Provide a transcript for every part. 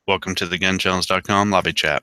Welcome to the GunChallenge.com lobby chat.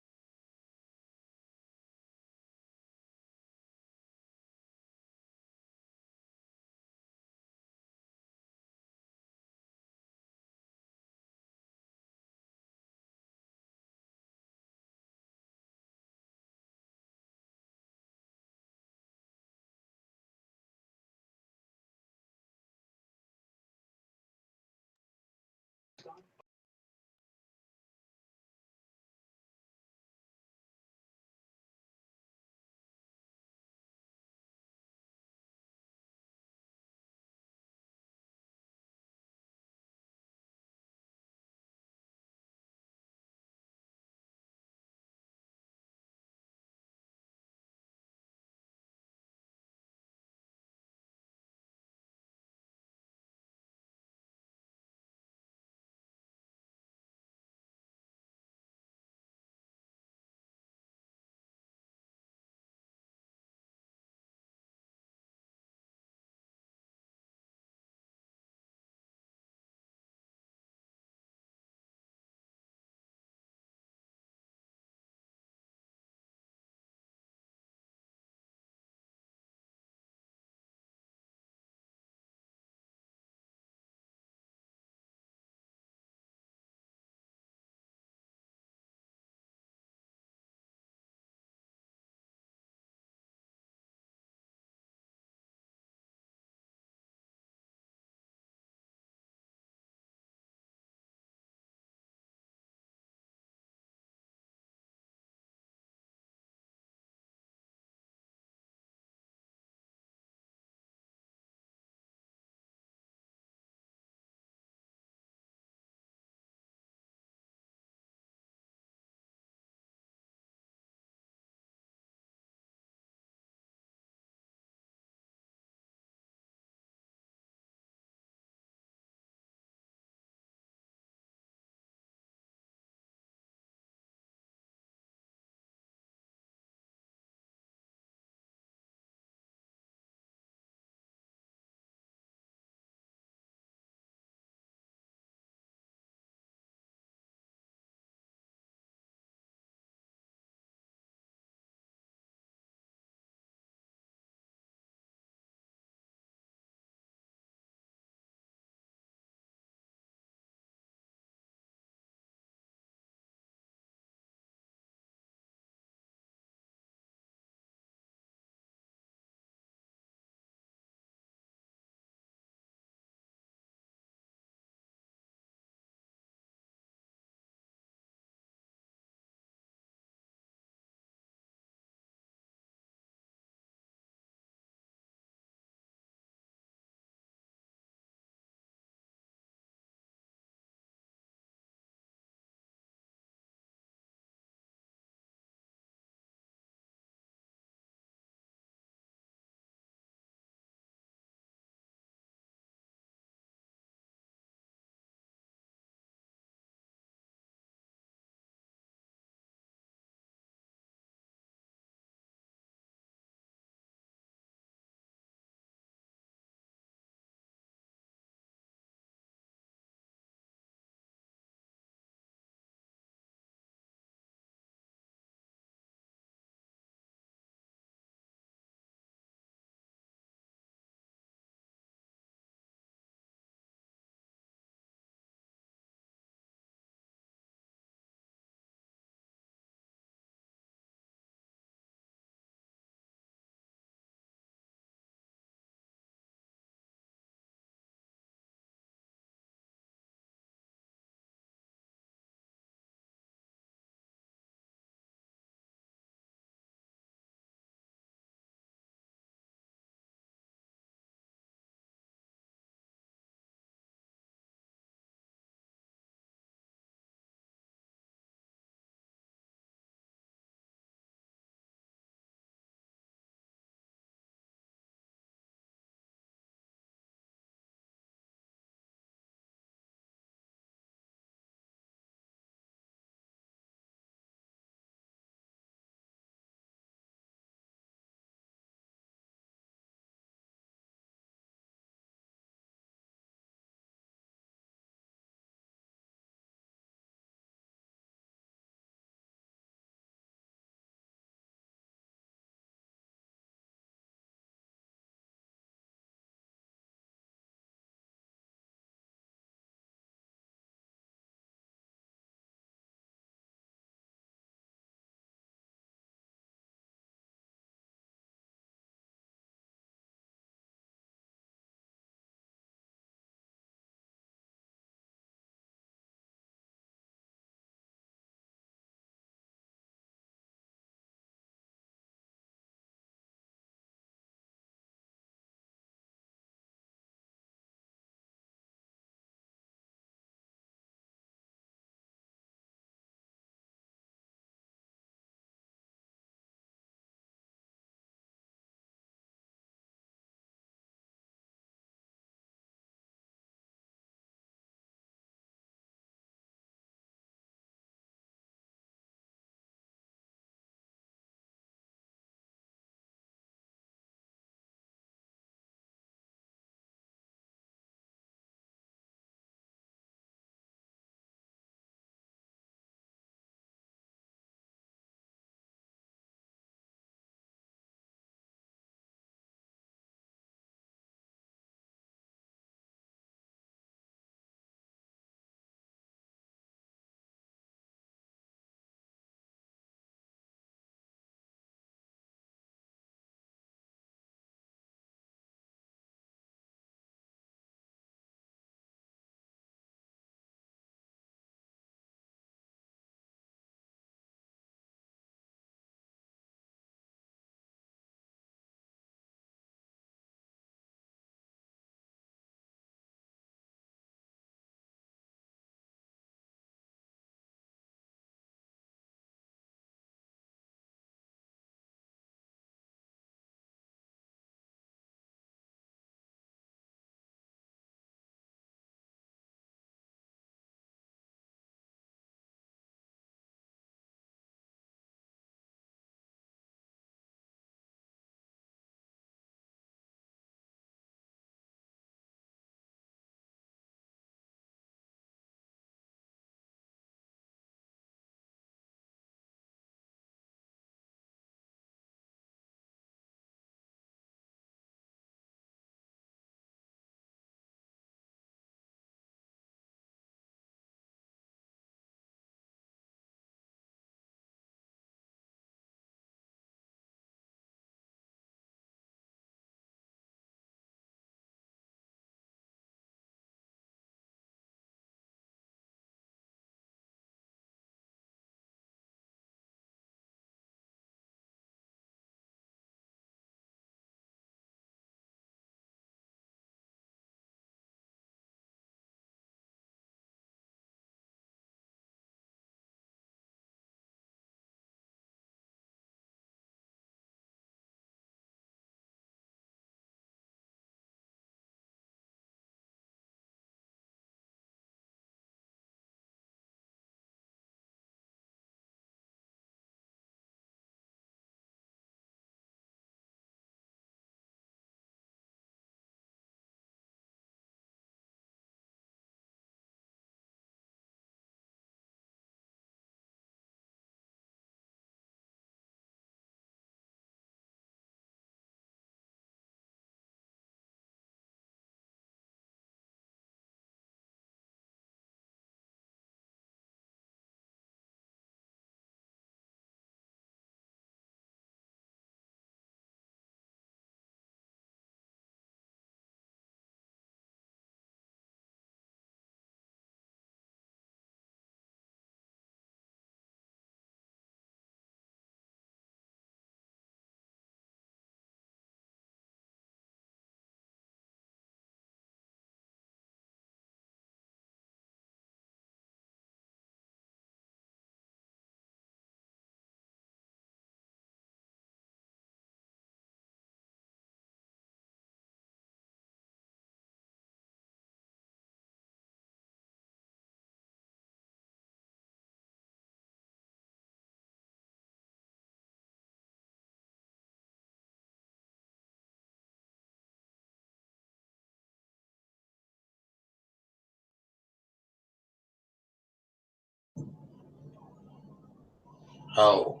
Oh.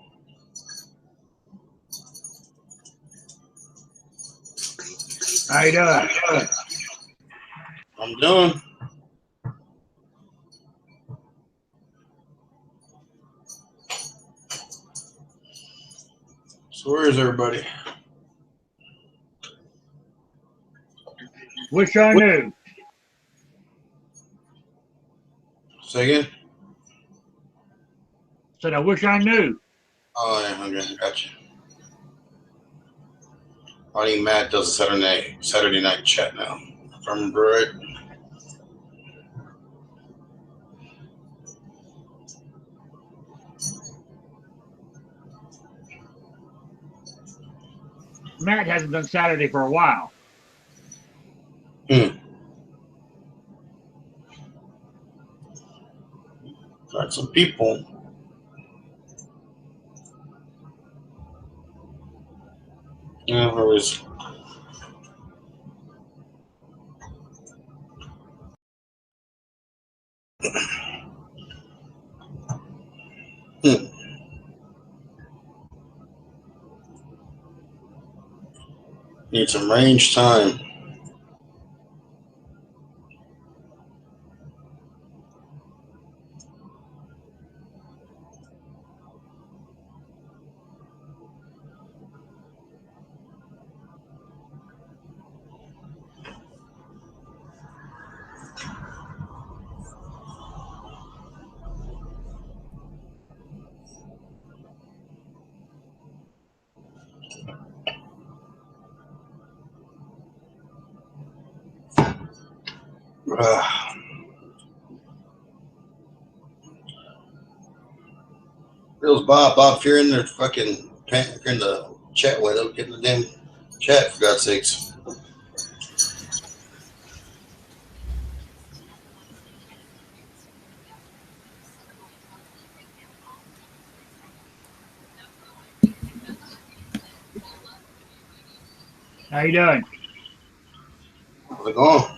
How you doing? I'm doing. So where is everybody? Wish I knew. Say again? Said I wish I knew. Oh, yeah, okay, gotcha. I think Matt does a Saturday night chat now, if I remember right. Matt hasn't done Saturday for a while. Got some people. Yeah, where is Need some range time. Reals Bob, if you're in there fucking if you're in the chat window, get in the damn chat for God's sakes. How you doing? How's it going?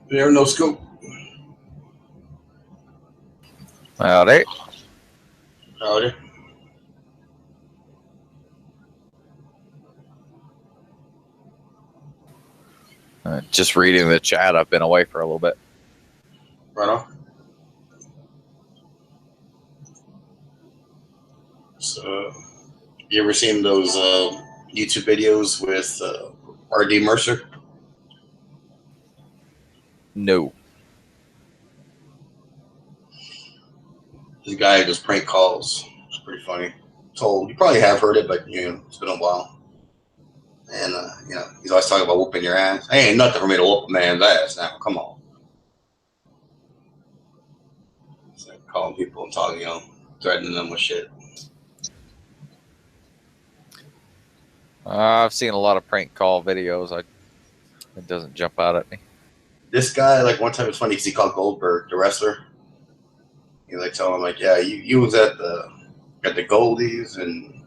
There, no scoop. Howdy. Howdy. Just reading the chat. I've been away for a little bit. Right on. So, you ever seen those YouTube videos with R.D. Mercer? No. This guy does prank calls. It's pretty funny. So you probably have heard it, but it's been a while. And he's always talking about whooping your ass. Hey, ain't nothing for me to whoop a man's ass now. Come on. It's like calling people and talking, threatening them with shit. I've seen a lot of prank call videos. It doesn't jump out at me. This guy, like one time it's funny because he called Goldberg, the wrestler. He like told him like, yeah, you was at the Goldies in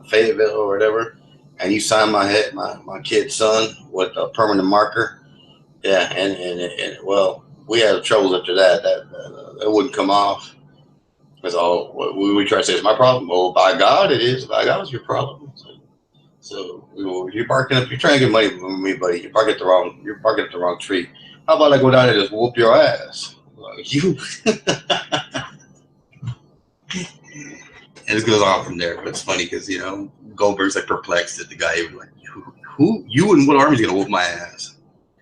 Fayetteville or whatever, and you signed my kid's son with a permanent marker. Yeah, and well, we had troubles after that. That wouldn't come off. That's all we try to say is my problem. Well, by God, it is. By God, it's your problem. So you're barking up. You're trying to get money from me, buddy. You're barking at the wrong tree. How about I go down there and just whoop your ass? Like, you. And it goes on from there. But it's funny because Goldberg's like perplexed at the guy. He was like, who? You and what army's gonna whoop my ass?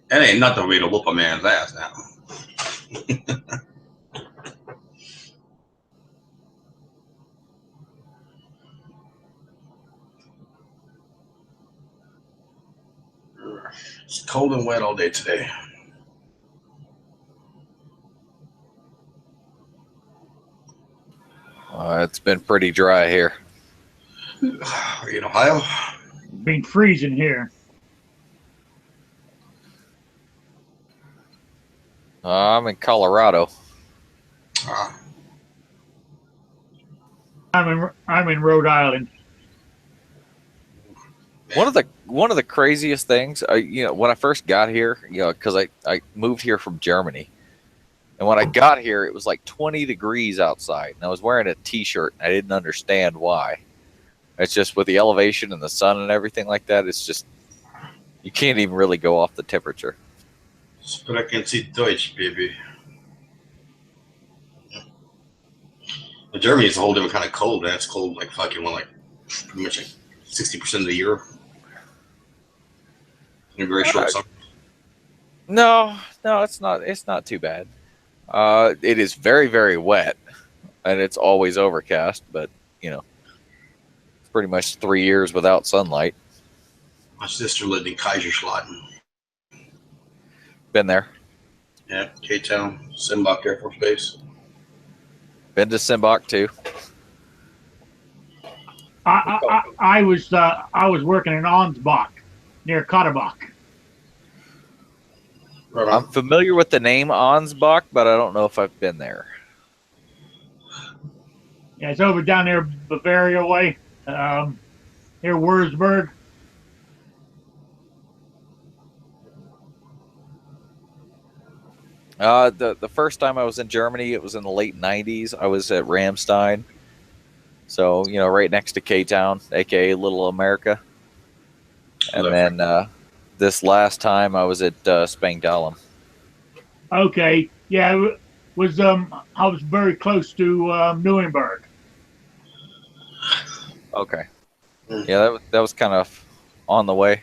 That ain't nothing for me to whoop a man's ass now. It's cold and wet all day today. It's been pretty dry here. Are you in Ohio? Been freezing here. I'm in Colorado. Ah, I'm in Rhode Island. One of the craziest things, when I first got here, because I moved here from Germany, and when I got here, it was like 20 degrees outside, and I was wearing a T-shirt. And I didn't understand why. It's just with the elevation and the sun and everything like that. It's just you can't even really go off the temperature. Sprechen Sie Deutsch, baby. But Germany is a whole different kind of cold, man. It's cold like fucking pretty much like 60% of the year. In a very short summer. No, it's not. It's not too bad. It is very, very wet, and it's always overcast. But it's pretty much 3 years without sunlight. My sister lived in Kaiserslautern. Been there. Yeah, K-Town, Simbach Air Force Base. Been to Simbach too. I was working in Ansbach near Kotterbach. Right I'm on. familiar with the name Ansbach, but I don't know if I've been there. Yeah, it's over down there Bavaria way, near Würzburg. The first time I was in Germany, it was in the late '90s. I was at Ramstein, so right next to K-Town, aka Little America. And then this last time I was at Spangdahlem. Okay, yeah, it was I was very close to Nuremberg. Okay, yeah, that was kind of on the way.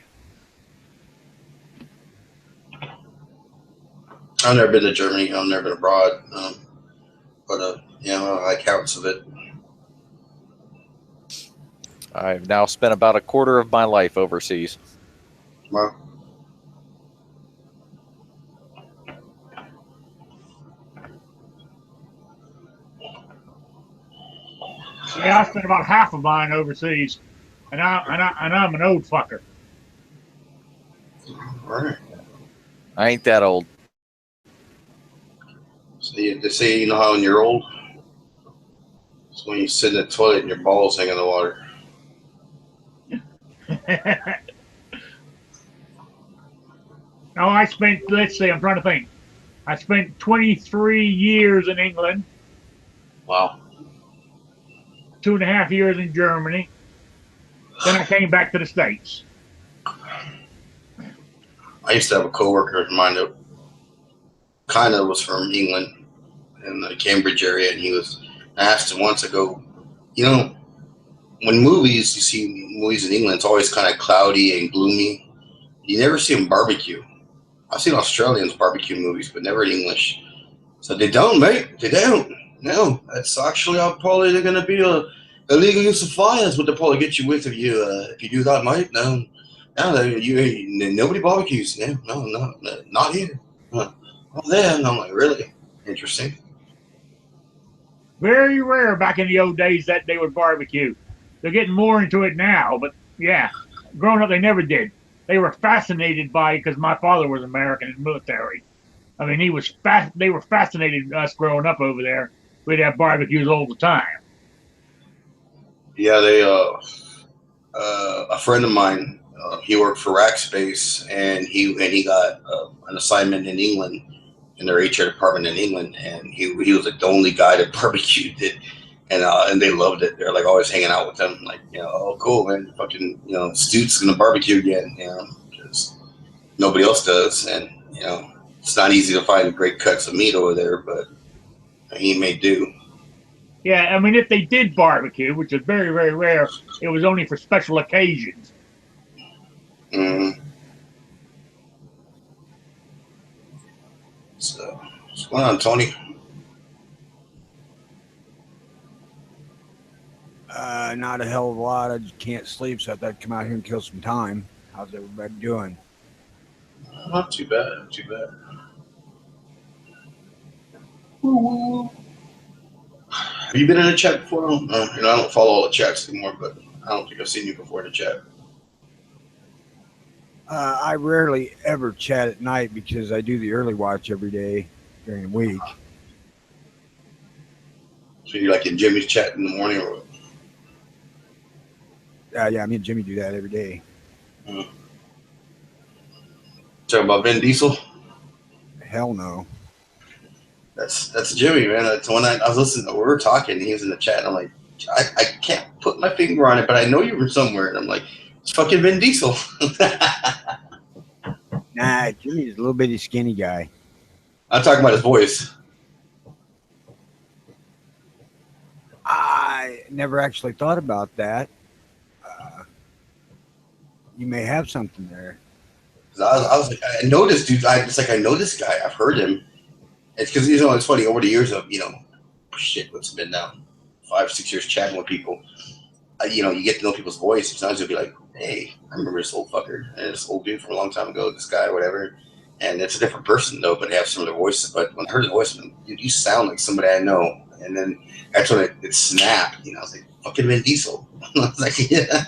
I've never been to Germany. I've never been abroad. But I like counts of it. I've now spent about a quarter of my life overseas. Well, Yeah, I spent about half of mine overseas, and I'm an old fucker. all right. I ain't that old. So they say, you know how when you're old, it's when you sit in the toilet and your balls hang in the water. No, I spent, let's see, I'm trying to think. I spent 23 years in England, Wow. 2.5 years in Germany. Then I came back to the States. I used to have a coworker of mine that kind of was from England in the Cambridge area, and I asked him once, I go, when you see movies in England, it's always kind of cloudy and gloomy. You never see them barbecue. I've seen Australians barbecue movies, but never in English. So they don't, mate. They don't. No, that's actually probably they're going to be a illegal use of fire is what they'll probably get you with if you do that, mate. No, nobody barbecues. No, not here. Oh, there. And I'm like, really? Interesting. Very rare back in the old days that they would barbecue. They're getting more into it now, but yeah, growing up they never did. They were fascinated by because my father was American in the military. I mean, they were fascinated us growing up over there. We'd have barbecues all the time. Yeah, a friend of mine, he worked for Rackspace, and he got an assignment in England in their HR department in England, and he was the only guy that barbecued it, and they loved it. They're like always hanging out with him, like oh cool man, fucking Stu's gonna barbecue again, because nobody else does, and it's not easy to find great cuts of meat over there, but he may do. Yeah, I mean, if they did barbecue, which is very, very rare, it was only for special occasions. Mm-hmm. So, what's going on, Tony? Not a hell of a lot. I just can't sleep, so I thought I'd come out here and kill some time. How's everybody doing? Not too bad. Not too bad. Woo-woo. Have you been in a chat before? I don't follow all the chats anymore, but I don't think I've seen you before in a chat. I rarely ever chat at night because I do the early watch every day. during the week. So you're like in Jimmy's chat in the morning, or Yeah, me and Jimmy do that every day. talking about Vin Diesel? Hell no. That's Jimmy, man. That's when I was listening. We were talking. He was in the chat. And I'm like, I can't put my finger on it, but I know you were somewhere. And I'm like, it's fucking Vin Diesel. Nah, Jimmy's a little bitty skinny guy. I'm talking about his voice. I never actually thought about that. You may have something there. I was like, I know this dude. It's like I know this guy. I've heard him. It's because it's funny over the years of shit. What's it been now? 5-6 years chatting with people. You get to know people's voice. Sometimes you'll be like, hey, I remember this old fucker and this old dude from a long time ago. This guy, whatever. And it's a different person though, but they have similar voices. But when I heard his voice, dude, you sound like somebody I know. And then that's when it snapped. I was like, fucking Vin Diesel. I was like, yeah.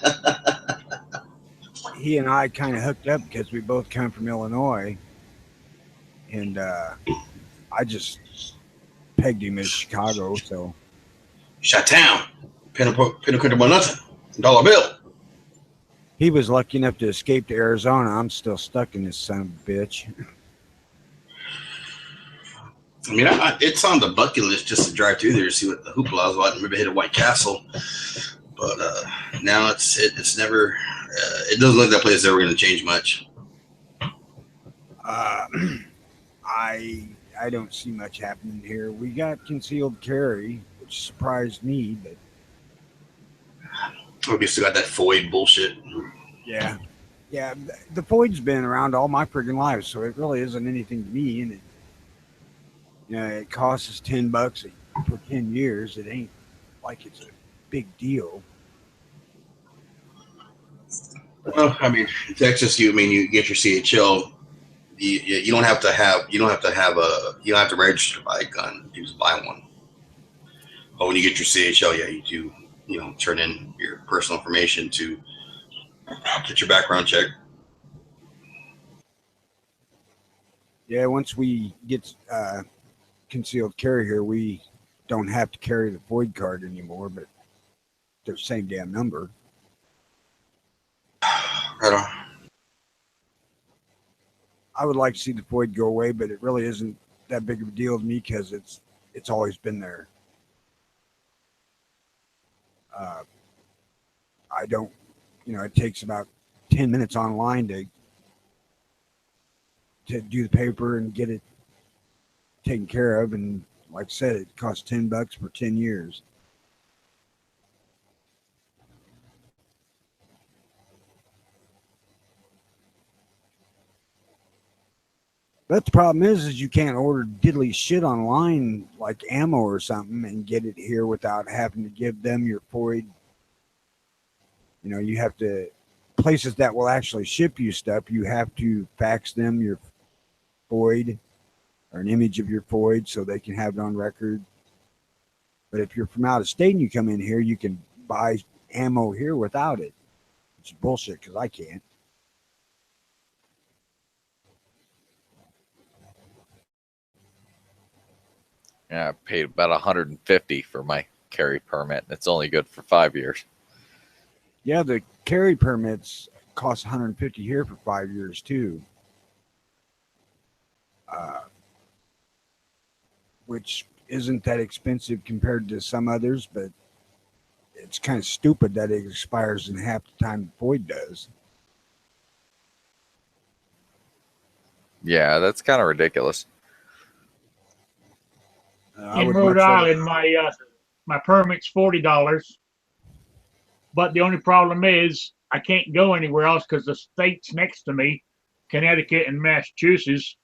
He and I kind of hooked up because we both come from Illinois, and I just pegged him as Chicago. So Shot town. Pinnacle by nothing. $1 bill. he was lucky enough to escape to Arizona. I'm still stuck in this son of a bitch. I mean, it's on the bucket list just to drive through there to see what the hoopla is about and maybe hit a White Castle. But now it's never. It doesn't look like that place is ever going to change much. I don't see much happening here. We got concealed carry, which surprised me, but We still got that Floyd bullshit. yeah, the Floyd's been around all my friggin' life, so it really isn't anything to me. And it costs us $10 for 10 years. It ain't like it's a big deal. Well, I mean, in Texas, you get your CHL. You don't have to register to buy a gun. You just buy one. But when you get your CHL, yeah, you do. Turn in your personal information to get your background check. Yeah, once we get concealed carry here, we don't have to carry the Floyd card anymore, but they're the same damn number. Right on. I would like to see the Floyd go away, but it really isn't that big of a deal to me because it's always been there. I don't, it takes about 10 minutes online to do the paper and get it taken care of. And like I said, it costs $10 for 10 years. But the problem is you can't order diddly shit online like ammo or something and get it here without having to give them your Floyd. You have to, places that will actually ship you stuff, you have to fax them your Floyd or an image of your Floyd so they can have it on record. But if you're from out of state and you come in here, you can buy ammo here without it. It's bullshit because I can't. Yeah, I paid about $150 for my carry permit, and it's only good for 5 years. Yeah, the carry permits cost $150 here for 5 years too, which isn't that expensive compared to some others, but it's kind of stupid that it expires in half the time the Floyd does. Yeah, that's kind of ridiculous. In Rhode Island, my permit's $40, but the only problem is I can't go anywhere else because the states next to me, Connecticut and Massachusetts,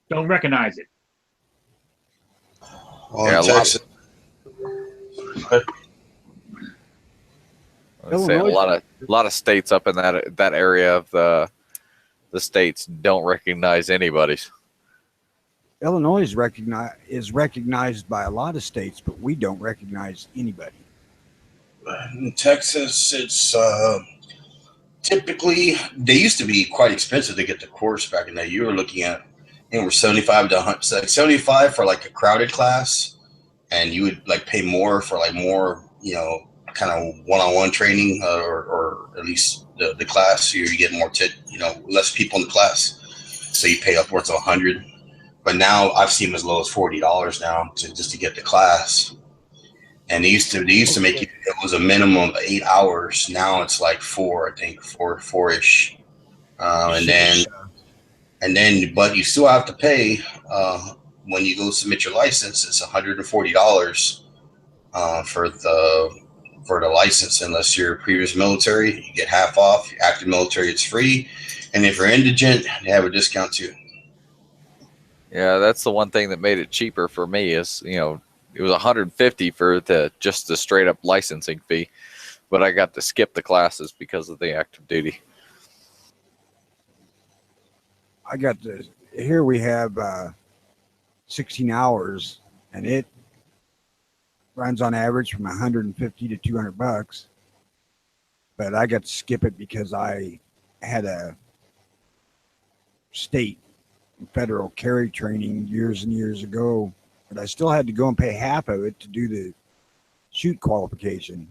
don't recognize it. Well, Yeah, Texas. I'd say a lot of states up in that area of the states don't recognize anybody's. Illinois is recognized by a lot of states, but we don't recognize anybody. In Texas, it's typically, they used to be quite expensive to get the course back in that. You were looking at We're 75 to 100, so like 75 for like a crowded class, and you would like pay more for like more, kind of one-on-one training, or at least the class. You get more less people in the class, so you pay upwards of 100. But now I've seen them as low as $40 now to get the class. And they used to make it was a minimum of 8 hours. Now it's like four, I think four-ish. And then, but you still have to pay when you go submit your license. It's $140 for the license, unless you're previous military. You get half off. Active military, it's free, and if you're indigent, they have a discount too. Yeah, that's the one thing that made it cheaper for me is, it was $150 for the straight up licensing fee, but I got to skip the classes because of the active duty. Here we have 16 hours, and it runs on average from 150 to $200. But I got to skip it because I had a state and federal carry training years and years ago, but I still had to go and pay half of it to do the shoot qualification.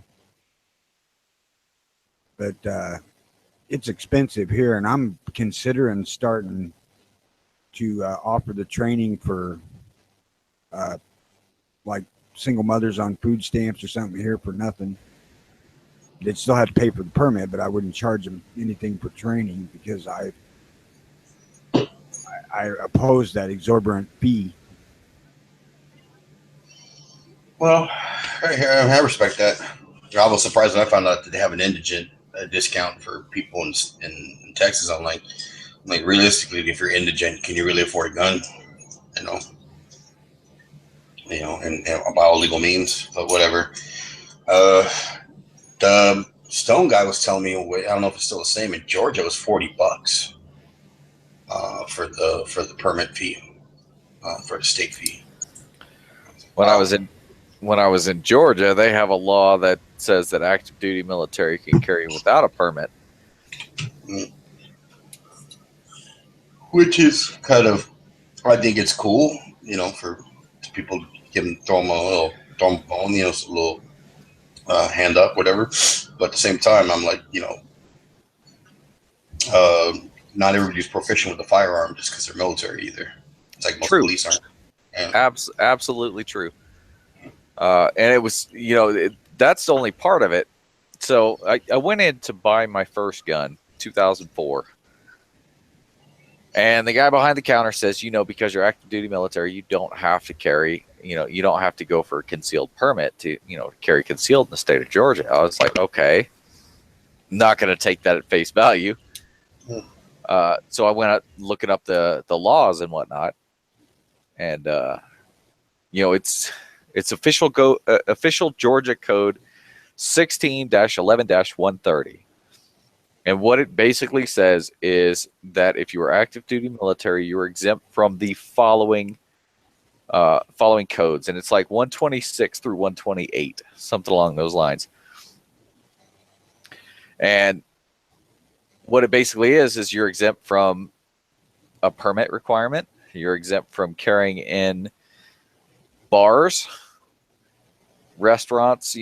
But it's expensive here, and I'm considering starting to offer the training for like single mothers on food stamps or something here for nothing. They'd still have to pay for the permit, but I wouldn't charge them anything for training because I oppose that exorbitant fee. Well, I respect that. I was surprised when I found out that they have an indigent discount for people in Texas. I'm like realistically, if you're indigent, can you really afford a gun? And by all legal means, but whatever. The Stone guy was telling me, I don't know if it's still the same. In Georgia, it was $40 for the permit fee, for the state fee. When I was in Georgia, they have a law that says that active duty military can carry without a permit. Which is kind of, I think it's cool, for people throw them a bone, a little hand up, whatever. But at the same time, I'm like, not everybody's proficient with the firearm just because they're military either. It's like most police aren't. Yeah. Absolutely true. And it was, that's the only part of it. So I went in to buy my first gun, 2004. And the guy behind the counter says, because you're active duty military, you don't have to carry, you don't have to go for a concealed permit to, carry concealed in the state of Georgia. I was like, okay, not going to take that at face value. So I went out looking up the laws and whatnot. And, it's official Georgia code 16-11-130. And what it basically says is that if you are active duty military, you are exempt from the following codes. And it's like 126 through 128, something along those lines. And what it basically is you're exempt from a permit requirement. You're exempt from carrying in bars, restaurants,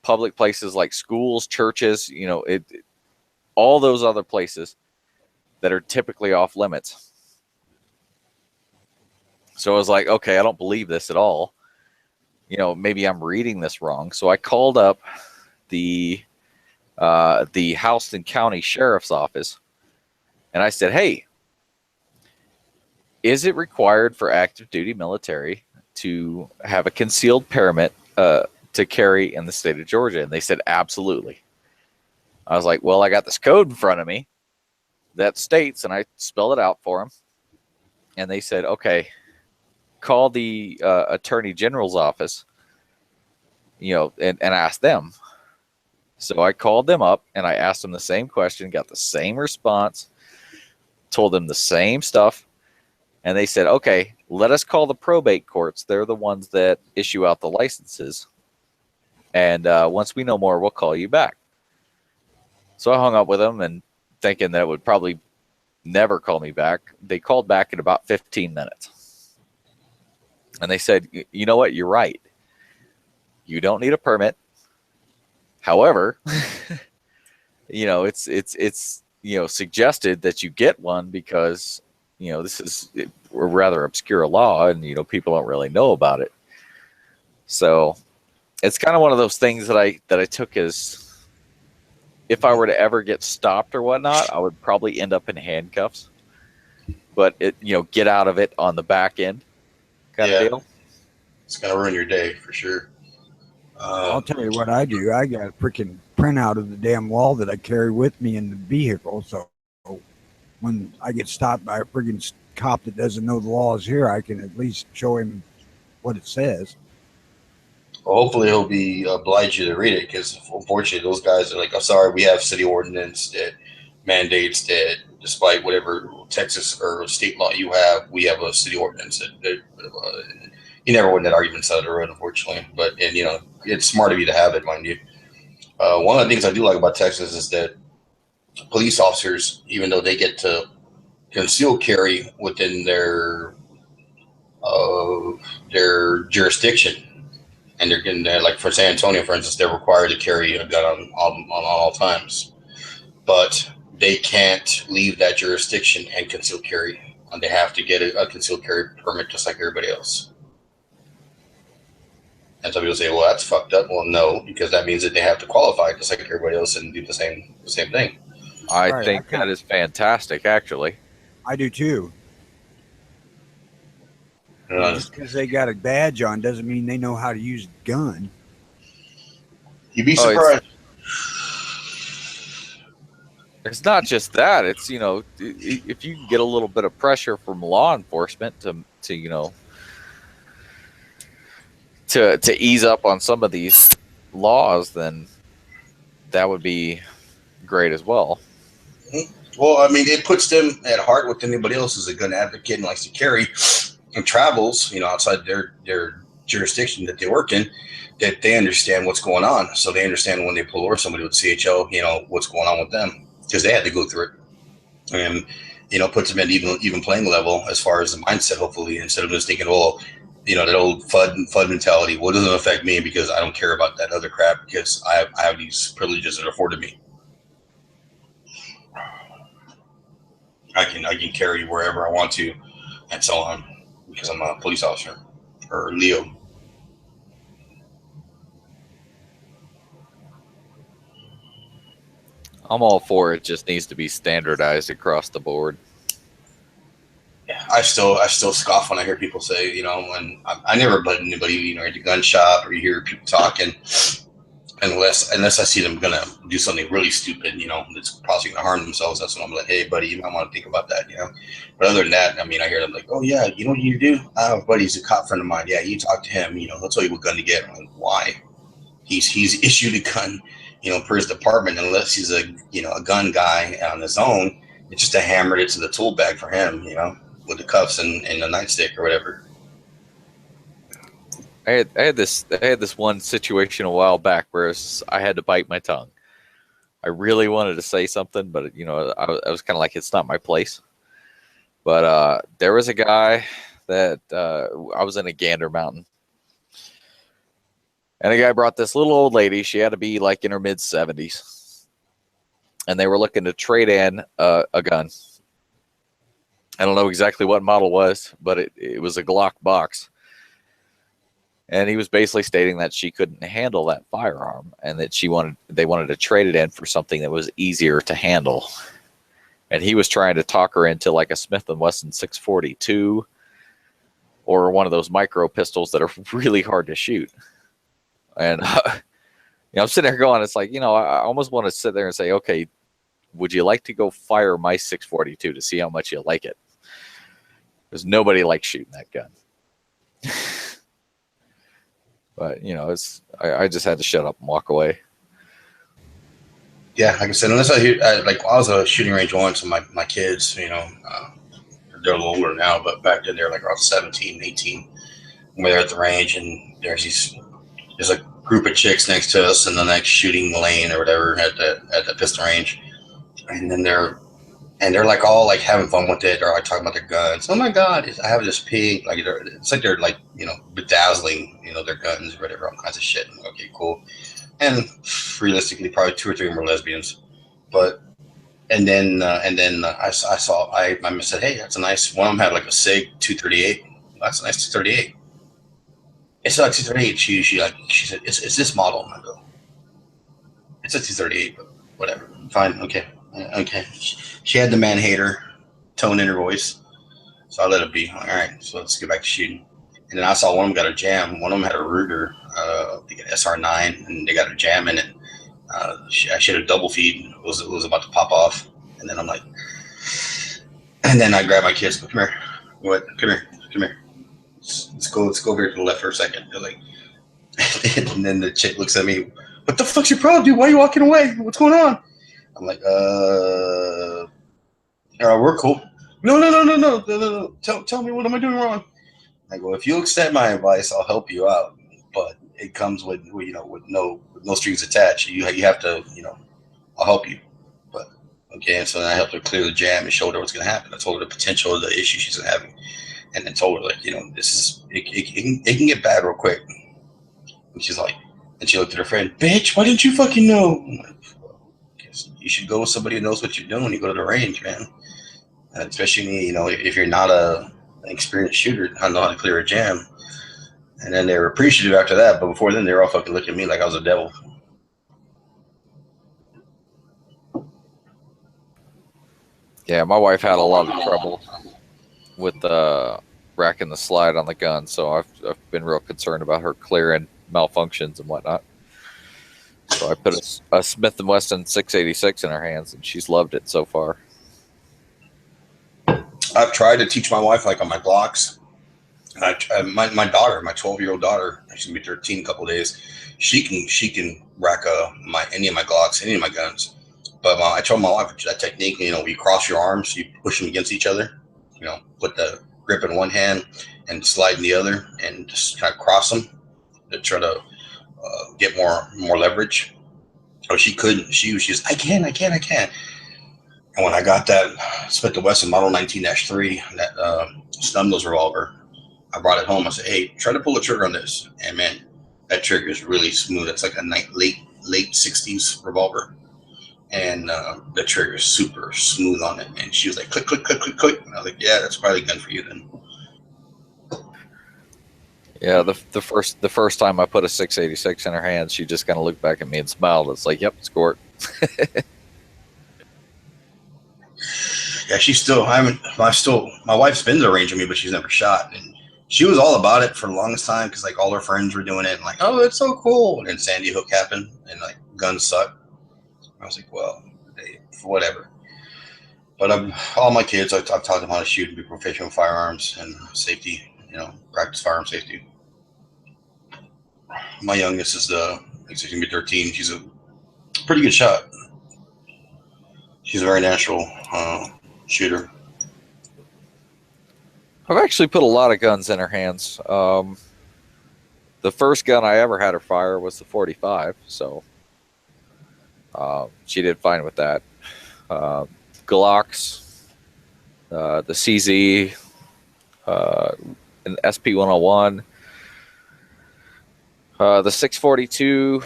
public places like schools, churches, all those other places that are typically off limits. So I was like, okay, I don't believe this at all. Maybe I'm reading this wrong. So I called up the Houston County Sheriff's Office, and I said, hey, is it required for active duty military to have a concealed permit to carry in the state of Georgia? And they said, absolutely. I was like, well, I got this code in front of me that states, and I spelled it out for them. And they said, okay, call the Attorney General's office, and ask them. So I called them up and I asked them the same question, got the same response, told them the same stuff. And they said, okay, let us call the probate courts. They're the ones that issue out the licenses. And once we know more, we'll call you back. So I hung up with them and thinking that it would probably never called me back. They called back in about 15 minutes. And they said, you know what? You're right. You don't need a permit. However, it's suggested that you get one because, this is a rather obscure law and, people don't really know about it. So it's kind of one of those things that I took as, if I were to ever get stopped or whatnot, I would probably end up in handcuffs. But get out of it on the back end kind of deal. It's gonna ruin your day for sure. I'll tell you what I do. I got a freaking printout of the damn law that I carry with me in the vehicle. So when I get stopped by a freaking cop that doesn't know the laws here, I can at least show him what it says. Well, hopefully he'll be obliged you to read it, because unfortunately those guys are like, I'm sorry, we have city ordinance that mandates that despite whatever Texas or state law you have, we have a city ordinance that you never win that argument side of the road, unfortunately. But it's smart of you to have it, mind you. One of the things I do like about Texas is that police officers, even though they get to conceal carry within their jurisdiction, and they're getting there, like for San Antonio, for instance, they're required to carry a gun on all times, but they can't leave that jurisdiction and conceal carry. And they have to get a concealed carry permit just like everybody else. And some people say, well, that's fucked up. Well, no, because that means that they have to qualify just like everybody else and do the same thing. I think that is fantastic, actually. I do too. Just because they got a badge on doesn't mean they know how to use a gun. You'd be surprised. It's not just that. It's, if you can get a little bit of pressure from law enforcement to ease up on some of these laws, then that would be great as well. Well, I mean, it puts them at heart with anybody else who's a gun advocate and likes to carry and travels, outside their jurisdiction that they work in, that they understand what's going on. So they understand when they pull over somebody with CHL, what's going on with them, because they had to go through it. And, puts them at even playing level as far as the mindset, hopefully, instead of just thinking, oh, that old FUD mentality. Well, it doesn't affect me because I don't care about that other crap, because I have these privileges that are afforded me. I can carry wherever I want to, and so on, because I'm a police officer, or Leo. I'm all for it. Just needs to be standardized across the board. Yeah, I still scoff when I hear people say, when I never butt anybody, at the gun shop, or you hear people talking, unless I see them gonna do something really stupid, that's possibly gonna harm themselves. That's when I'm like, hey, buddy, you might want to think about that, But other than that, I mean, I hear them like, oh yeah, you know what you do? I have a buddy, he's a cop friend of mine. Yeah, you talk to him, he'll tell you what gun to get. I'm like, why? He's issued a gun, per his department, unless he's a gun guy on his own. It's just a hammer that's in the tool bag for him, with the cuffs and the nightstick or whatever. I had this one situation a while back where I had to bite my tongue. I really wanted to say something, but I was kind of like, it's not my place. But there was a guy that I was in a Gander Mountain, and a guy brought this little old lady. She had to be like in her mid-70s, and they were looking to trade in a gun. I don't know exactly what model was, but it was a Glock box. And he was basically stating that she couldn't handle that firearm, and that they wanted to trade it in for something that was easier to handle. And he was trying to talk her into like a Smith & Wesson 642 or one of those micro pistols that are really hard to shoot. And I'm sitting there going, it's like, I almost want to sit there and say, okay, would you like to go fire my 642 to see how much you like it? Because nobody likes shooting that gun. But, I just had to shut up and walk away. Yeah, like I said, unless I was at a shooting range once with my kids, they're a little older now, but back then they were like around 17, 18. We were at the range, and there's a group of chicks next to us in the next shooting lane or whatever at the pistol range. And then they're and they're like all like having fun with it. They're like talking about their guns. Oh my god, I have this pig. Like it's like they're like bedazzling their guns or whatever, all kinds of shit. I'm like, okay, cool. And realistically, probably 2 or 3 of them were lesbians. But and then I said, hey, that's a nice. One of them had like a Sig 238. That's a nice 238. It's like 238. She said, it's this model. And I go, it's a 238, but whatever. Fine, okay. She had the man hater tone in her voice, so I let it be. All right, so let's get back to shooting. And then I saw one of them got a jam. One of them had a Ruger, they got SR9, and they got a jam in it. I should have double feed. It was about to pop off, and then I'm like, and then I grab my kids. Come here, what? Come here. Let's go over here to the left for a second. They're like, and then the chick looks at me. What the fuck's your problem, dude? Why are you walking away? What's going on? I'm like, we're cool. No. Tell me, what am I doing wrong? I go, if you accept my advice, I'll help you out. But it comes with no strings attached. You have to, I'll help you. But okay, and so then I helped her clear the jam and showed her what's going to happen. I told her the potential of the issue she's having, and then told her like, this is it can get bad real quick. And she's like, and she looked at her friend, bitch, why didn't you fucking know? I'm like, you should go with somebody who knows what you're doing. You go to the range, man. And especially, if you're not an experienced shooter, I know how to clear a jam. And then they were appreciative after that, but before then, they were all fucking looking at me like I was a devil. Yeah, my wife had a lot of trouble with racking the slide on the gun, so I've been real concerned about her clearing malfunctions and whatnot. So I put a Smith & Wesson 686 in her hands, and she's loved it so far. I've tried to teach my wife, like on my Glocks. My daughter, my 12-year-old daughter, she's gonna be 13 in a couple of days. She can rack any of my Glocks, any of my guns. But I told my wife that technique. We cross your arms, you push them against each other. Put the grip in one hand and slide in the other, and just kind of cross them to try to get more leverage. Oh, she couldn't. She was, I can. And when I got that Smith & Wesson Model 19-3, that snub nose revolver, I brought it home. I said, hey, try to pull the trigger on this. And man, that trigger is really smooth. It's like a late 60s revolver. And the trigger is super smooth on it. And she was like, click, click, click, click, click. And I was like, yeah, that's probably a gun for you then. Yeah, the first time I put a 686 in her hands, she just kind of looked back at me and smiled. It's like, yep, score it. Yeah, she's still. My wife's been to the range with me, but she's never shot. And she was all about it for the longest time because like all her friends were doing it, and like, oh, it's so cool. And then Sandy Hook happened, and like guns suck. I was like, well, whatever. But all my kids, I've taught them how to shoot and be proficient with firearms and safety. Practice firearm safety. My youngest is she's gonna be 13. She's a pretty good shot. She's a very natural shooter. I've actually put a lot of guns in her hands. The first gun I ever had her fire was the 45, so she did fine with that. Glocks, the CZ, an SP-101, the 642,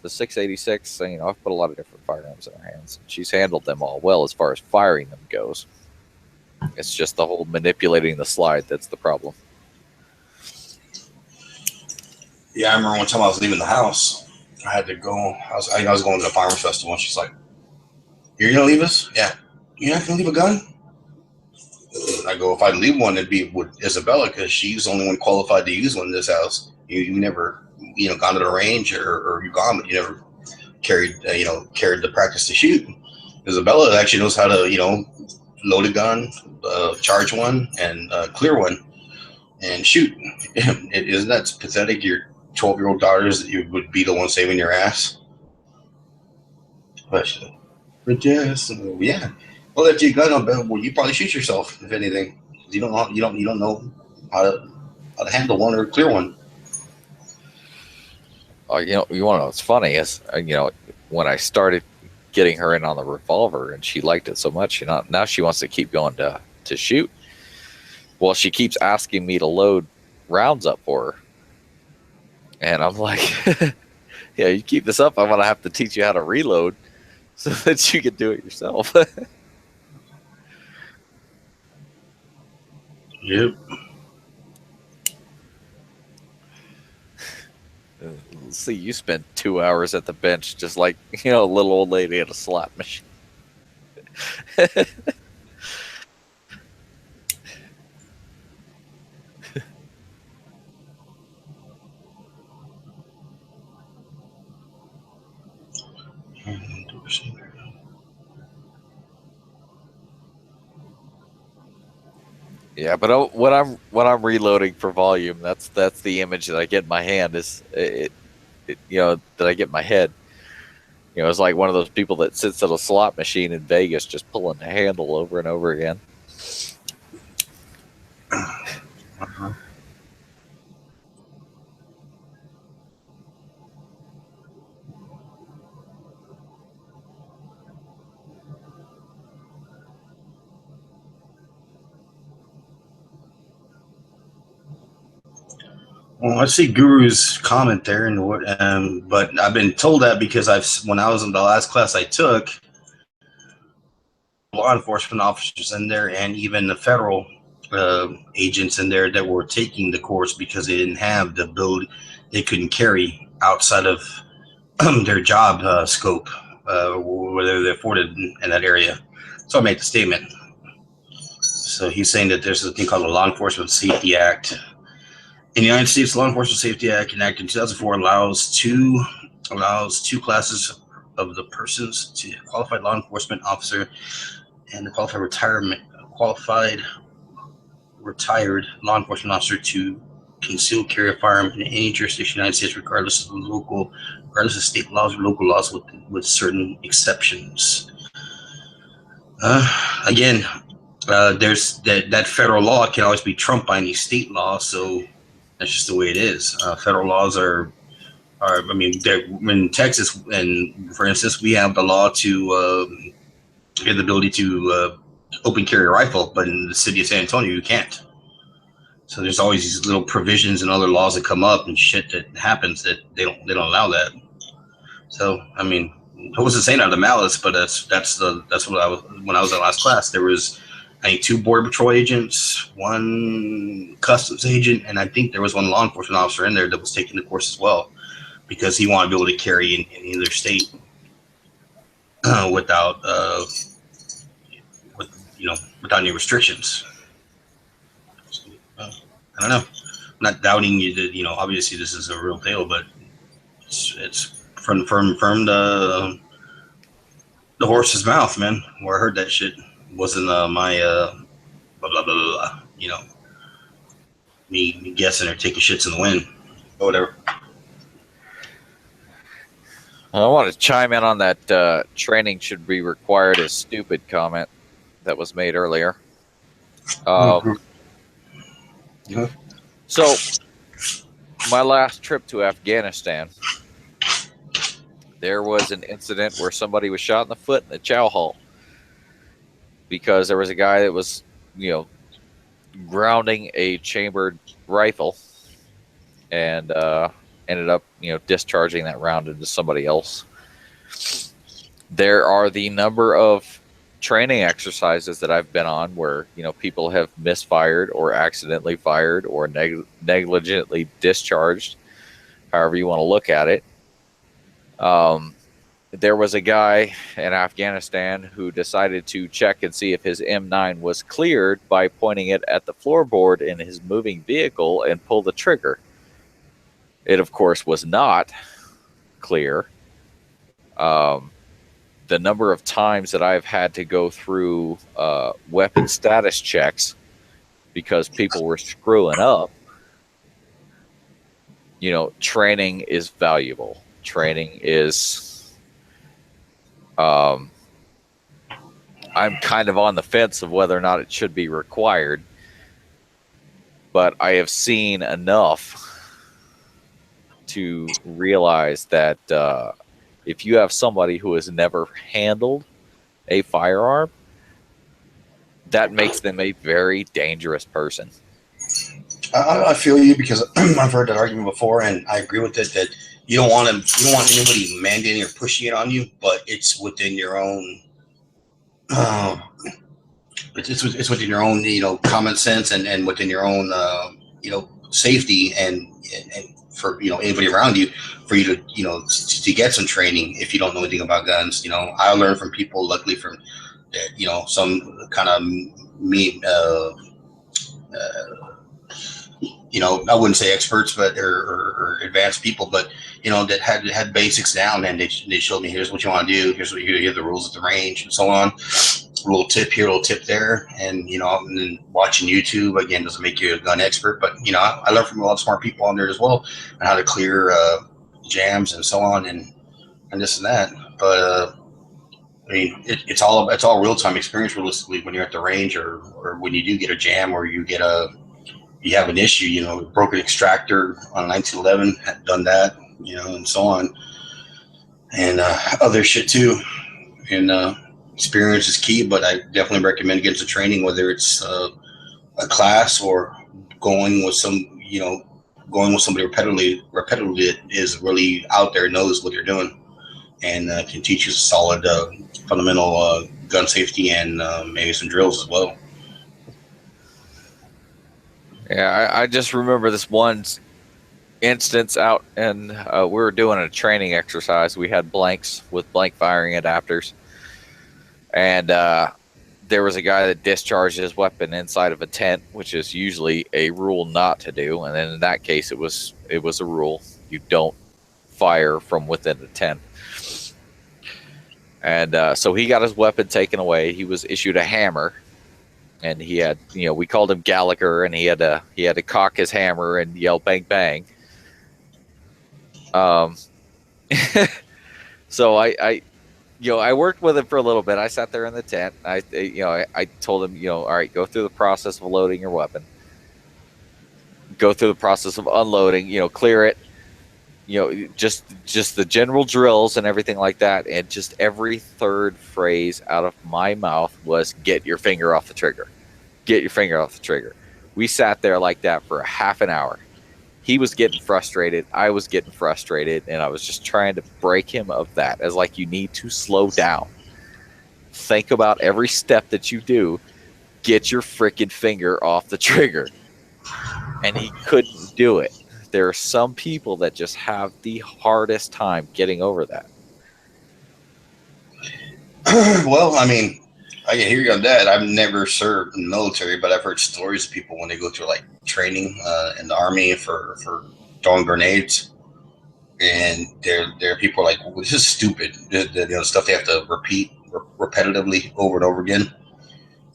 the 686. I've put a lot of different firearms in her hands. She's handled them all well as far as firing them goes. It's just the whole manipulating the slide that's the problem. Yeah, I remember one time I was leaving the house. I had to go. I was going to the farmers festival, and she's like, "You're gonna leave us? Yeah. You're not gonna leave a gun?" I go, "If I leave one, it'd be with Isabella because she's the only one qualified to use one in this house. You never, gone to the range or you gone, but you never carried the practice to shoot. Isabella actually knows how to, load a gun, charge one, and clear one, and shoot. Isn't that pathetic? Your 12-year-old daughters, you would be the one saving your ass. But yes, yeah. Well, if you gun, well, you probably shoot yourself if anything. You don't know how to handle one or clear one. You want to know what's funny is when I started getting her in on the revolver, and she liked it so much. Now she wants to keep going to shoot. Well, she keeps asking me to load rounds up for her, and I'm like, yeah, you keep this up, I'm gonna have to teach you how to reload so that you can do it yourself. Yep. See, you spent 2 hours at the bench just like, a little old lady at a slot machine. Yeah, but when I'm reloading for volume, that's the image that I get in my hand is that I get in my head. It's like one of those people that sits at a slot machine in Vegas just pulling the handle over and over again. Uh-huh. Well, I see Guru's comment there, but I've been told that because when I was in the last class I took, law enforcement officers in there and even the federal agents in there that were taking the course because they didn't have the ability, they couldn't carry outside of their job scope, whether they're afforded in that area. So I made the statement. So he's saying that there's a thing called the Law Enforcement Safety Act. In the United States, Law Enforcement Safety Act, enacted in 2004, allows two classes of the persons to qualified law enforcement officer and the qualified retired law enforcement officer to conceal carry a firearm in any jurisdiction in the United States, regardless of state laws or local laws, with certain exceptions. Again, there's that federal law can always be trumped by any state law, so that's just the way it is. Federal laws are in Texas, and for instance, we have the law to get the ability to open carry a rifle, but in the city of San Antonio, you can't. So there's always these little provisions and other laws that come up and shit that happens that they don't allow that. So I mean, I wasn't saying out of malice, but that's what I was when I was in last class. There was, I think, 2 border patrol agents, 1 customs agent, and I think there was 1 law enforcement officer in there that was taking the course as well, because he wanted to be able to carry in either state without any restrictions. I don't know. I'm not doubting you that obviously this is a real deal, but it's from the horse's mouth, man. Where I heard that shit wasn't my blah blah blah blah. Me guessing or taking shits in the wind, or whatever. I want to chime in on that training should be required as stupid comment that was made earlier. So, my last trip to Afghanistan, there was an incident where somebody was shot in the foot in the chow hall because there was a guy that was, grounding a chambered rifle and ended up, discharging that round into somebody else. There are the number of training exercises that I've been on where, people have misfired or accidentally fired or negligently discharged, however you want to look at it. There was a guy in Afghanistan who decided to check and see if his M9 was cleared by pointing it at the floorboard in his moving vehicle and pull the trigger. It, of course, was not clear. The number of times that I've had to go through weapon status checks because people were screwing up, training is valuable. Training is... I'm kind of on the fence of whether or not it should be required, but I have seen enough to realize that if you have somebody who has never handled a firearm, that makes them a very dangerous person. I feel you, because I've heard that argument before, and I agree with it. That you don't want anybody mandating or pushing it on you, but it's within your own. It's within your own, common sense, and within your own, safety, and for anybody around you, for you to get some training if you don't know anything about guns. I learned from people, luckily from some kind of me. I wouldn't say experts, but or advanced people, but that had basics down, and they showed me, here's what you want to do, here are the rules at the range, and so on. A little tip here, a little tip there, and and then watching YouTube again doesn't make you a gun expert, but I learned from a lot of smart people on there as well, on how to clear jams and so on, and this and that. But I mean, it's all real time experience, realistically, when you're at the range, or when you do get a jam, or you have an issue, broken extractor on 1911, had done that, and so on, and other shit too. And experience is key, but I definitely recommend getting some training, whether it's a class or going with somebody repetitively that is really out there, knows what they're doing, and can teach you solid fundamental gun safety, and maybe some drills as well. Yeah, I just remember this one instance out, and we were doing a training exercise. We had blanks with blank firing adapters, and there was a guy that discharged his weapon inside of a tent, which is usually a rule not to do. And then in that case, it was a rule. You don't fire from within the tent. And so he got his weapon taken away. He was issued a hammer. And he had, we called him Gallagher, and he had to cock his hammer and yell "bang bang." So I worked with him for a little bit. I sat there in the tent. I told him, all right, go through the process of loading your weapon. Go through the process of unloading. Clear it. Just the general drills and everything like that. And just every third phrase out of my mouth was, "Get your finger off the trigger. Get your finger off the trigger." We sat there like that for a half an hour. He was getting frustrated. I was getting frustrated. And I was just trying to break him of that, as like, you need to slow down. Think about every step that you do. Get your freaking finger off the trigger. And he couldn't do it. There are some people that just have the hardest time getting over that. Well, I mean, I can hear you on that. I've never served in the military, but I've heard stories of people when they go through like training in the Army for throwing grenades, and there are people like, well, this is stupid. The stuff they have to repeat repetitively over and over again.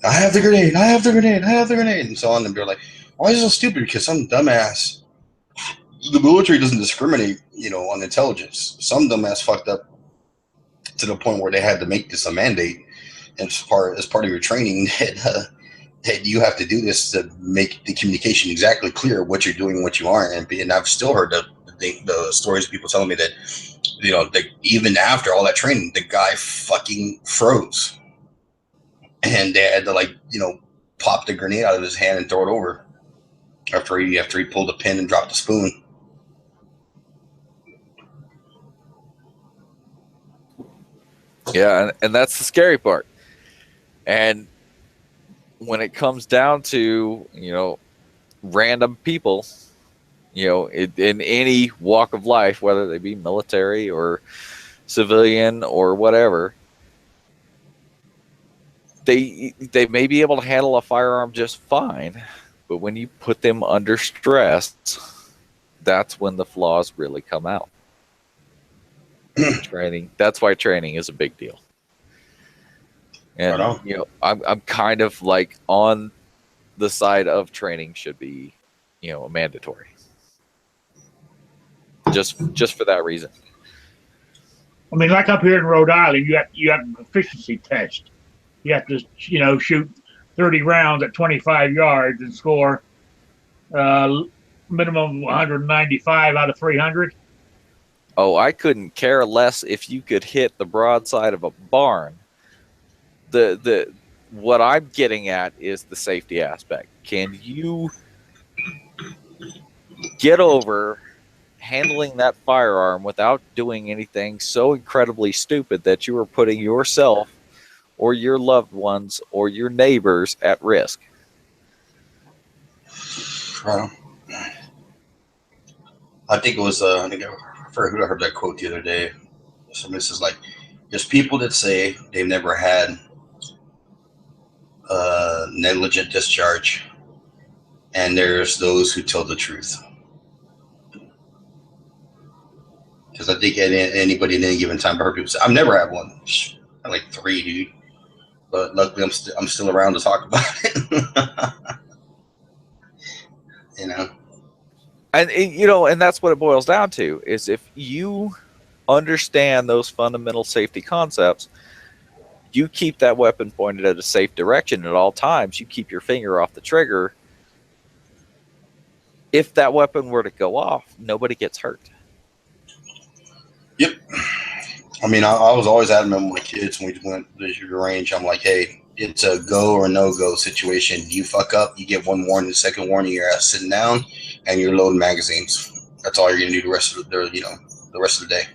I have the grenade. I have the grenade. I have the grenade, and so on. And they're like, why is it so stupid? Because some dumbass. The military doesn't discriminate, on intelligence. Some dumbass fucked up to the point where they had to make this a mandate, and as part of your training, that you have to do this to make the communication exactly clear what you're doing, what you aren't. And I've still heard the stories of people telling me that, even after all that training, the guy fucking froze, and they had to pop the grenade out of his hand and throw it over after he pulled the pin and dropped the spoon. Yeah, and that's the scary part. And when it comes down to, random people, in any walk of life, whether they be military or civilian or whatever, they may be able to handle a firearm just fine, but when you put them under stress, that's when the flaws really come out. Training. That's why training is a big deal. And I'm kind of like on the side of training should be, mandatory. Just for that reason. I mean, like up here in Rhode Island, you have an efficiency test. You have to, shoot 30 rounds at 25 yards and score minimum 195 out of 300. Oh, I couldn't care less if you could hit the broadside of a barn. The what I'm getting at is the safety aspect. Can you get over handling that firearm without doing anything so incredibly stupid that you are putting yourself or your loved ones or your neighbors at risk? Well, I think it was, I forgot who I heard that quote the other day. Somebody says, like, there's people that say they've never had negligent discharge, and there's those who tell the truth. Because I think anybody at any given time, I heard people say, I've never had one. I like 3, dude. But luckily, I'm still around to talk about it. You know. And and that's what it boils down to, is if you understand those fundamental safety concepts, you keep that weapon pointed at a safe direction at all times. You keep your finger off the trigger. If that weapon were to go off, nobody gets hurt. Yep. I mean, I was always adamant with my kids when we went to the range. I'm like, hey, it's a go or no go situation. You fuck up, you get one warning. The second warning, your ass sitting down, and you're loading magazines. That's all you're gonna do the rest of the rest of the day.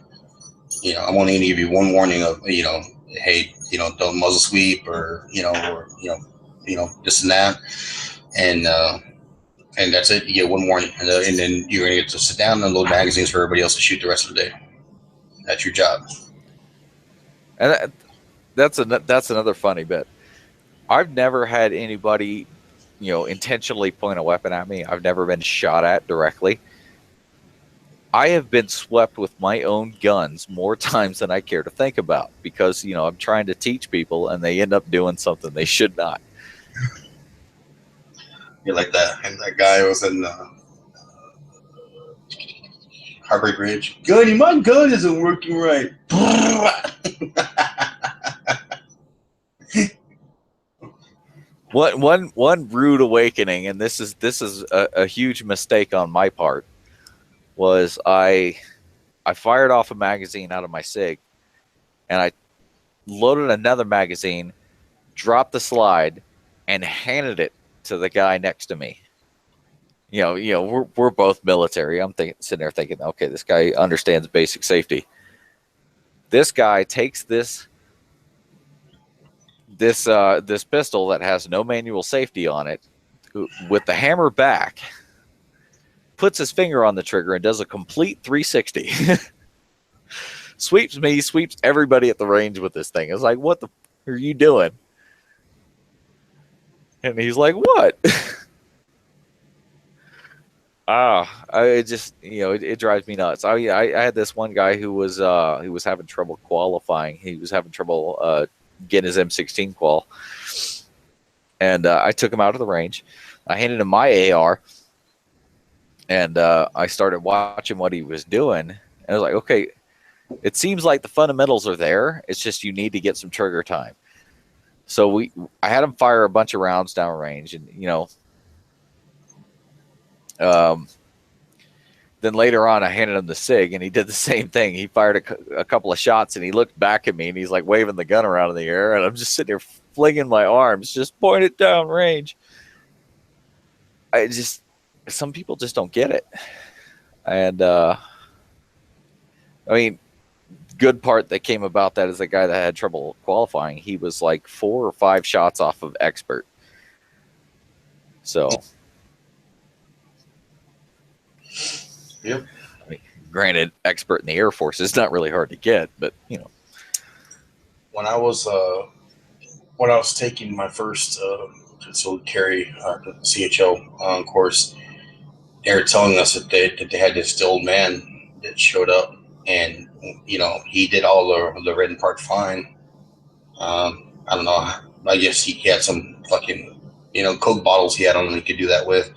I'm only gonna give you one warning of, hey, don't muzzle sweep or this and that, and that's it. You get one warning, and then you're gonna get to sit down and load magazines for everybody else to shoot the rest of the day. That's your job. And that's another funny bit. I've never had anybody, intentionally point a weapon at me. I've never been shot at directly. I have been swept with my own guns more times than I care to think about, because, I'm trying to teach people and they end up doing something they should not. You're like that. And that guy was in Heartbreak Ridge. Gunny, my gun isn't working right. One rude awakening, and this is a huge mistake on my part, was I fired off a magazine out of my SIG, and I loaded another magazine, dropped the slide, and handed it to the guy next to me. We're both military. I'm sitting there thinking, okay, this guy understands basic safety. This guy takes this pistol that has no manual safety on it, with the hammer back, puts his finger on the trigger and does a complete 360. Sweeps me, sweeps everybody at the range with this thing. It's like, what the are you doing? And he's like, what? It just, it drives me nuts. I had this one guy who was having trouble qualifying. He was having trouble getting his M16 qual. And I took him out of the range. I handed him my AR. And I started watching what he was doing. And I was like, okay, it seems like the fundamentals are there. It's just you need to get some trigger time. So I had him fire a bunch of rounds downrange, and then later on I handed him the SIG, and he did the same thing. He fired a couple of shots, and he looked back at me, and he's like waving the gun around in the air, and I'm just sitting there flinging my arms, just point it downrange. Some people just don't get it. And good part that came about that is the guy that had trouble qualifying. He was like 4 or 5 shots off of expert. So, yep. Granted, expert in the Air Force is not really hard to get, but When I was taking my first concealed carry CHL course, they were telling us that they had this old man that showed up, and he did all the written part fine. I don't know. I guess he had some fucking Coke bottles he had on him he could do that with.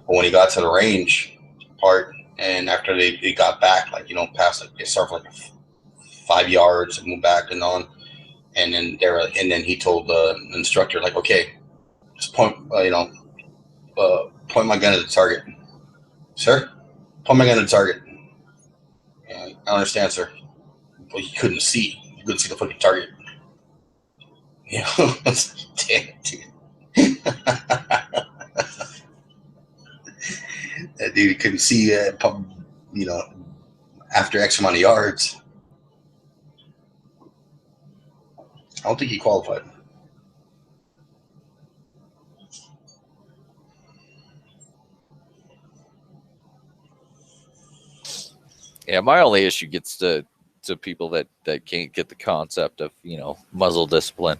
But when he got to the range part, and after they got back, past they started for 5 yards and moved back and on, and then he told the instructor, like, okay, just point my gun at the target, sir. Point my gun at the target. I understand, sir. Well, you couldn't see. You couldn't see the fucking target. You know, damn, dude. That dude couldn't see, you know, after X amount of yards. I don't think he qualified. Yeah, my only issue gets to people that can't get the concept of, you know, muzzle discipline.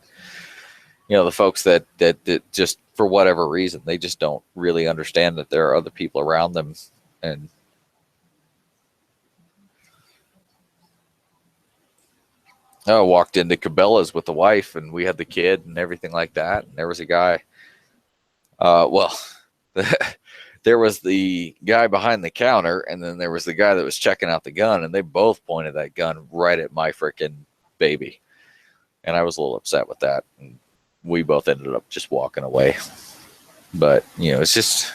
You know, the folks that just, for whatever reason, they just don't really understand that there are other people around them. And I walked into Cabela's with the wife, and we had the kid and everything like that. And there was a guy. Well, there was the guy behind the counter, and then there was the guy that was checking out the gun, and they both pointed that gun right at my freaking baby. And I was a little upset with that. And we both ended up just walking away. But, you know, it's just,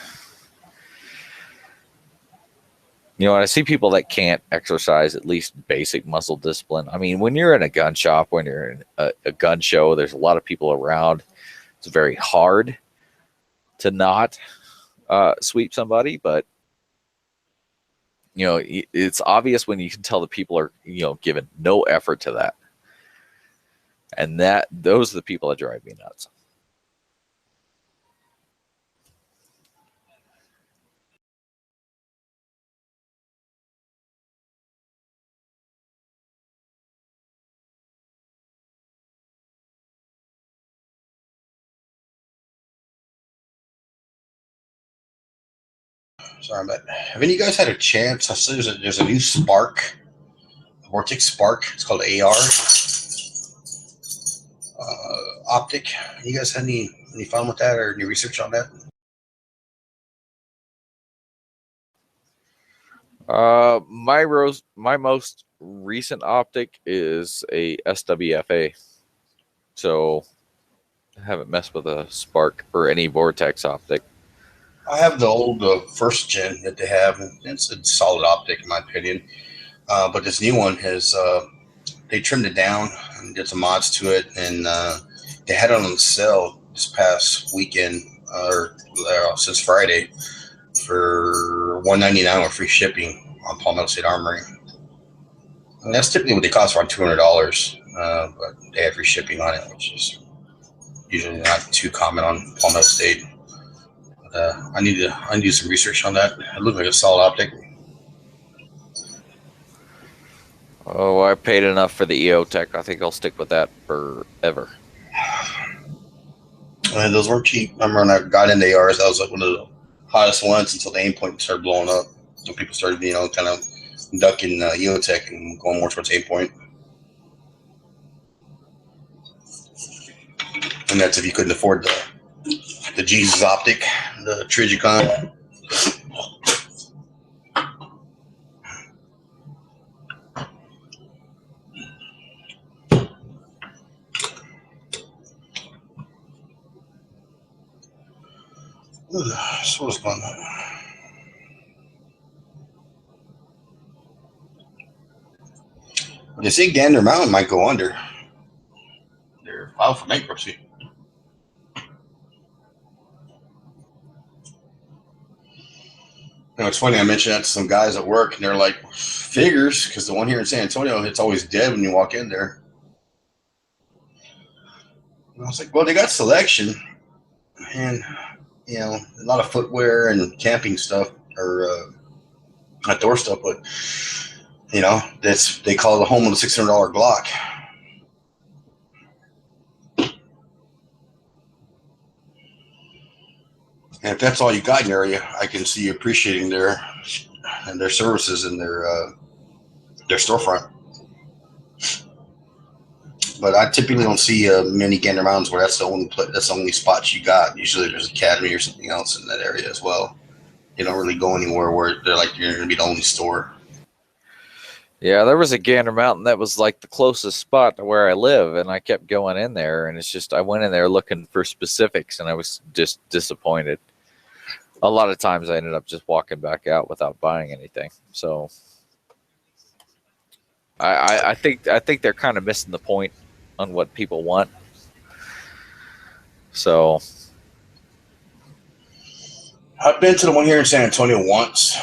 you know, I see people that can't exercise at least basic muscle discipline. I mean, when you're in a gun shop, when you're in a gun show, there's a lot of people around. It's very hard to not sweep somebody, but, you know, it's obvious when you can tell the people are, you know, giving no effort to that. And those are the people that drive me nuts. Sorry, but have any of you guys had a chance? I see there's a new Spark, Vortex Spark. It's called AR optic. You guys had any fun with that or any research on that? My most recent optic is a SWFA, so I haven't messed with a Spark or any Vortex optic. I have the old first gen that they have, and it's a solid optic in my opinion. But this new one has they trimmed it down and did some mods to it, and they had it on sale this past weekend or since Friday for $199 with free shipping on Palmetto State Armory. And that's typically what they cost, around $200, but they had free shipping on it, which is usually not too common on Palmetto State. But, I need to do some research on that. It looks like a solid optic. Oh, I paid enough for the EOTech. I think I'll stick with that forever. And those weren't cheap. I remember when I got into ARs, that was like one of the hottest ones until the aim point started blowing up. So people started, you know, kind of ducking EOTech and going more towards aim point. And that's if you couldn't afford the Jesus optic, the Trijicon. So what's going on? They say Gander Mountain might go under. They're filed for bankruptcy. You know, it's funny, I mentioned that to some guys at work, and they're like, figures, because the one here in San Antonio, it's always dead when you walk in there. And I was like, well, they got selection, and, you know, a lot of footwear and camping stuff, or outdoor stuff, but, you know, they call it the home of the $600 Glock. And if that's all you got in your area, I can see you appreciating their services and their storefront. But I typically don't see many Gander Mountains where that's the only spot you got. Usually there's Academy or something else in that area as well. You don't really go anywhere where they're like you're going to be the only store. Yeah, there was a Gander Mountain that was like the closest spot to where I live, and I kept going in there, and it's just I went in there looking for specifics, and I was just disappointed. A lot of times I ended up just walking back out without buying anything. So I think they're kind of missing the point on what people want. So I've been to the one here in San Antonio once,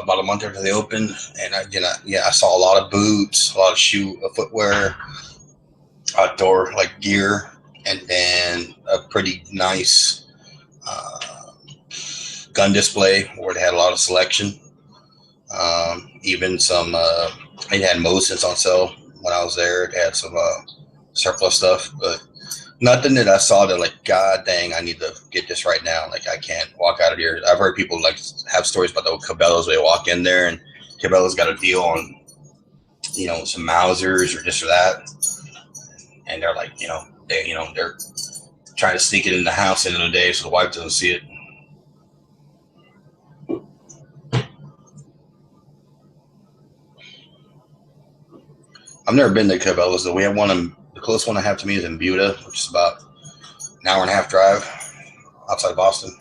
about a month after they opened, and I saw a lot of boots, a lot of footwear, outdoor like gear, and then a pretty nice gun display where they had a lot of selection. Even some, they had Mosins on sale when I was there. They had some surplus stuff, but nothing that I saw that like, God dang, I need to get this right now. Like I can't walk out of here. I've heard people like have stories about the Cabela's where they walk in there and Cabela's got a deal on, some Mausers or this or that, and they're like, they're trying to sneak it in the house into the day so the wife doesn't see it. I've never been to Cabela's though. We have one the closest one I have to me is in Buda, which is about an hour and a half drive outside Boston.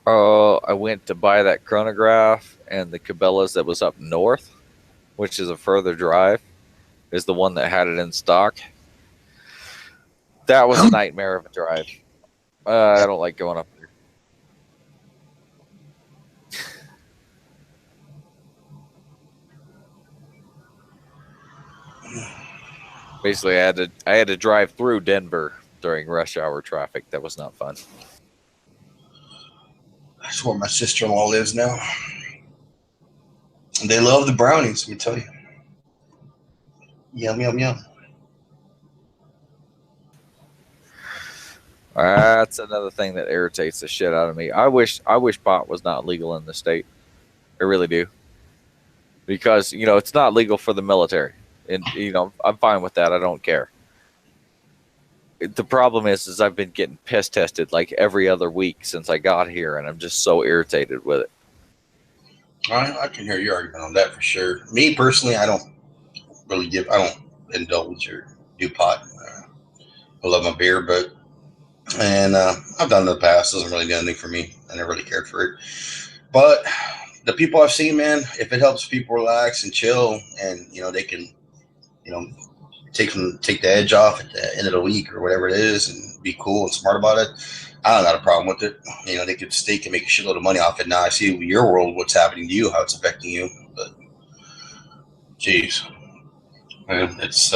I went to buy that chronograph, and the Cabela's that was up north, which is a further drive, is the one that had it in stock. That was a nightmare of a drive. I don't like going up there. Basically, I had to drive through Denver during rush hour traffic. That was not fun. That's where my sister-in-law lives now. And they love the brownies, let me tell you. Yum, yum, yum. That's another thing that irritates the shit out of me. I wish pot was not legal in the state. I really do. Because, it's not legal for the military. And, I'm fine with that. I don't care. The problem is I've been getting piss tested like every other week since I got here, and I'm just so irritated with it. I can hear your argument on that for sure. Me personally, I don't indulge or do pot. I love my beer, and I've done it in the past. Doesn't really do anything for me. I never really cared for it. But the people I've seen, man, if it helps people relax and chill, and they can, take the edge off at the end of the week or whatever it is, and be cool and smart about it, I don't got a problem with it. They can make a shitload of money off it. Now I see your world, what's happening to you, how it's affecting you. But, geez, man, it's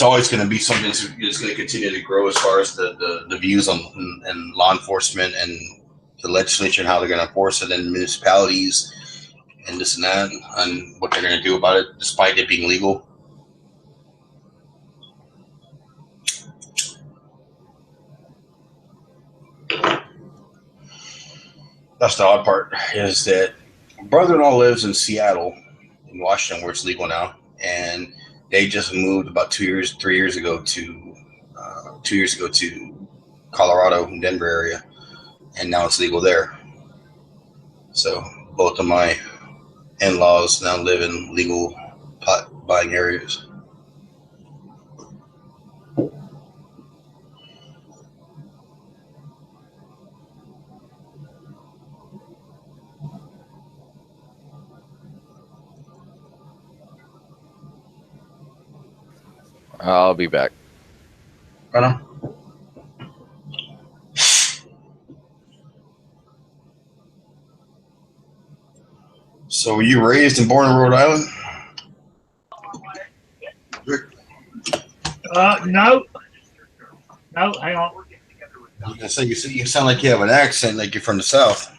always going to be something that's going to continue to grow as far as the views on and law enforcement and the legislature and how they're going to enforce it in municipalities and this and that, and what they're going to do about it, despite it being legal. That's the odd part, is that my brother-in-law lives in Seattle, in Washington, where it's legal now, and they just moved about 3 years ago to Colorado, Denver area, and now it's legal there. So both of my in-laws now live in legal pot buying areas. I'll be back. Right on. So were you raised and born in Rhode Island? No. No, hang on. I was gonna say, you sound like you have an accent, like you're from the South.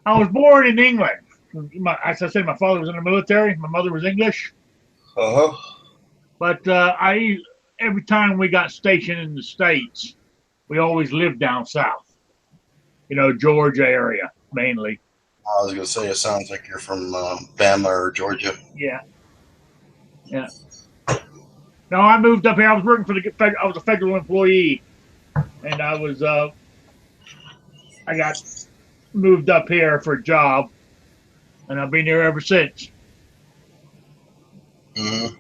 I was born in England. As I said, my father was in the military. My mother was English. Uh-huh. But every time we got stationed in the States, we always lived down south. Georgia area, mainly. I was going to say, it sounds like you're from Bama or Georgia. Yeah. No, I moved up here. I was working I was a federal employee. And I got moved up here for a job. And I've been here ever since. Mm-hmm.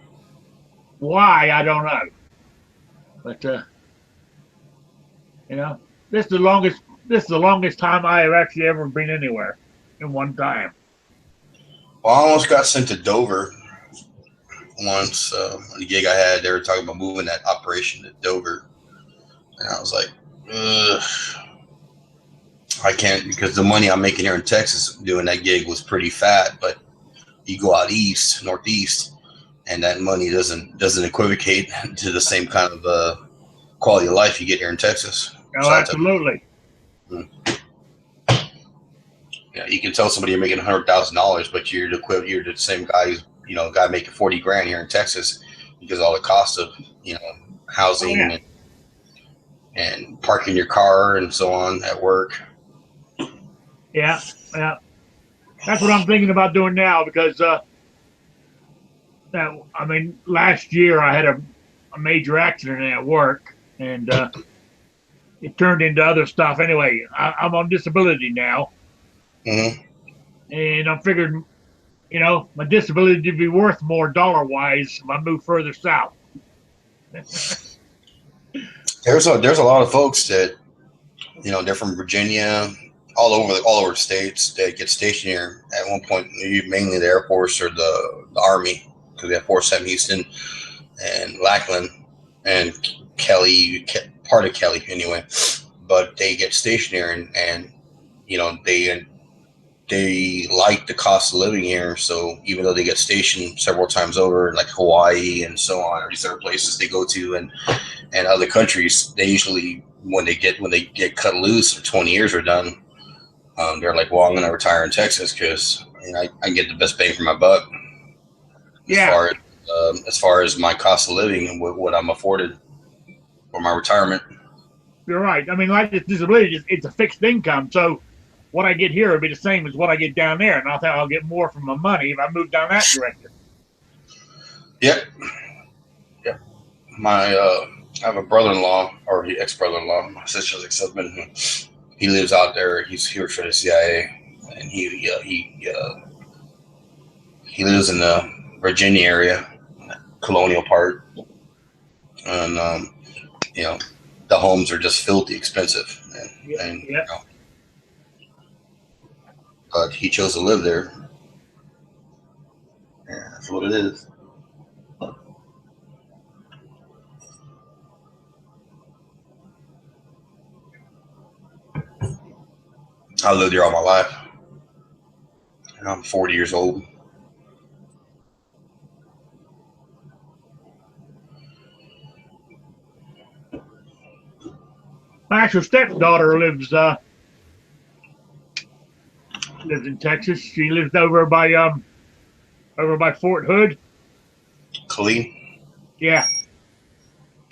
Why, I don't know. But, this is the longest. This is the longest time I have actually ever been anywhere in one time. Well, I almost got sent to Dover once. On the gig I had, they were talking about moving that operation to Dover, and I was like, ugh, I can't, because the money I'm making here in Texas doing that gig was pretty fat. But you go out east, northeast, and that money doesn't equivocate to the same kind of quality of life you get here in Texas. Oh, absolutely. Yeah, you can tell somebody you're making $100,000, but you're the same guy who's guy making 40 grand here in Texas, because all the cost of housing and parking your car and so on at work. Yeah. That's what I'm thinking about doing now, because last year I had a major accident at work, and it turned into other stuff. Anyway, I'm on disability now. Mm-hmm. And I'm figuring, my disability to be worth more dollar-wise if I move further south. There's a lot of folks that, they're from Virginia, all over the states, that get stationed here at one point, mainly the Air Force or the Army, because we have Fort Sam Houston and Lackland and Kelly, part of Kelly anyway. But they get stationed here, and they like the cost of living here. So even though they get stationed several times over, like Hawaii and so on, or these other places they go to, and other countries, they usually, when they get cut loose, 20 years are done, they're like, well, I'm going to retire in Texas, because I get the best bang for my buck. As far as my cost of living and what I'm afforded for my retirement. You're right. I mean, like this disability, it's a fixed income. So what I get here will be the same as what I get down there. And I think I'll get more for my money if I move down that direction. Yep. I have a brother-in-law, or ex-brother-in-law, my sister's ex-husband. He lives out there. He works for the CIA, and he lives in the Virginia area, colonial part, and the homes are just filthy expensive, but he chose to live there. Yeah, that's what it is. I lived here all my life, and I'm 40 years old. My actual stepdaughter lives in Texas. She lives over by Fort Hood. Colleen? Yeah.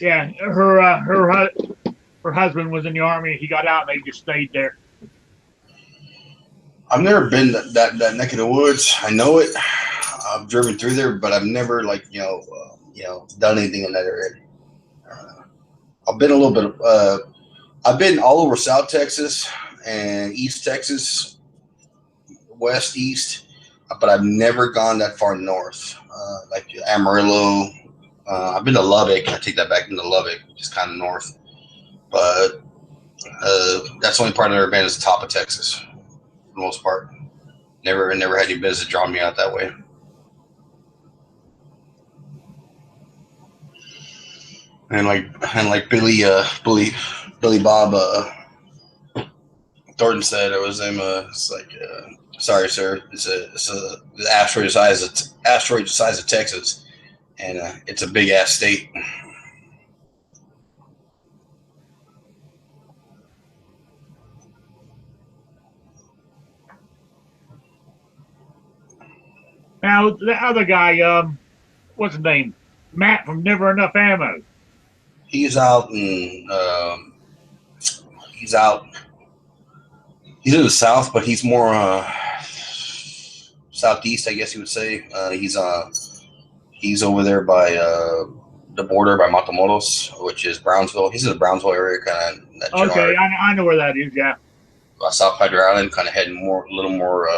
Her husband was in the Army. He got out and they just stayed there. I've never been that neck of the woods. I know it. I've driven through there, but I've never done anything in that area. I've been a little bit. I've been all over South Texas and East Texas, West, East, but I've never gone that far north, like Amarillo. I've been to Lubbock. I take that back into Lubbock, which is kind of north. But that's the only part I've ever been is the top of Texas, for the most part. Never had any business drawing me out that way. And like Billy Bob Thornton said, it was him. It's like, sorry, sir. It's the asteroid the size of Texas, and it's a big ass state. Now the other guy, what's his name? Matt from Never Enough Ammo. He's out in he's in the south, but he's more southeast, I guess you would say. He's over there by the border by Matamoros, which is Brownsville. He's in the Brownsville area, kind of. Okay, I know where that is. Yeah. South Padre Island, kind of heading a little more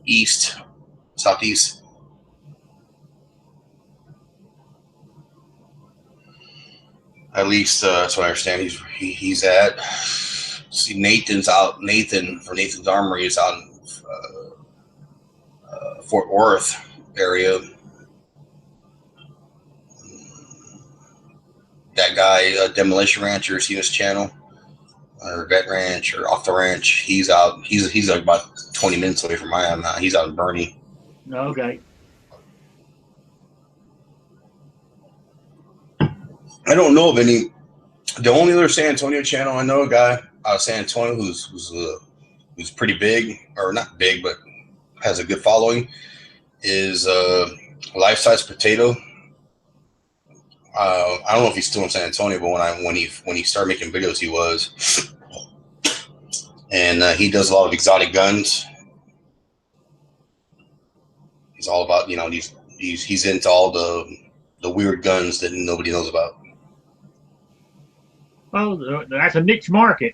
east, southeast. At least that's what I understand. He's at. see Nathan's out. Nathan from Nathan's Armory is out in Fort Worth area. That guy, Demolition Rancher, seen his channel, or Vet Ranch, or Off the Ranch. He's out. He's like about 20 minutes away from where I am now. He's out in Bernie. Okay. I don't know of any. The only other San Antonio channel I know, a guy out of San Antonio who's pretty big, or not big, but has a good following, is Life Size Potato. I don't know if he's still in San Antonio, but when he started making videos, he was, and he does a lot of exotic guns. He's all about, he's into all the weird guns that nobody knows about. Oh, that's a niche market.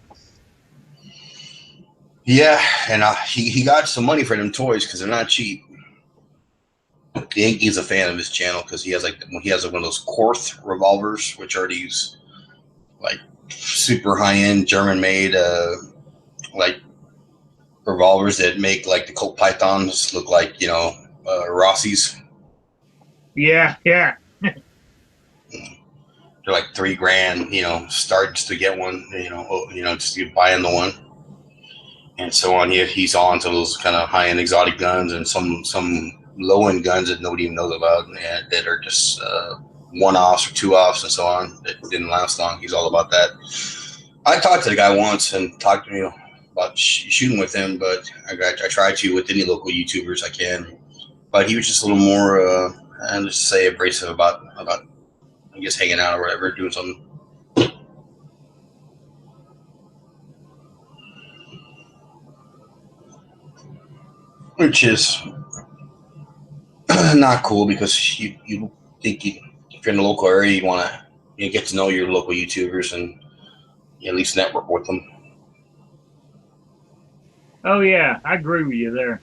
Yeah, and he got some money for them toys because they're not cheap. He's a fan of his channel because he has one of those Korth revolvers, which are these like super high end German made like revolvers that make like the Colt Pythons look like Rossi's. Yeah. They're like $3,000, starts to get one, just to buy in the one, and so on. He's on to those kind of high end exotic guns and some low end guns that nobody even knows about, and that are just 1-offs or 2-offs and so on that didn't last long. He's all about that. I talked to the guy once and talked to me about shooting with him, but I try to with any local YouTubers I can. But he was just a little more, let's say, abrasive about I guess hanging out or whatever, doing something. Which is not cool because you think if you're in the local area, you want to get to know your local YouTubers and at least network with them. Oh yeah, I agree with you there.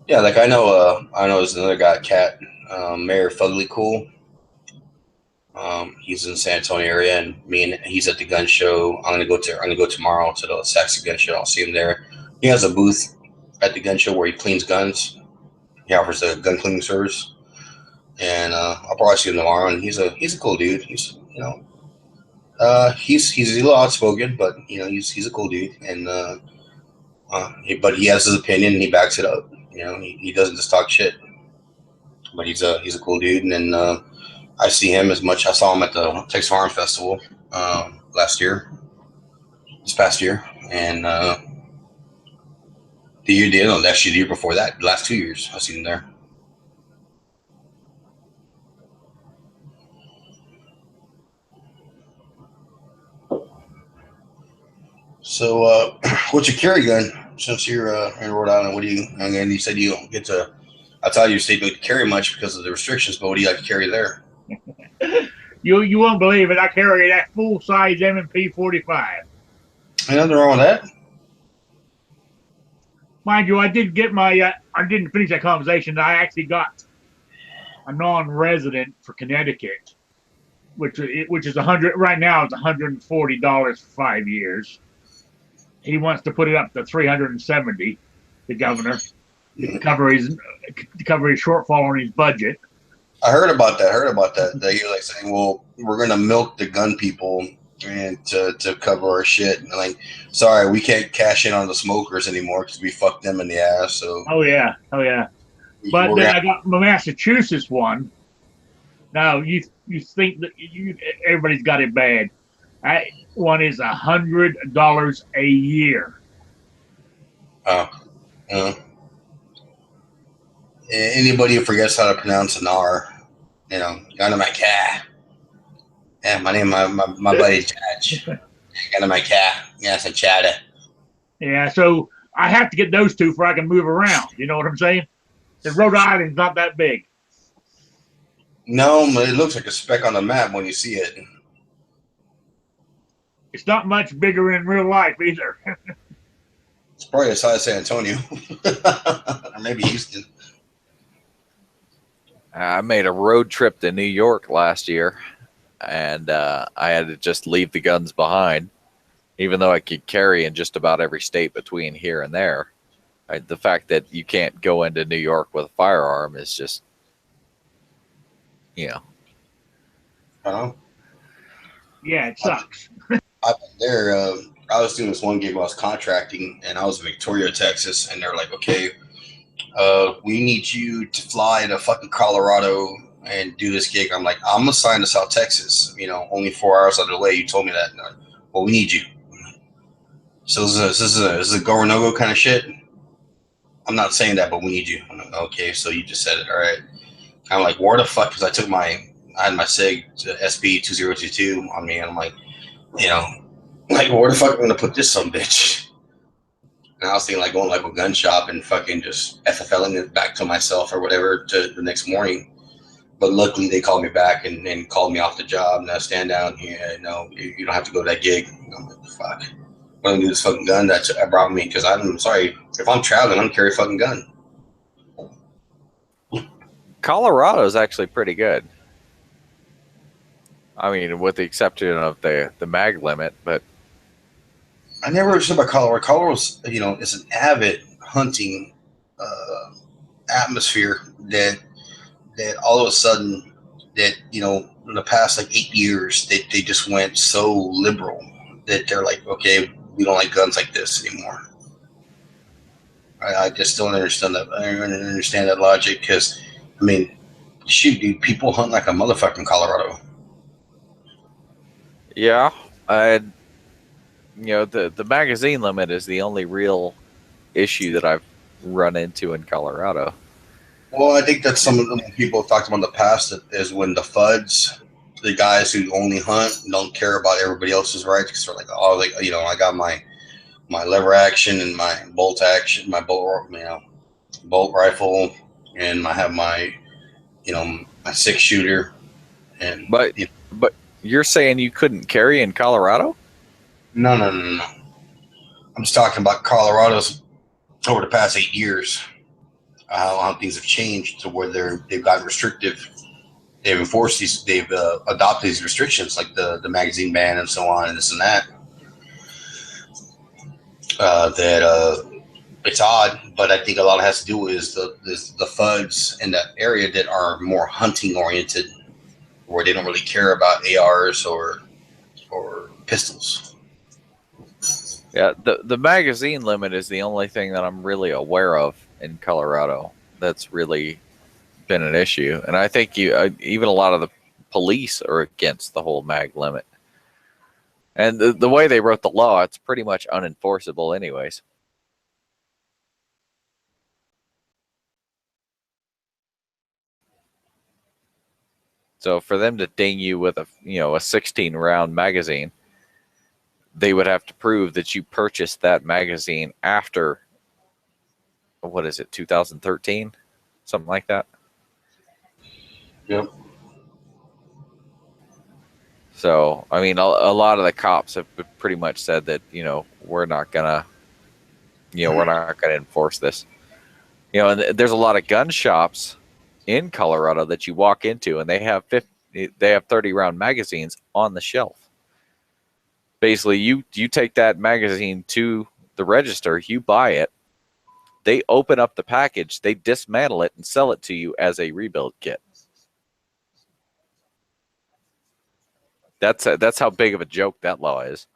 Yeah, like I know there's another guy, Cat, Mayor Fugly Cool. He's in the San Antonio area, and he's at the gun show. I'm gonna go tomorrow to the Saxon gun show. I'll see him there. He has a booth at the gun show where he cleans guns. He offers a gun cleaning service, and I'll probably see him tomorrow. And he's a cool dude. He's he's a little outspoken, but he's a cool dude. And but he has his opinion and he backs it up. He doesn't just talk shit. But he's a cool dude, and then I see him as much. I saw him at the Texas Farm Festival this past year, and the year before that, the last 2 years, I've seen him there. So, what's your carry gun? Since you're in Rhode Island, what do you? And you said you don't get to. I thought you said you don't carry much because of the restrictions, but what do you like to carry there? You won't believe it. I carry that full size M&P 45. Ain't nothing wrong with that. Mind you, I did get my. I didn't finish that conversation. I actually got a non-resident for Connecticut, which is $100 right now. It's $140 for 5 years. He wants to put it up to $370. The governor to cover his shortfall on his budget. I heard about that. They like saying, "Well, we're gonna milk the gun people and to cover our shit." And like, sorry, we can't cash in on the smokers anymore because we fucked them in the ass. So. Oh yeah. But then I got my Massachusetts one. Now you think that everybody's got it bad. That one is $100 a year. Anybody who forgets how to pronounce an R, gun in my car. Yeah, my name, my buddy Judge. Gun in my car. Yes, a chatter. Yeah, so I have to get those two before I can move around. You know what I'm saying? The Rhode Island's not that big. No, but it looks like a speck on the map when you see it. It's not much bigger in real life either. It's probably the size of San Antonio. Or maybe Houston. I made a road trip to New York last year, and I had to just leave the guns behind. even though I could carry in just about every state between here and there. The fact that you can't go into New York with a firearm is just, you know. I don't know. Yeah, it sucks. I've been there. I was doing this one gig while I was contracting, and I was in Victoria, Texas, and they're like, "Okay, we need you to fly to fucking Colorado and do this gig." I'm like, "I'm assigned to South Texas. You know, only 4 hours out of the way. You told me that. Like, well, we need you." So this is a go or no go kind of shit. I'm not saying that, but we need you. I'm like, okay, so you just said it. All right. I'm like, where the fuck? Because I had my SIG to SB 2022 on me, and I'm like, you know, like where the fuck am I gonna put this some bitch? And I was thinking like going like a gun shop and fucking just FFLing it back to myself or whatever to the next morning. But luckily they called me back and called me off the job. Now stand down here. No, you don't have to go to that gig. I'm like, fuck. I'm gonna do this fucking gun that I brought me because I'm sorry if I'm traveling, I'm gonna carry a fucking gun. Colorado is actually pretty good. I mean, with the exception of the mag limit, but I never understood about Colorado. Colorado's, you know, is an avid hunting atmosphere that all of a sudden that, you know, in the past like 8 years they just went so liberal that they're like, okay, we don't like guns like this anymore. I just don't understand that. I don't understand that logic because, I mean, shoot, dude, people hunt like a motherfucker in Colorado. yeah, you know, the magazine limit is the only real issue that I've run into in Colorado. Well, I think that's some of the people have talked about in the past is when the FUDs, the guys who only hunt, don't care about everybody else's rights because they're like, oh, like, you know, I got my lever action and my bolt action, my bolt, you know, bolt rifle, and I have my, you know, my 6-shooter, and But you know, but you're saying you couldn't carry in Colorado? no. I'm just talking about Colorado's over the past 8 years. How things have changed to where they've gotten restrictive. They've enforced these. They've adopted these restrictions like the magazine ban and so on and this and that. It's odd, but I think a lot of it has to do with the FUDs in that area that are more hunting oriented, where they don't really care about ARs or pistols. Yeah, the magazine limit is the only thing that I'm really aware of in Colorado that's really been an issue, and I think even a lot of the police are against the whole mag limit. And the way they wrote the law, it's pretty much unenforceable, anyways. So for them to ding you with a 16 round magazine, they would have to prove that you purchased that magazine after, what is it, 2013, something like that. Yep. So I mean, a lot of the cops have pretty much said that we're not gonna enforce this. And there's a lot of gun shops in Colorado that you walk into, and they have 30 round magazines on the shelf. Basically, you take that magazine to the register, you buy it, they open up the package, they dismantle it, and sell it to you as a rebuild kit. That's how big of a joke that law is.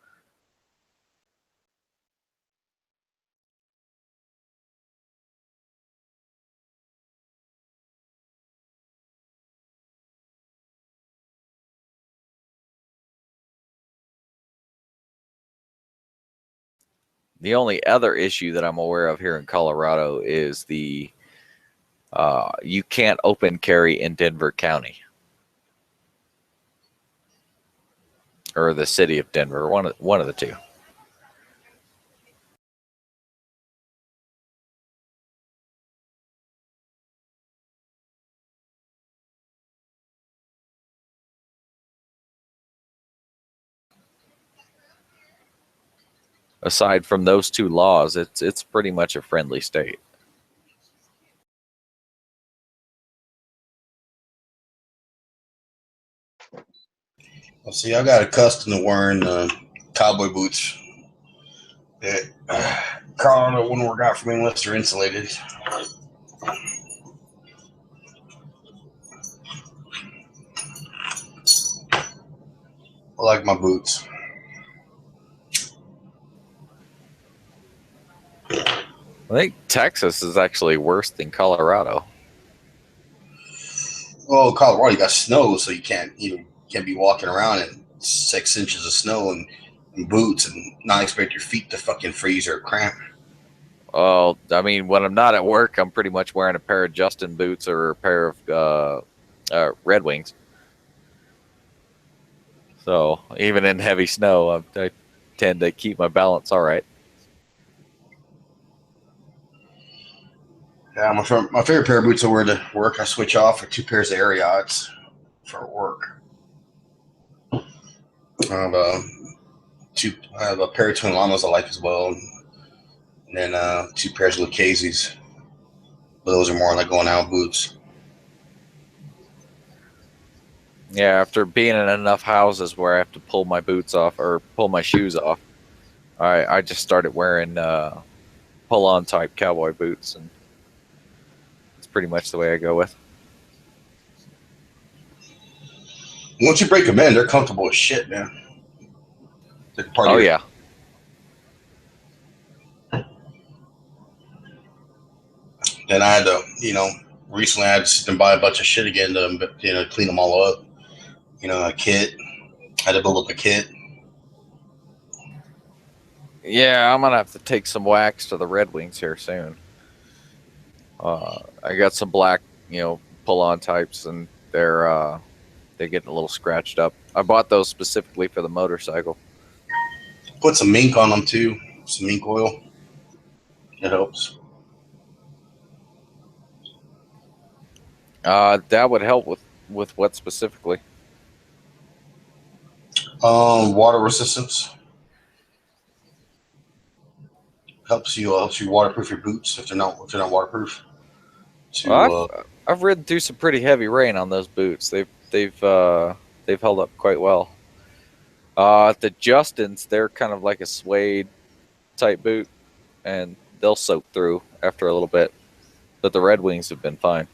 The only other issue that I'm aware of here in Colorado is you can't open carry in Denver County or the city of Denver, one of the two. Aside from those two laws, it's pretty much a friendly state. Well, see, I got accustomed to wearing cowboy boots Colorado wouldn't work out for me unless they're insulated. I like my boots. I think Texas is actually worse than Colorado. Well, Colorado, you got snow, so you can't be walking around in 6 inches of snow and boots and not expect your feet to fucking freeze or cramp. Well, I mean, when I'm not at work, I'm pretty much wearing a pair of Justin boots or a pair of Red Wings. So even in heavy snow, I tend to keep my balance all right. Yeah, my favorite pair of boots I wear to work. I switch off for 2 pairs of Ariats for work. I have a pair of Twin Llamas I like as well, and then 2 pairs of Lucchese's. Those are more like going out boots. Yeah, after being in enough houses where I have to pull my boots off or pull my shoes off, I just started wearing pull-on type cowboy boots, and it's pretty much the way I go with. Once you break them in, they're comfortable as shit, man. Oh yeah. Then I had to, recently I had to buy a bunch of shit again to, clean them all up. A kit. I had to build up a kit. Yeah, I'm gonna have to take some wax to the Red Wings here soon. I got some black, pull-on types, and they're getting a little scratched up. I bought those specifically for the motorcycle. Put some mink on them too. Some mink oil. It helps. That would help with what specifically? Water resistance. Helps you waterproof your boots if they're not waterproof. I've ridden through some pretty heavy rain on those boots. They've held up quite well. The Justins, they're kind of like a suede type boot, and they'll soak through after a little bit. But the Red Wings have been fine.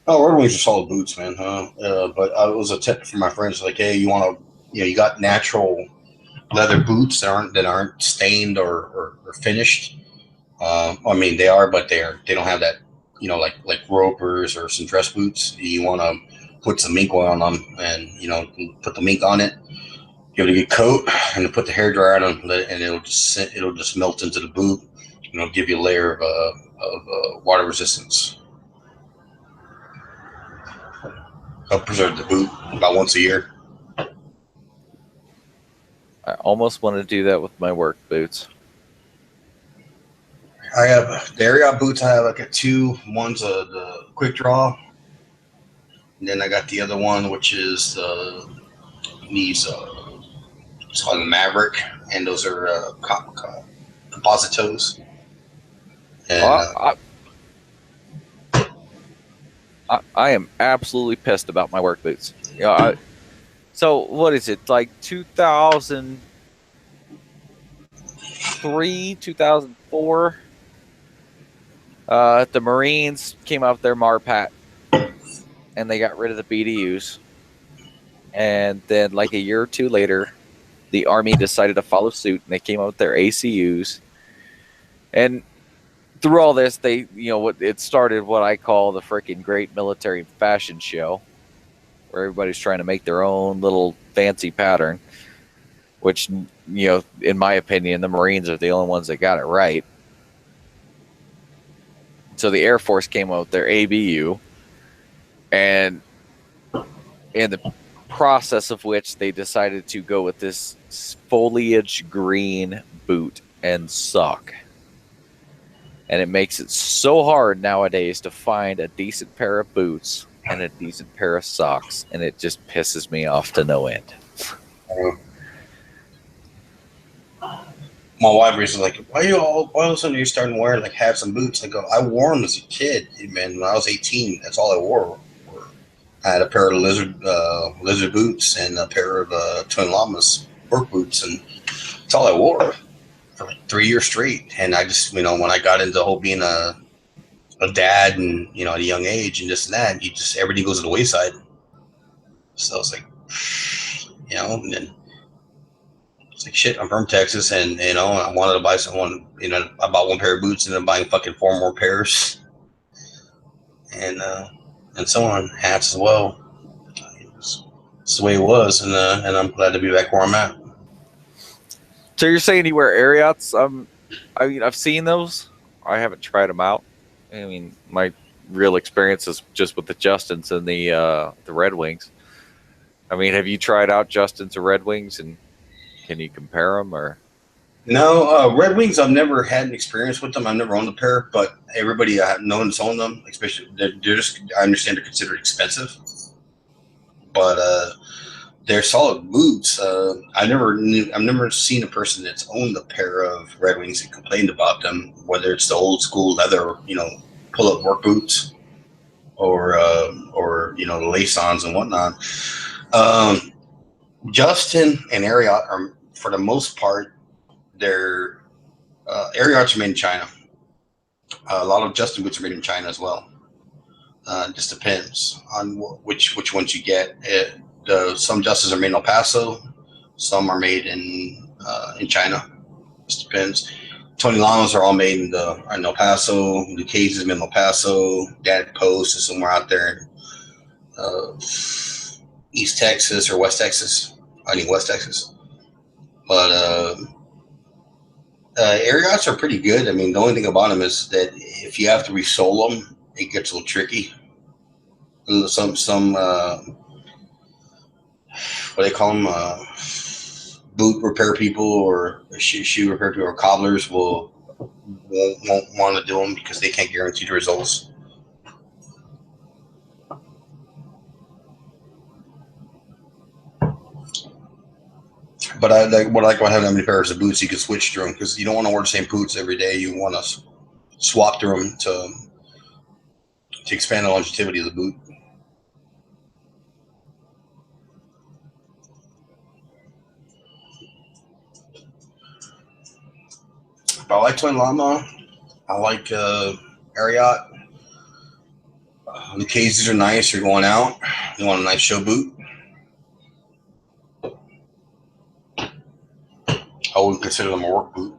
Oh, Red Wings are solid boots, man. But it was a tip from my friends, like, hey, you want to, you got natural leather boots that aren't stained or finished. I mean, they are, but they don't have that, like ropers or some dress boots. You want to put some mink oil on them, and put the mink on it. Give it a good coat, and then put the hairdryer on them, and it'll just melt into the boot. Give you a layer of water resistance. Help preserve the boot about once a year. I almost want to do that with my work boots. I have the Ariat boots. I have like 2. One's the quick draw, and then I got the other one, which is these. It's called the Maverick, and those are composite toes. And, I am absolutely pissed about my work boots. So what is it, like 2003, 2004? The Marines came out with their MARPAT, and they got rid of the BDUs. And then like a year or 2 later, the Army decided to follow suit, and they came out with their ACUs. And through all this, it started what I call the freaking great military fashion show, where everybody's trying to make their own little fancy pattern, which, in my opinion, the Marines are the only ones that got it right. So the Air Force came out with their ABU, and in the process of which they decided to go with this foliage green boot and sock. And it makes it so hard nowadays to find a decent pair of boots and a decent pair of socks, and it just pisses me off to no end. My wife was like, why all of a sudden you're starting to wear, have some boots? I go, I wore them as a kid, man. When I was 18, that's all I wore. I had a pair of lizard boots and a pair of Twin Llamas work boots, and that's all I wore. for like 3 years straight. And I just, when I got into the whole being a dad and, at a young age and this and that, everything goes to the wayside. So I was like, and then it's like, shit, I'm from Texas, and, I wanted to buy someone, I bought one pair of boots and then buying fucking 4 more pairs. And so on, hats as well. It's the way it was, and I'm glad to be back where I'm at. So you're saying you wear Ariats? I've seen those. I haven't tried them out. I mean, my real experience is just with the Justins and the Red Wings. I mean, have you tried out Justins or Red Wings, and can you compare them? Or no, Red Wings, I've never had an experience with them. I've never owned a pair, but everybody I have known has owned them. Especially, they're just, I understand they're considered expensive, but they're solid boots. I've never seen a person that's owned a pair of Red Wings and complained about them, whether it's the old school leather, pull up work boots, or the lace-ons and whatnot. Justin and Ariat are, for the most part, they're Ariats are made in China. A lot of Justin boots are made in China as well. Just depends on which ones you get. Some Justins are made in El Paso, some are made in China. Just depends. Tony Lamas are all made in El Paso. Lucchese is made in El Paso. Dad Post is somewhere out there in East Texas or West Texas. I think West Texas. But Ariats are pretty good. I mean, the only thing about them is that if you have to resole them, it gets a little tricky. Some what they call them, boot repair people or shoe repair people or cobblers won't want to do them because they can't guarantee the results. But I like about having that many pairs of boots. You can switch through them because you don't want to wear the same boots every day. You want to swap through them to expand the longevity of the boot. But I like Twin Llama. I like Ariat. The cases are nice. You're going out. You want a nice show boot. I wouldn't consider them a work boot.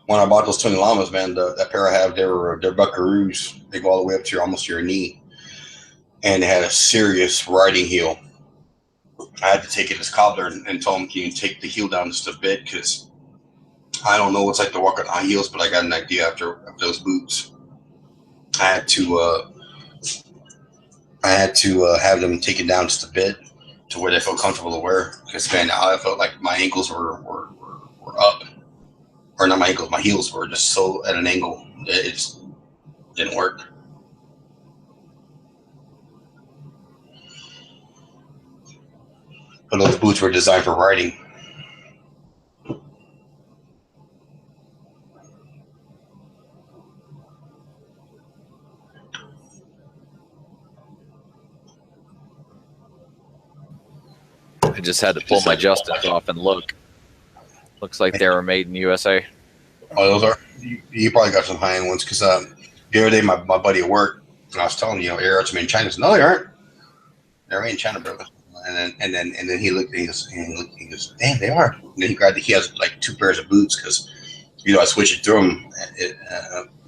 When I bought those Twin Llamas, man, that pair I have, they're Buckaroos. They go all the way up to almost your knee, and they had a serious riding heel. I had to take it as cobbler and tell him, can you take the heel down just a bit? Because I don't know what's like to walk on high heels, but I got an idea after those boots. I had to have them take it down just a bit to where they felt comfortable to wear. Because, man, I felt like my ankles were up. Or not my ankles, my heels were just so at an angle. It didn't work. But those boots were designed for riding. I just had to pull my Justins off and look. Looks like they were made in USA. Oh, those are? You probably got some high-end ones because the other day my buddy at work, and I was telling him, Ariats are made in China. He said, no, they aren't. They're made in China, brother. And then he looked and he goes, damn, they are. And then he has like 2 pairs of boots because, I switched it through them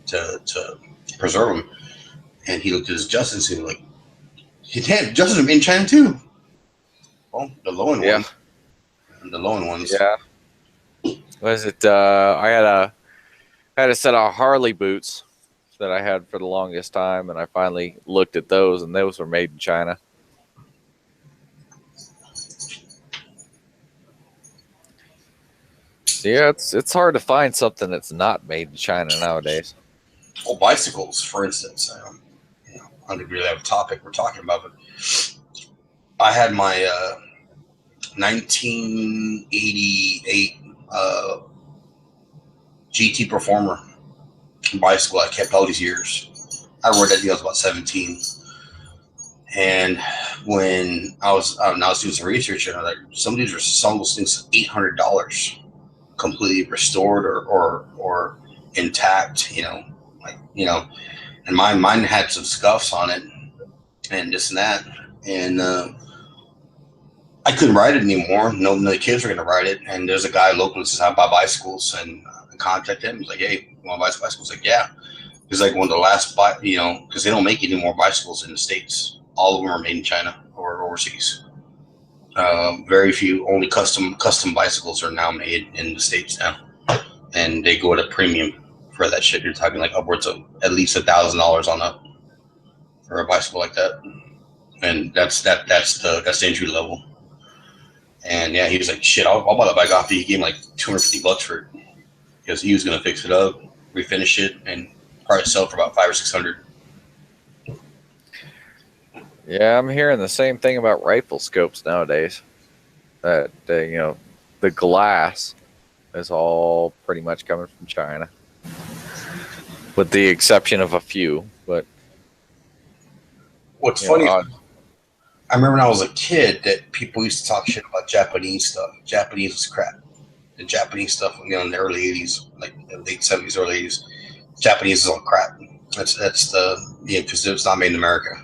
to preserve them. And he looked at his Justins and he was like, damn, Justins are made in China too. Well, the low-end ones. The low-end ones. Yeah. Was it? I had a set of Harley boots that I had for the longest time, and I finally looked at those, and those were made in China. So yeah, it's hard to find something that's not made in China nowadays. Well, bicycles, for instance. I don't really have a topic we're talking about, but I had my 1988 GT Performer bicycle I kept all these years. I rode that deal. I was about 17, And when I was doing some research, and like some dudes are selling those things $800, completely restored or intact. And mine had some scuffs on it and this and that, and I couldn't ride it anymore. No, the kids were gonna ride it, and there's a guy local that says I buy bicycles, and I contacted him. He's like, "Hey, you want to buy some bicycles?" Like, yeah. He's like one of the last, because they don't make any more bicycles in the States. All of them are made in China or overseas. Very few, only custom bicycles are now made in the States now, and they go at a premium for that shit. You're talking like upwards of at least $1,000 on up for a bicycle like that, and that's the entry level. And yeah, he was like, "Shit, I'll buy the bike off you." He gave me like $250 for it because he was gonna fix it up, refinish it, and probably sell for about $500 or $600. Yeah, I'm hearing the same thing about rifle scopes nowadays. That the glass is all pretty much coming from China, with the exception of a few. But What's funny, I remember when I was a kid that people used to talk shit about Japanese stuff. Japanese was crap. The Japanese stuff, in the early '80s, like the late '70s, early '80s, Japanese is all crap. That's because it's not made in America.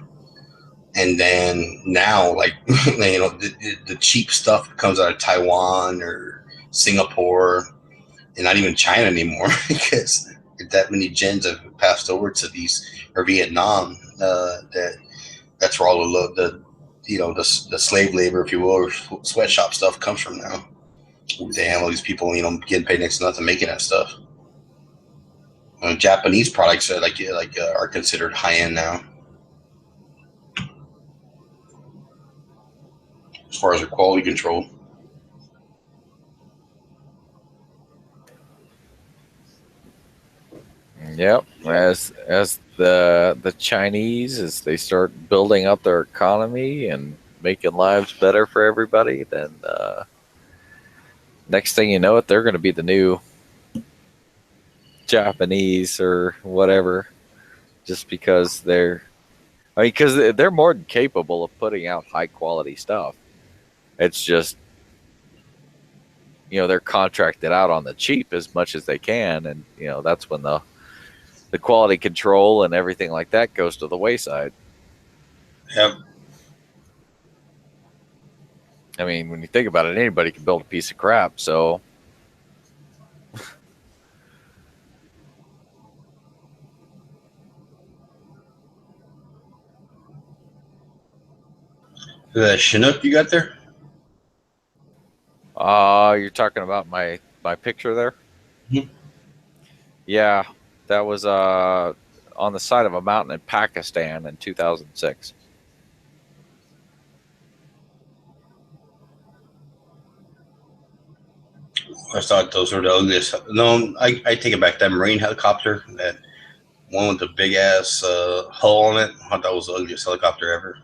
And then now, like the cheap stuff that comes out of Taiwan or Singapore, and not even China anymore, because that many gens have passed over to these, or Vietnam. That's where all the slave labor, if you will, or sweatshop stuff comes from now. They handle these people, getting paid next to nothing making that stuff. Japanese products are considered high end now, as far as their quality control. yep, as the Chinese, as they start building up their economy and making lives better for everybody, then next thing you know it, they're going to be the new Japanese or whatever, just because because they're more than capable of putting out high quality stuff. It's just, they're contracted out on the cheap as much as they can, and that's when the quality control and everything like that goes to the wayside. Yep. I mean, when you think about it, anybody can build a piece of crap. So The Chinook you got there? you're talking about my picture there? Mhm. Yeah, that was on the side of a mountain in Pakistan in 2006. I thought those were the ugliest. No, I take it back. That Marine helicopter, that one with the big ass hull on it, I thought that was the ugliest helicopter ever.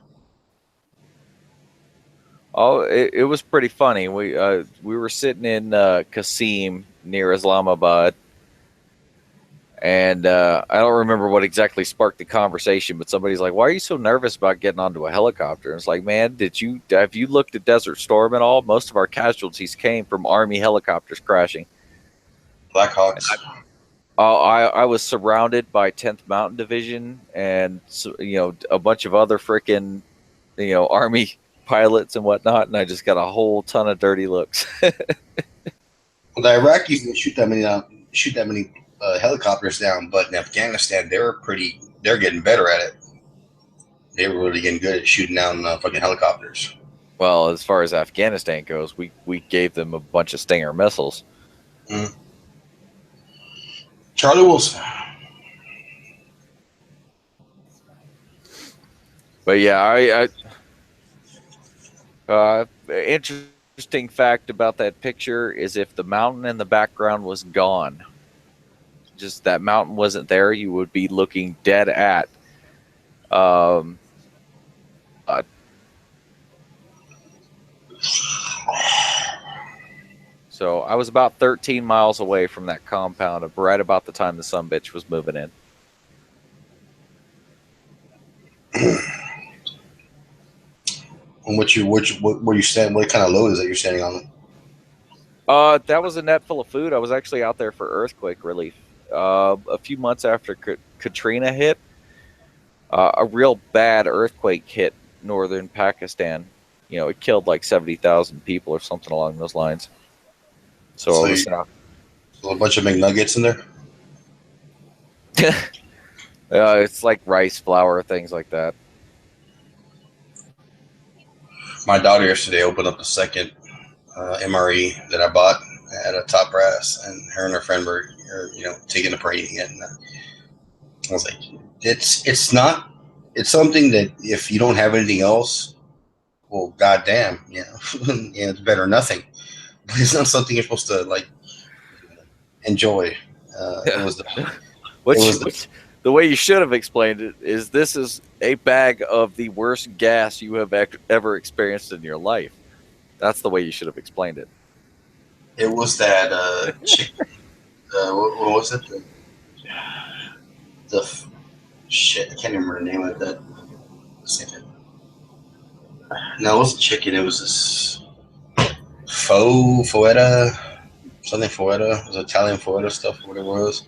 Oh, it was pretty funny. We were sitting in Qasim near Islamabad, and I don't remember what exactly sparked the conversation, but somebody's like, "Why are you so nervous about getting onto a helicopter?" And it's like, "Man, have you looked at Desert Storm at all? Most of our casualties came from Army helicopters crashing." Black Hawks. I was surrounded by 10th Mountain Division and a bunch of other freaking Army pilots and whatnot, and I just got a whole ton of dirty looks. Well, the Iraqis didn't shoot that many helicopters down, but in Afghanistan they're getting better at it. They were really getting good at shooting down fucking helicopters. Well, as far as Afghanistan goes, we gave them a bunch of Stinger missiles. Mm. Charlie Wilson. But yeah, interesting fact about that picture is if the mountain in the background was gone, just that mountain wasn't there, you would be looking dead at so I was about 13 miles away from that compound right about the time the sumbitch was moving in. And what were you standing? What kind of load is that you're standing on? That was a net full of food. I was actually out there for earthquake relief. A few months after Katrina hit, a real bad earthquake hit northern Pakistan. You know, it killed like 70,000 people or something along those lines. So So I was out. a bunch of McNuggets in there. It's like rice, flour, things like that. My daughter yesterday opened up the second MRE that I bought at a Top Brass, and her and her friend were, taking a break eating it. And I was like, it's not. It's something that if you don't have anything else, well, goddamn, it's better than nothing. But it's not something you're supposed to like enjoy. It was the Which, It was the- which the way you should have explained it is this is a bag of the worst gas you have ever experienced in your life. That's the way you should have explained it. it was that chicken. What was it? Shit. I can't remember the name of that. No, it wasn't chicken. It was this Foetta, something Foetta. It was Italian Foetta stuff, whatever it was.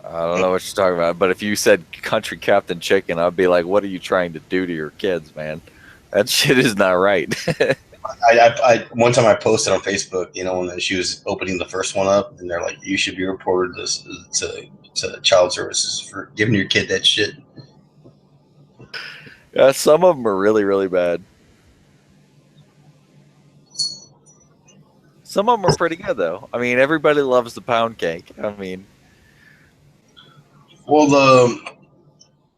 I don't know what you're talking about, but if you said Country Captain Chicken, I'd be like, what are you trying to do to your kids, man? That shit is not right. I one time I posted on Facebook, when she was opening the first one up, and they're like, "You should be reported this to child services for giving your kid that shit." Yeah, some of them are really, really bad. Some of them are pretty good, though. I mean, everybody loves the pound cake. I mean, Well,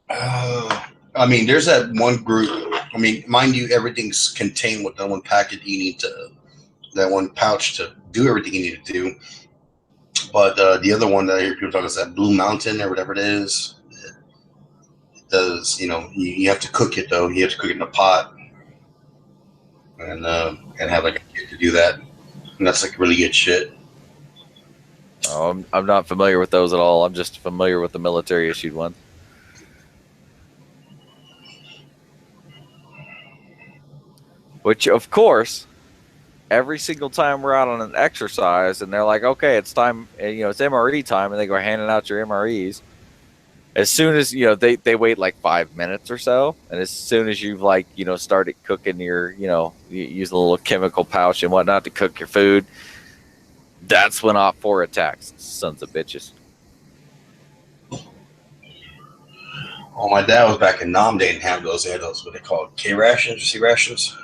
there's that one group. I mean, mind you, everything's contained with that one packet. You need that one pouch to do everything you need to do. But the other one that I hear people talking is that Blue Mountain or whatever it is. It does, you have to cook it though. You have to cook it in a pot and have like a kid to do that. And that's like really good shit. I'm not familiar with those at all. I'm just familiar with the military issued ones. Which, of course, every single time we're out on an exercise and they're like, okay, it's time, it's MRE time, and they go handing out your MREs. As soon as, they wait like 5 minutes or so. And as soon as you've started cooking your, you use a little chemical pouch and whatnot to cook your food, that's when Op 4 attacks. Sons of bitches. Oh, my dad was back in Nam. They didn't have those. They had those, what they call K rations, C rations.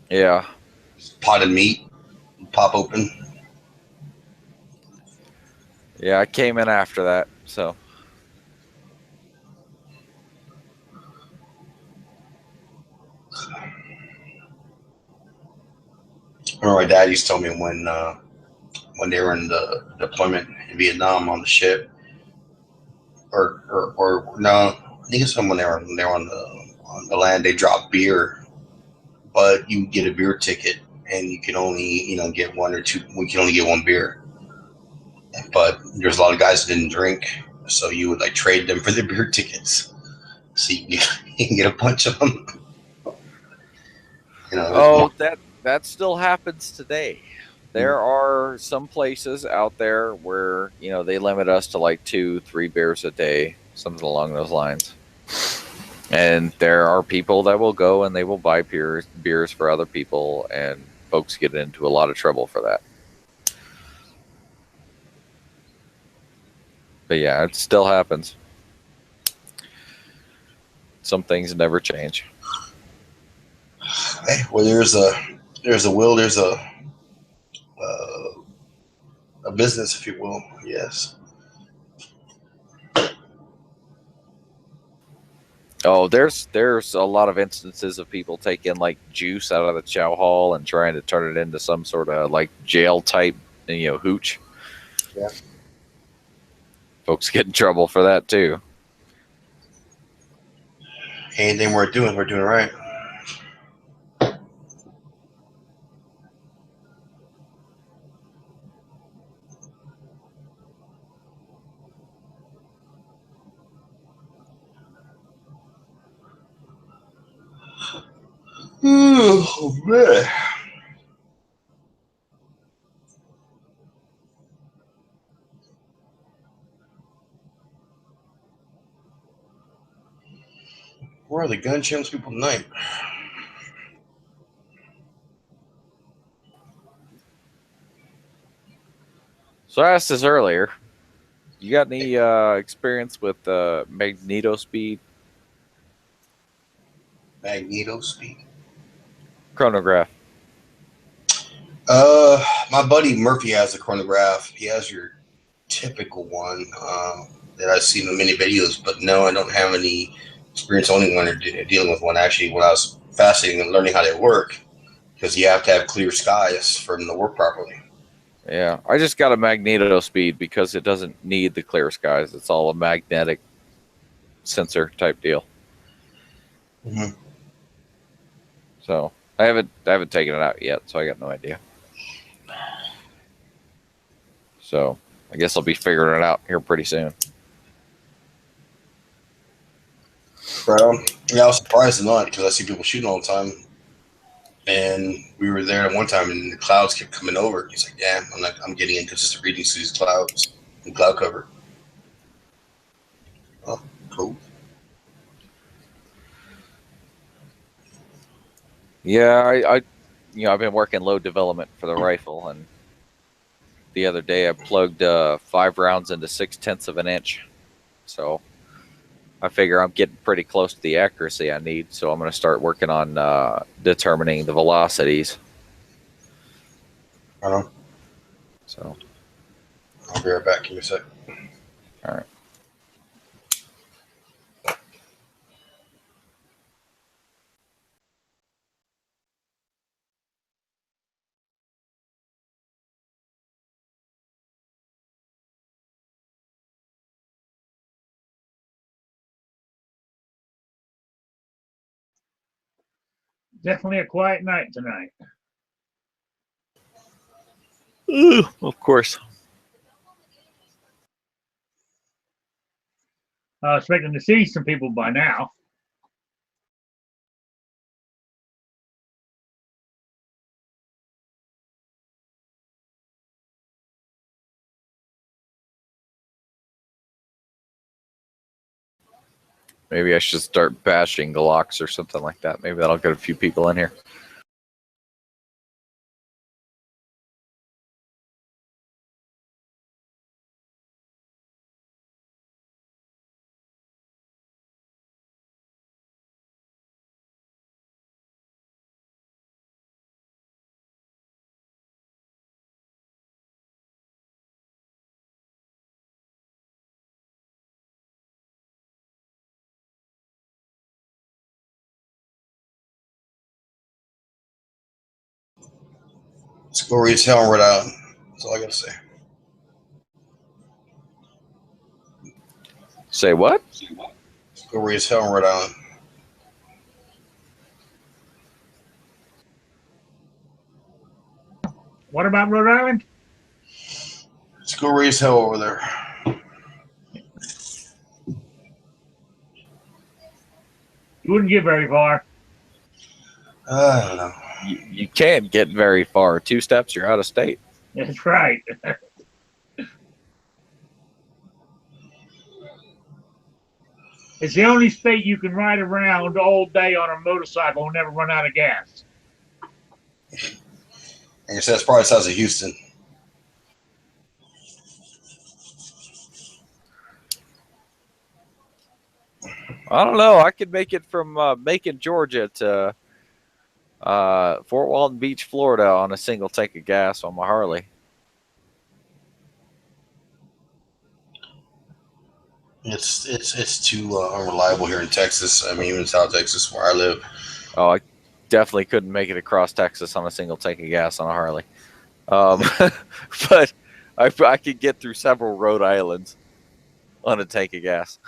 Yeah. Potted meat, pop open. Yeah, I came in after that, so. I remember my dad used to tell me when they were in the deployment in Vietnam on the ship, or no, I think it's when they were on the land. They dropped beer, but you get a beer ticket, and you can only get one or two. We can only get one beer, but there's a lot of guys that didn't drink, so you would like trade them for the beer tickets, so you can get a bunch of them. Oh, that still happens today. There are some places out there where they limit us to like 2-3 beers a day, something along those lines. And there are people that will go and they will buy beers for other people, and folks get into a lot of trouble for that. But yeah, it still happens. Some things never change. Hey, well, there's a will, there's a business, if you will. Yes. Oh, there's a lot of instances of people taking like juice out of the chow hall and trying to turn it into some sort of like jail type, hooch. Yeah. Folks get in trouble for that too. Anything we're doing right. Oh, man. Where are the gun champs people tonight? So I asked this earlier. You got any experience with magneto speed Magneto speed. chronograph? My buddy Murphy has a chronograph. He has your typical one that I've seen in many videos, but no, I don't have any experience owning one or dealing with one. Actually, when I was fascinating and learning how they work, because you have to have clear skies for them to work properly. Yeah, I just got a magneto speed because it doesn't need the clear skies. It's all a magnetic sensor type deal. Mm-hmm. So I haven't taken it out yet, so I got no idea. So I guess I'll be figuring it out here pretty soon. Yeah, I was surprised not because I see people shooting all the time. And we were there at one time, and the clouds kept coming over. He's like, "Yeah, I'm getting inconsistent readings to these clouds and cloud cover." Oh, cool. Yeah, I've been working load development for the rifle, and the other day I plugged 5 rounds into 6/10 of an inch. So I figure I'm getting pretty close to the accuracy I need. So I'm going to start working on determining the velocities. I don't know. So I'll be right back. Give me a sec. all right. Definitely a quiet night tonight. Of course. I was expecting to see some people by now. Maybe I should start bashing Glocks or something like that. Maybe that'll get a few people in here. Let's go read hell and Rhode Island. That's all I gotta say. Say what? Let's go read hell and Rhode Island. What about Rhode Island? Let's go raise hell over there. You wouldn't get very far. I don't know. You can't get very far. 2 steps, you're out of state. That's right. It's the only state you can ride around all day on a motorcycle and never run out of gas. I guess that's probably the size of Houston. I don't know. I could make it from Macon, Georgia to Fort Walton Beach, Florida on a single tank of gas on my Harley. It's too unreliable here in Texas. I mean, even South Texas, where I live. Oh, I definitely couldn't make it across Texas on a single tank of gas on a Harley. But I could get through several Rhode Islands on a tank of gas.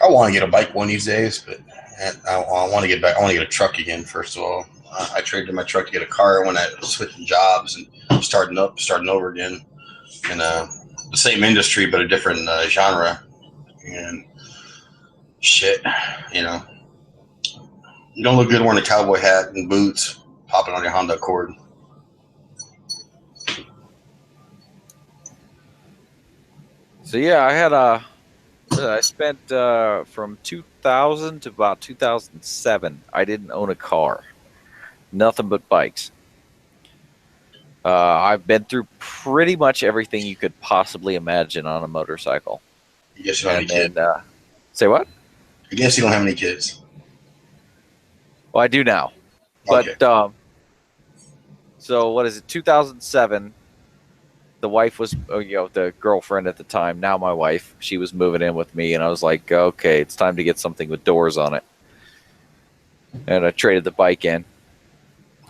I want to get a bike one of these days, but I want to get back. I want to get a truck again. First of all, I traded my truck to get a car when I was switching jobs and starting over again in the same industry but a different genre. And Shit, you know, you don't look good wearing a cowboy hat and boots, hopping on your Honda Accord. So yeah, I spent from 2000 to about 2007. I didn't own a car, nothing but bikes. I've been through pretty much everything you could possibly imagine on a motorcycle. I guess you don't have And any kids. then, say what? I guess you don't have any kids. Well, I do now. Okay. But so what is it? 2007. The wife was, the girlfriend at the time. Now my wife. She was moving in with me, and I was like, okay, it's time to get something with doors on it. And I traded the bike in,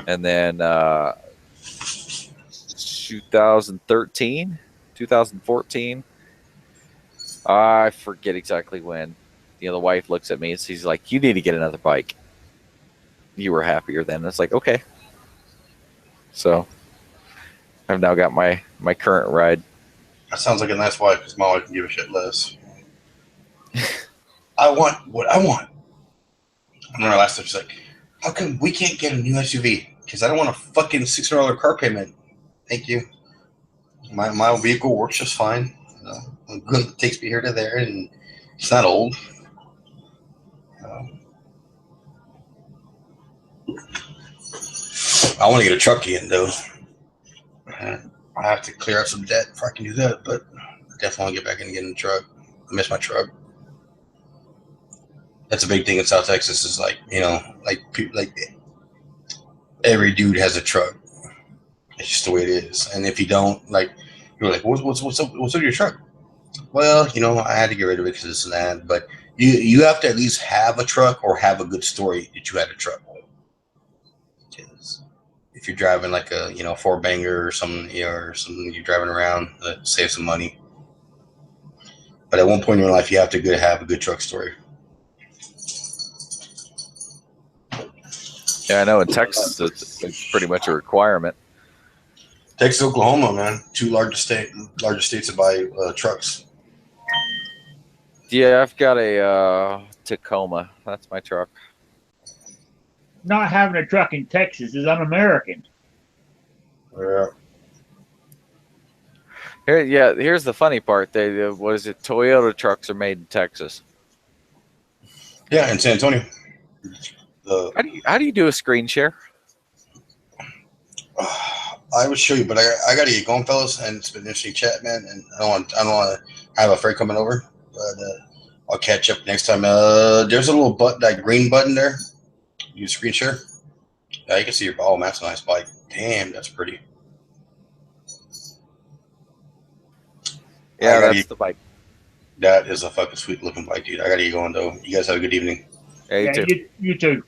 and then 2013, 2014. I forget exactly when. The wife looks at me and she's like, "You need to get another bike. You were happier then." And it's like, okay. So I've now got my current ride. That sounds like a nice wife because my wife can give a shit less. I want what I want. I remember last time she's like, how come we can't get a new SUV? Because I don't want a fucking $600 car payment. Thank you. My vehicle works just fine. You know, it takes me here to there, and it's not old. I want to get a truck again, though. I have to clear out some debt before I can do that, but I definitely want to get back in getting a truck. I miss my truck. That's a big thing in South Texas. Is like, like people, like every dude has a truck. It's just the way it is. And if you don't, like, you're like, what's up with your truck? Well, I had to get rid of it because this and that. But you have to at least have a truck or have a good story that you had a truck. Because if you're driving like a four banger or something, or something you're driving around, save some money. But at one point in your life, you have to have a good truck story. Yeah, I know in Texas it's pretty much a requirement. Texas, Oklahoma, man, two largest states to buy trucks. Yeah, I've got a Tacoma. That's my truck. Not having a truck in Texas is un-American. Yeah. Here's the funny part. Toyota trucks are made in Texas. Yeah, in San Antonio. How do you do a screen share? I would show you, but I got to get going, fellas, and it's been interesting chat, man. And I don't want to have a freight coming over, but I'll catch up next time. There's a little that green button there. You screen share. Yeah, you can see your. Oh, that's a nice bike. Damn, that's pretty. Yeah, that's the bike. That is a fucking sweet looking bike, dude. I got to get going though. You guys have a good evening. Yeah, you too. You too.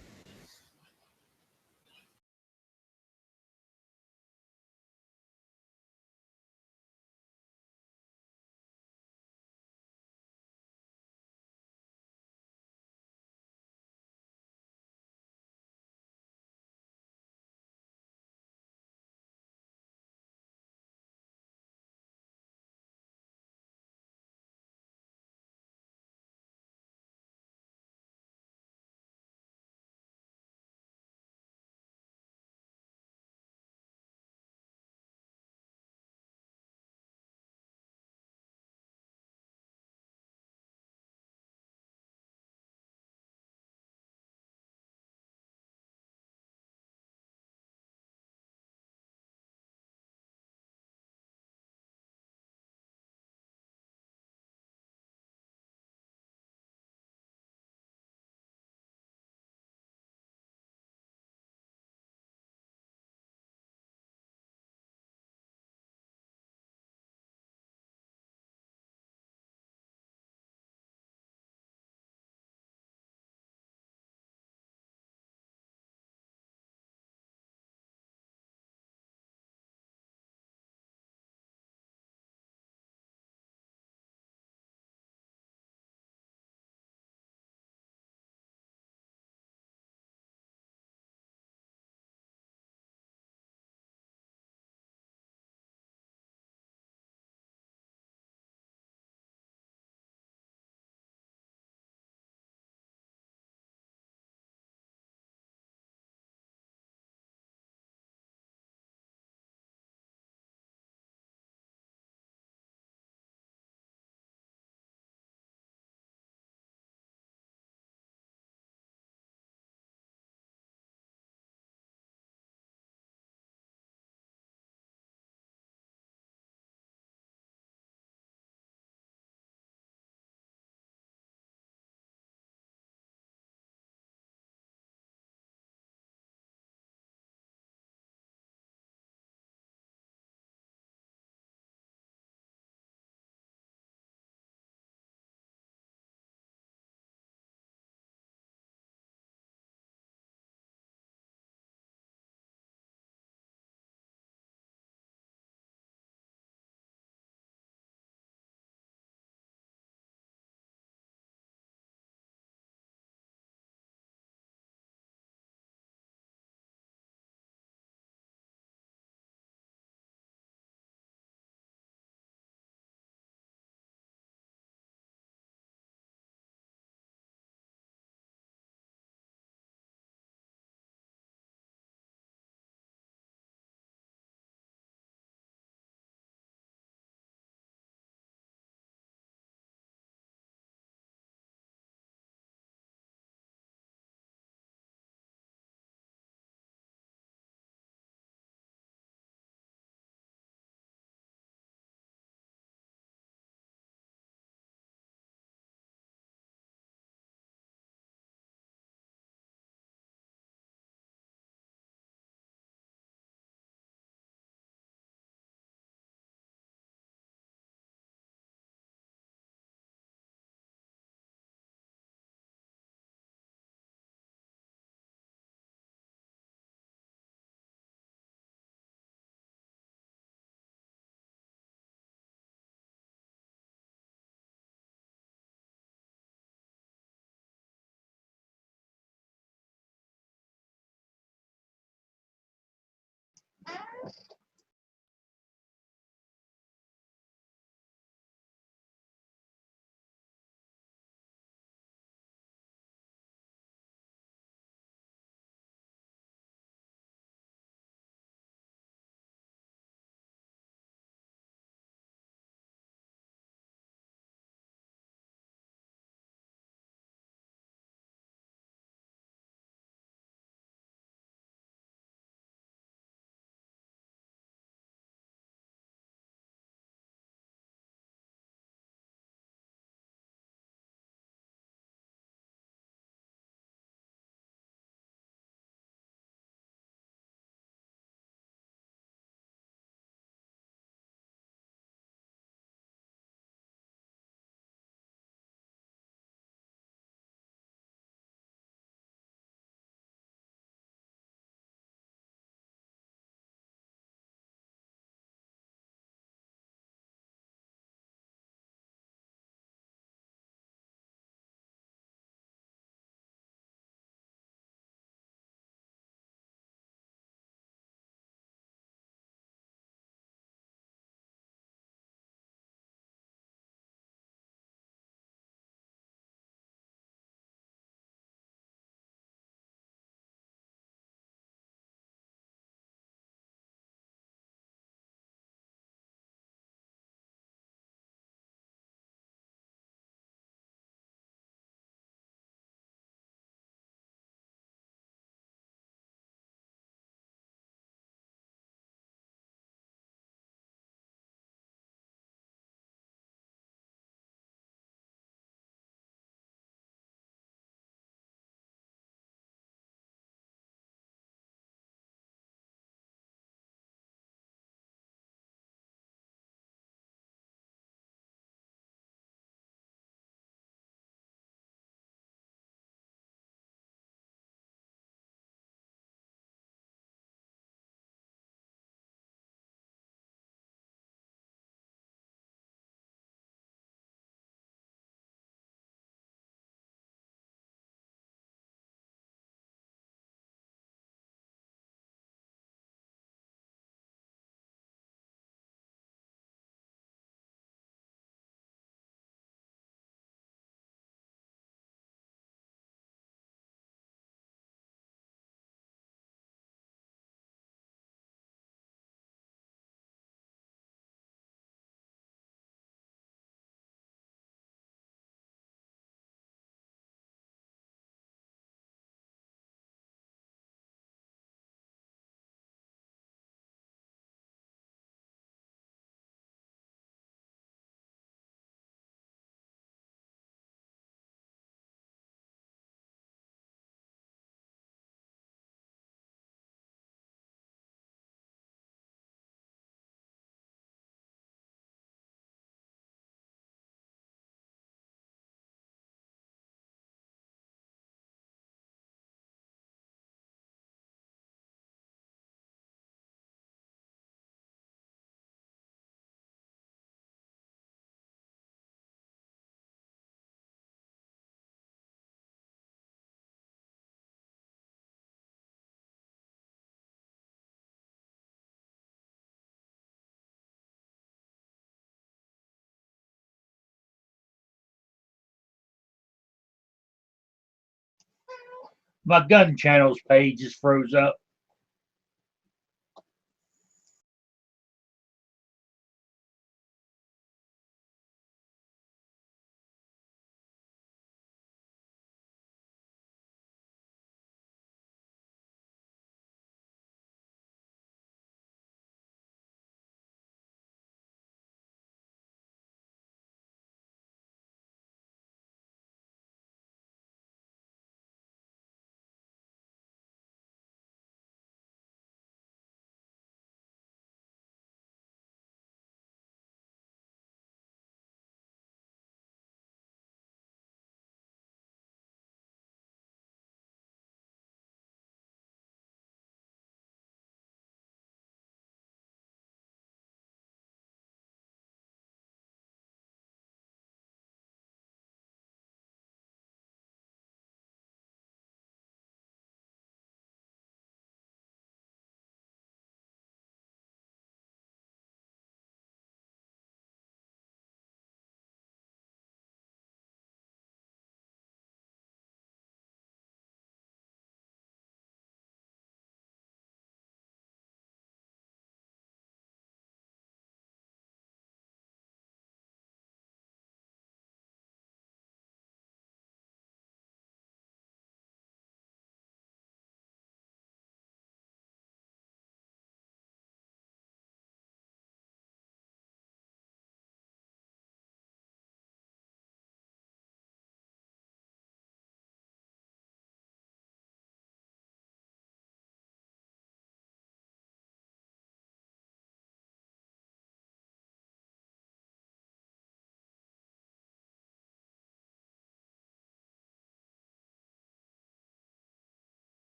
My gun channels page just froze up.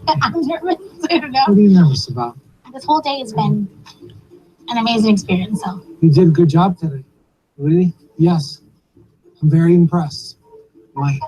I'm nervous too. What are you nervous about? This whole day has been an amazing experience. So You did a good job today. Really? Yes. I'm very impressed. Why?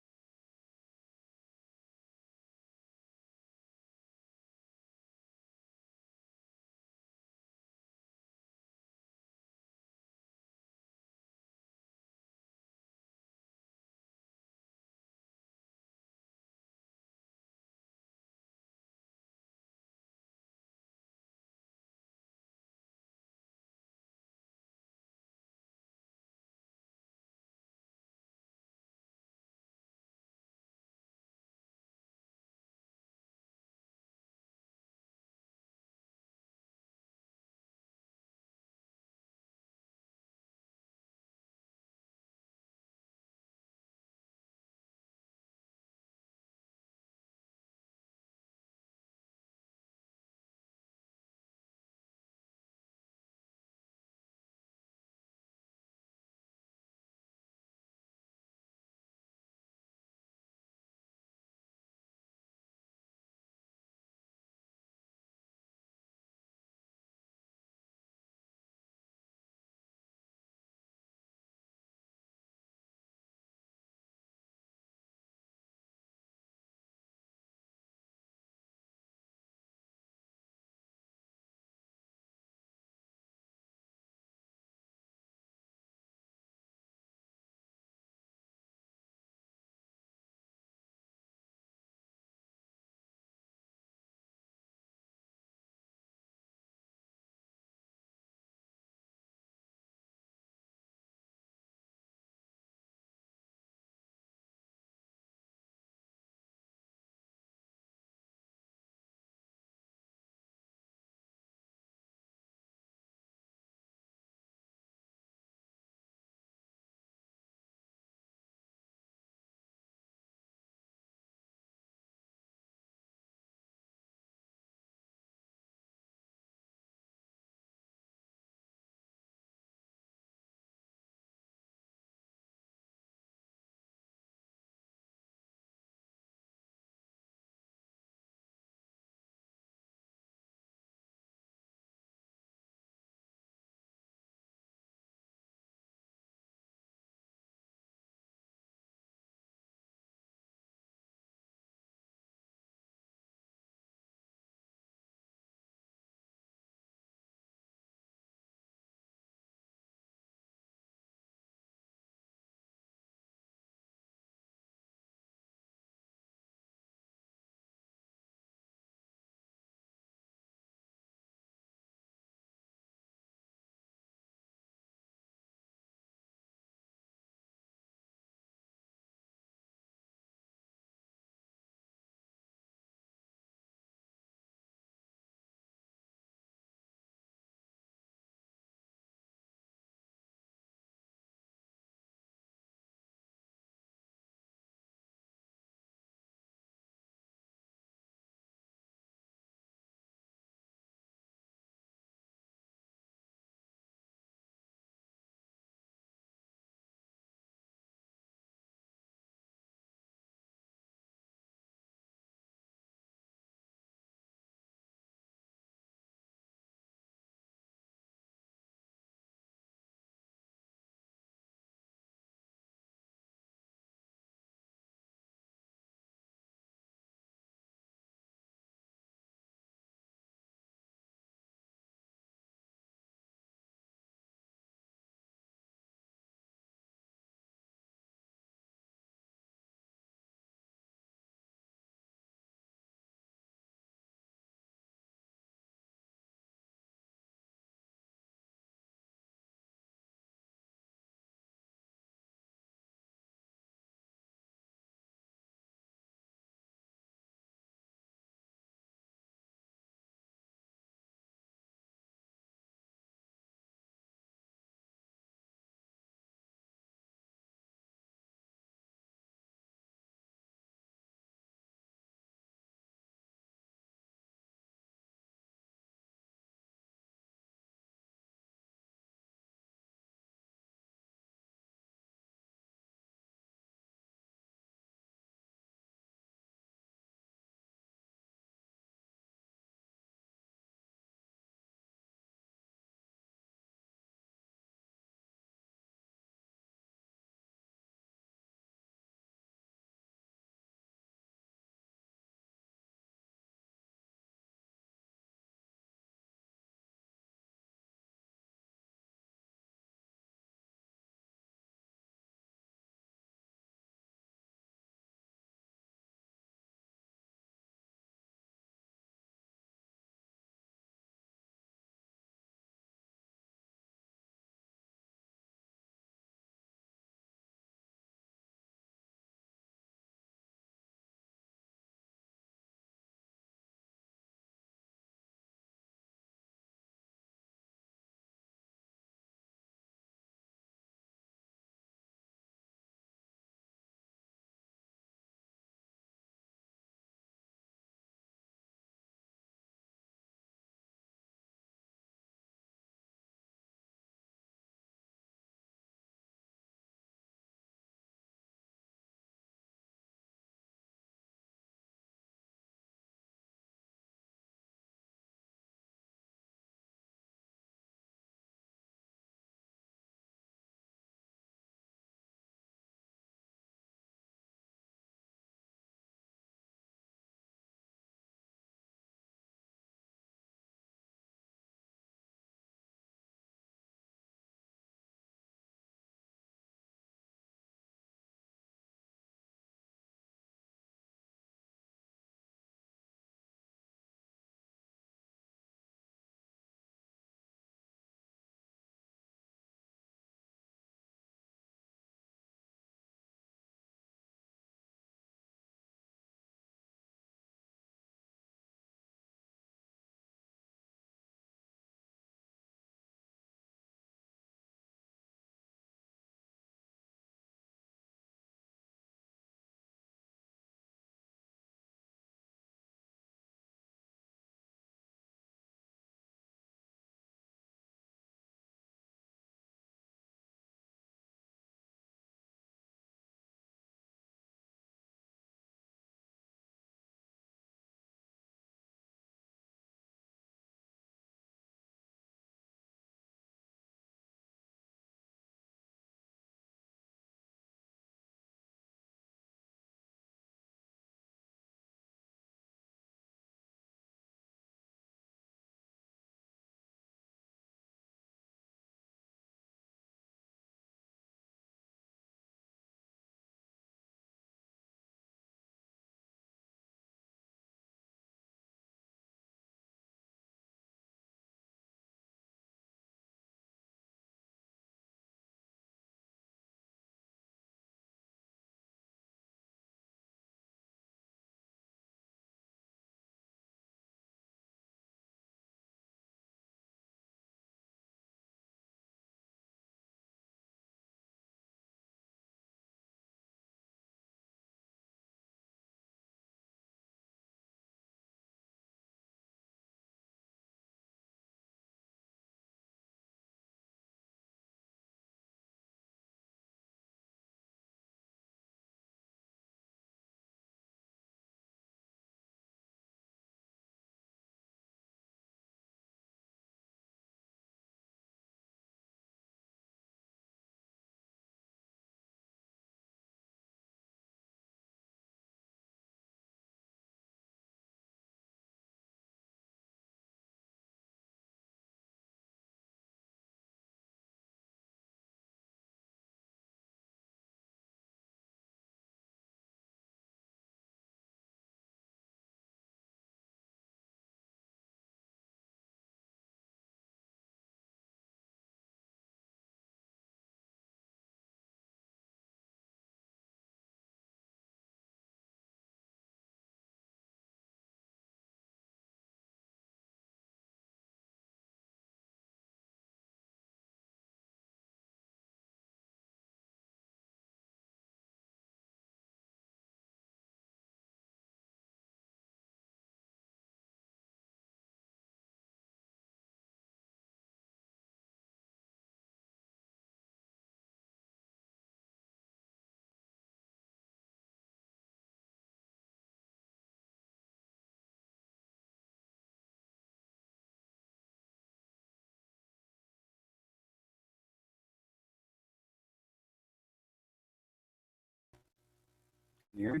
You hear me?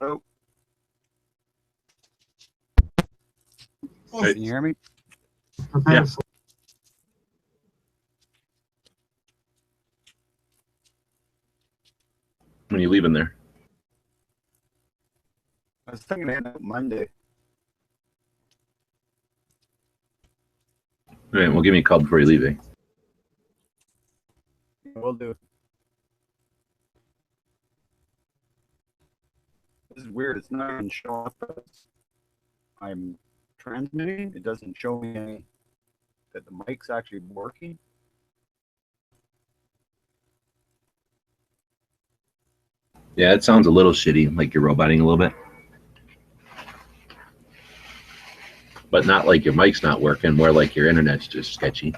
Oh, Yes. can you hear me? Prepare Yeah. for When you leaving there? I was thinking of Monday. All right, well, give me a call before you leave. Eh? We'll do. This is weird. It's not even showing up as I'm transmitting. It doesn't show me any that the mic's actually working. Yeah, it sounds a little shitty, like you're roboting a little bit. But not like your mic's not working, more like your internet's just sketchy.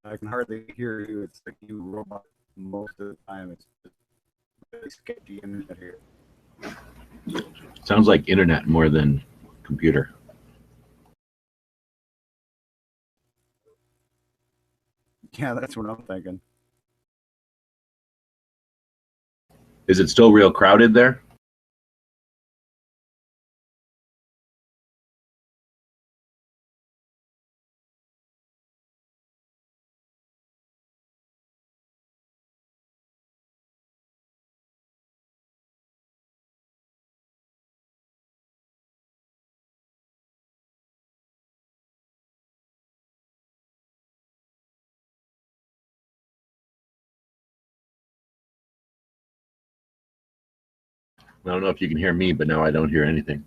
I can hardly hear you. It's like you robot most of the time. It's just really sketchy internet here. Sounds like internet more than computer. Yeah, that's what I'm thinking. Is it still real crowded there? I don't know if you can hear me, but now I don't hear anything.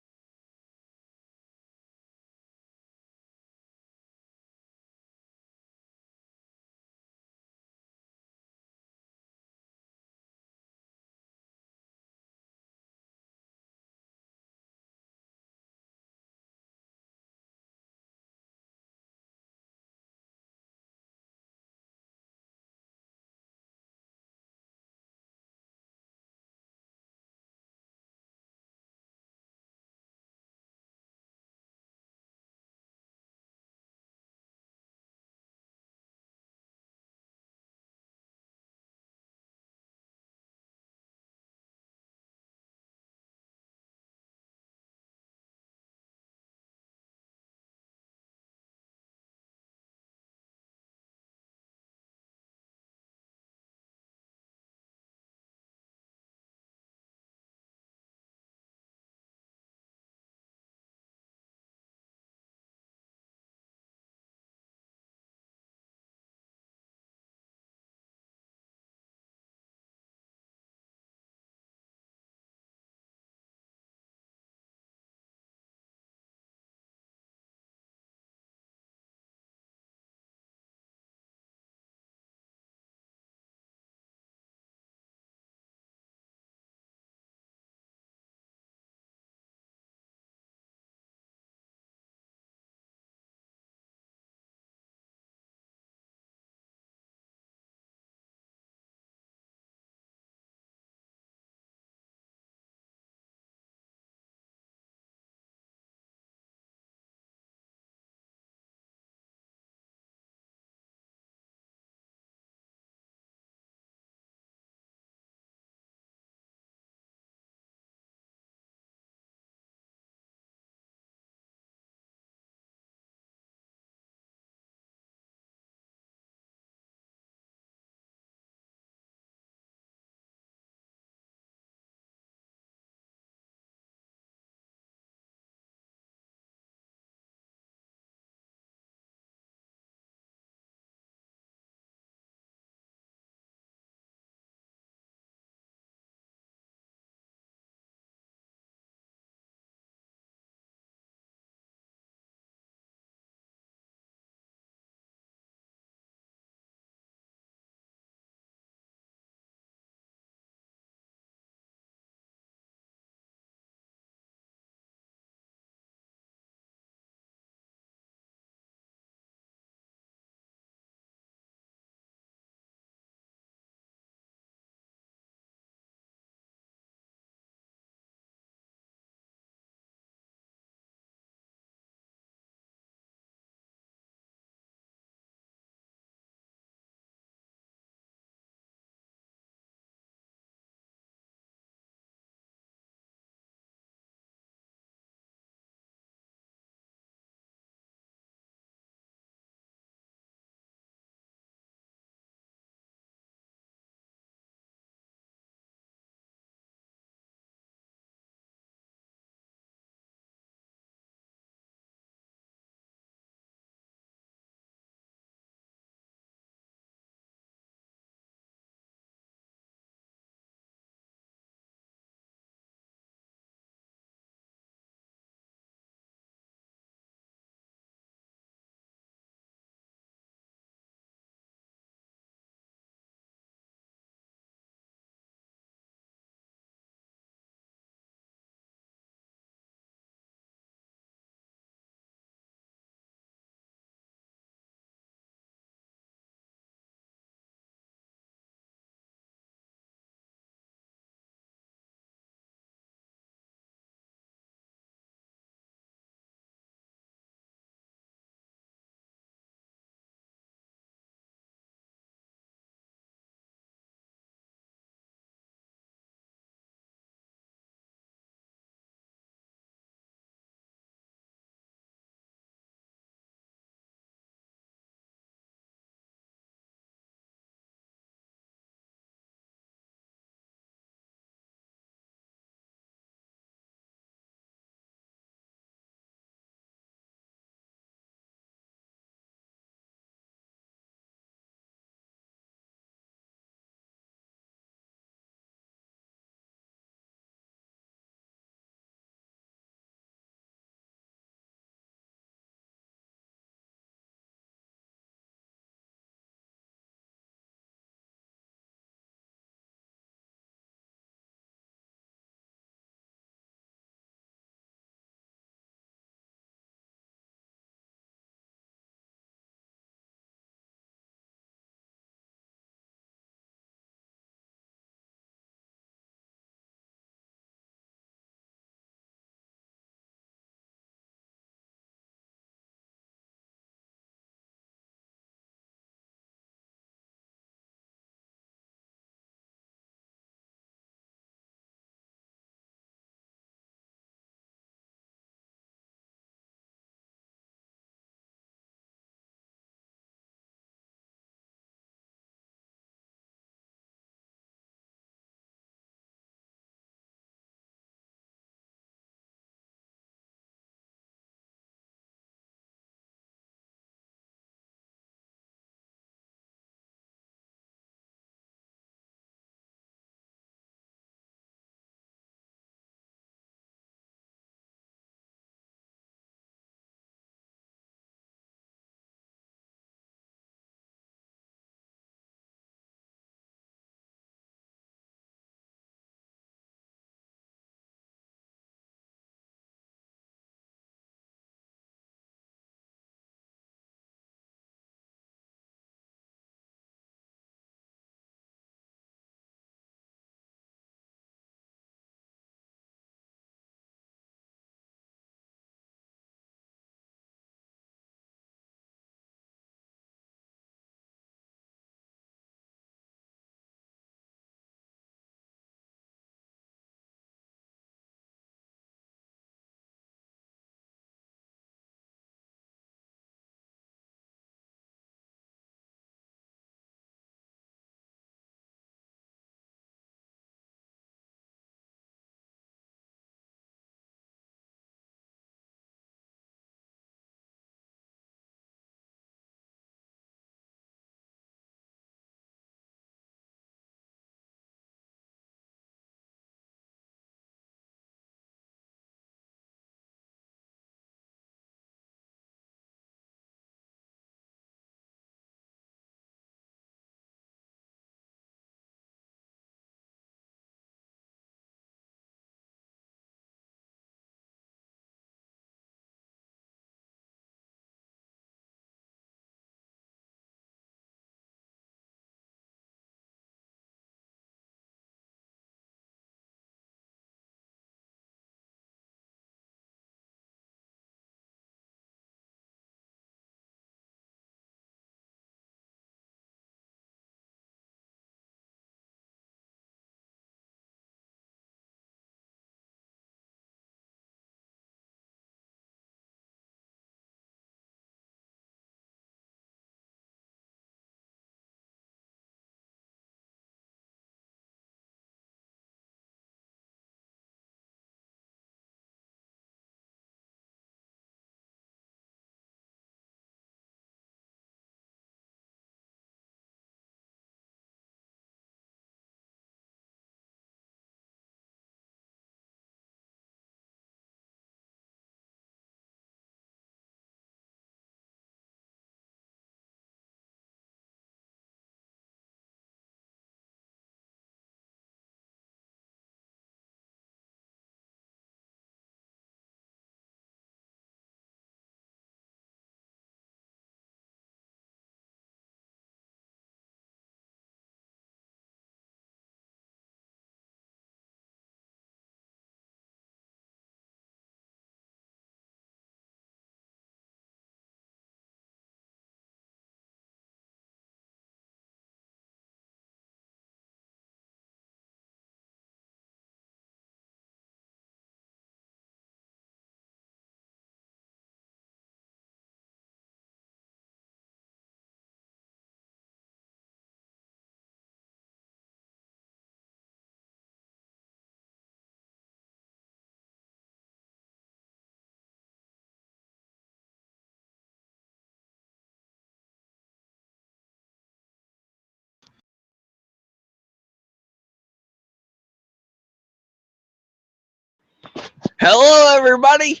Hello, everybody.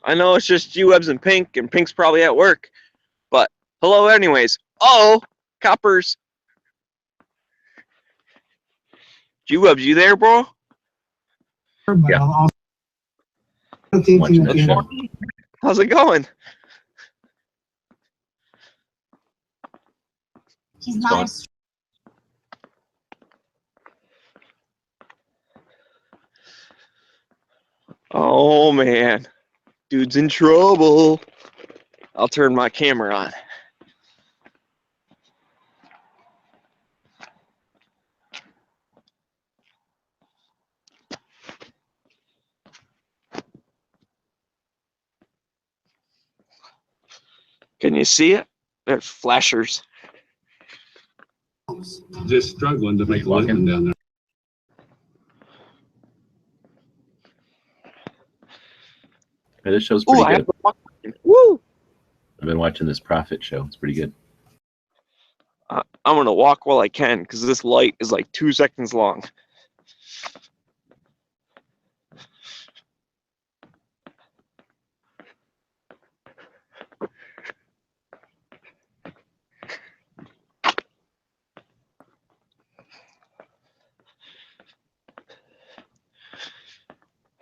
I know it's just G-Webs and Pink's probably at work, but hello anyways. Oh, Coppers. G-Webs, you there, bro? Yeah. Thinking Watching at that the end. show. How's it going? He's It's not going. as Oh, man. Dude's in trouble. I'll turn my camera on. Can you see it? There's flashers. Just struggling to make a Walking. living down there. Yeah, this show's Ooh, pretty I have good. to walk. Woo! I've been watching this Prophet show. It's pretty good. I'm going to walk while I can because this light is like 2 seconds long.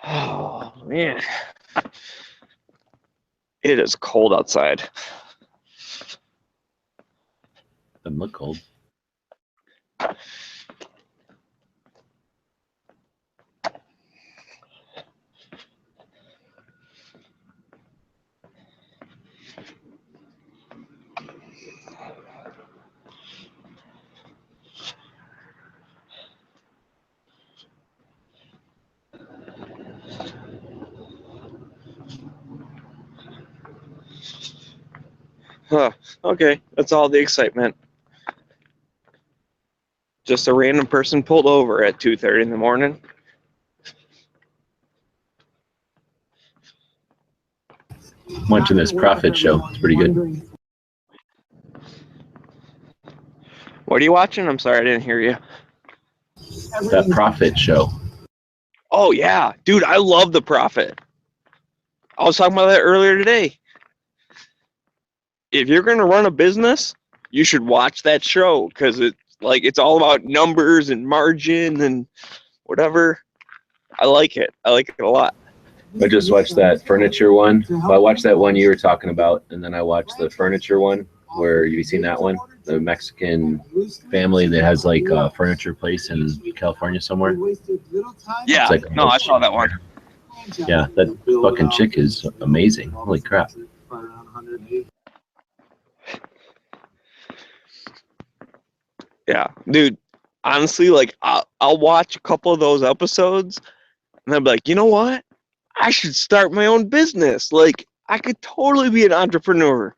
Oh, man. It is cold outside. Doesn't look cold. Huh. Okay, that's all the excitement. Just a random person pulled over at 2:30 in the morning. I'm watching this Prophet show. It's pretty good. What are you watching? I'm sorry, I didn't hear you. That Prophet show. Oh, yeah. Dude, I love The Prophet. I was talking about that earlier today. If you're going to run a business, you should watch that show because it's all about numbers and margin and whatever. I like it. I like it a lot. I just watched that furniture one. Well, I watched that one you were talking about, and then I watched the furniture one where you seen that one? The Mexican family that has like a furniture place in California somewhere. Yeah, It's like- no, I saw that one. Yeah, that fucking chick is amazing. Holy crap. Yeah, dude. Honestly, like I'll watch a couple of those episodes, and I'll be like, you know what? I should start my own business. Like I could totally be an entrepreneur.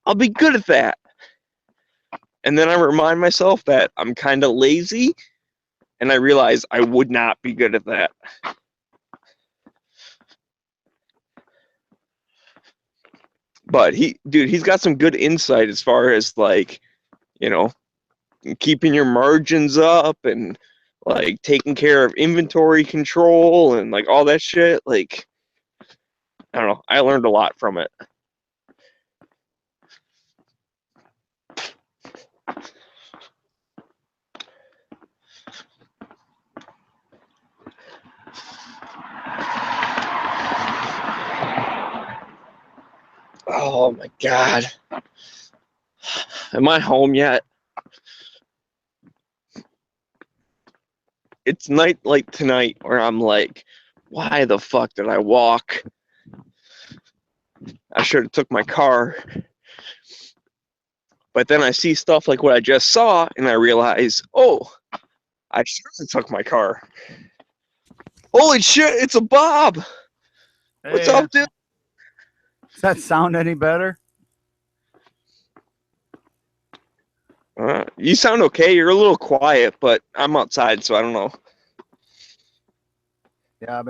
I'll be good at that. And then I remind myself that I'm kind of lazy, and I realize I would not be good at that. But he's got some good insight as far as like, you know, keeping your margins up and like taking care of inventory control and like all that shit. Like, I don't know. I learned a lot from it. Oh my God. Am I home yet? It's night like tonight where I'm like, why the fuck did I walk? I should have took my car. But then I see stuff like what I just saw and I realize, oh, I should have took my car. Holy shit, it's a Bob. What's up, dude? Does that sound any better? You sound okay. You're a little quiet, but I'm outside, so I don't know. Yeah,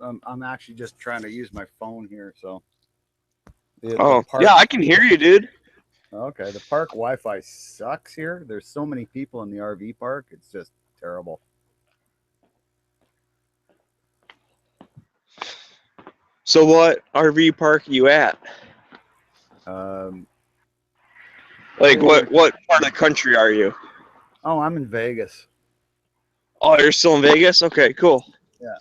I'm actually just trying to use my phone here, so. Oh, yeah, I can hear you, dude. Okay, the park Wi-Fi sucks here. There's so many people in the RV park. It's just terrible. So what RV park are you at? Like what part of the country are you? Oh, I'm in Vegas. Oh, you're still in Vegas? Okay, cool. Yeah.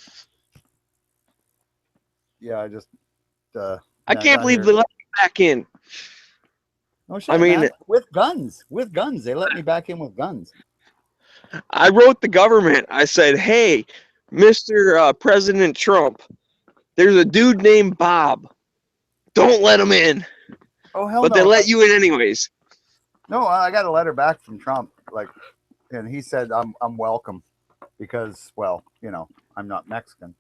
Yeah, I just. I can't believe they let me back in. No shit, I mean, man. With guns, they let me back in with guns. I wrote the government. I said, "Hey, Mr. President Trump, there's a dude named Bob. Don't let him in." Oh hell but no! They let you in anyways. No, I got a letter back from Trump, and he said I'm welcome because, well, you know, I'm not Mexican.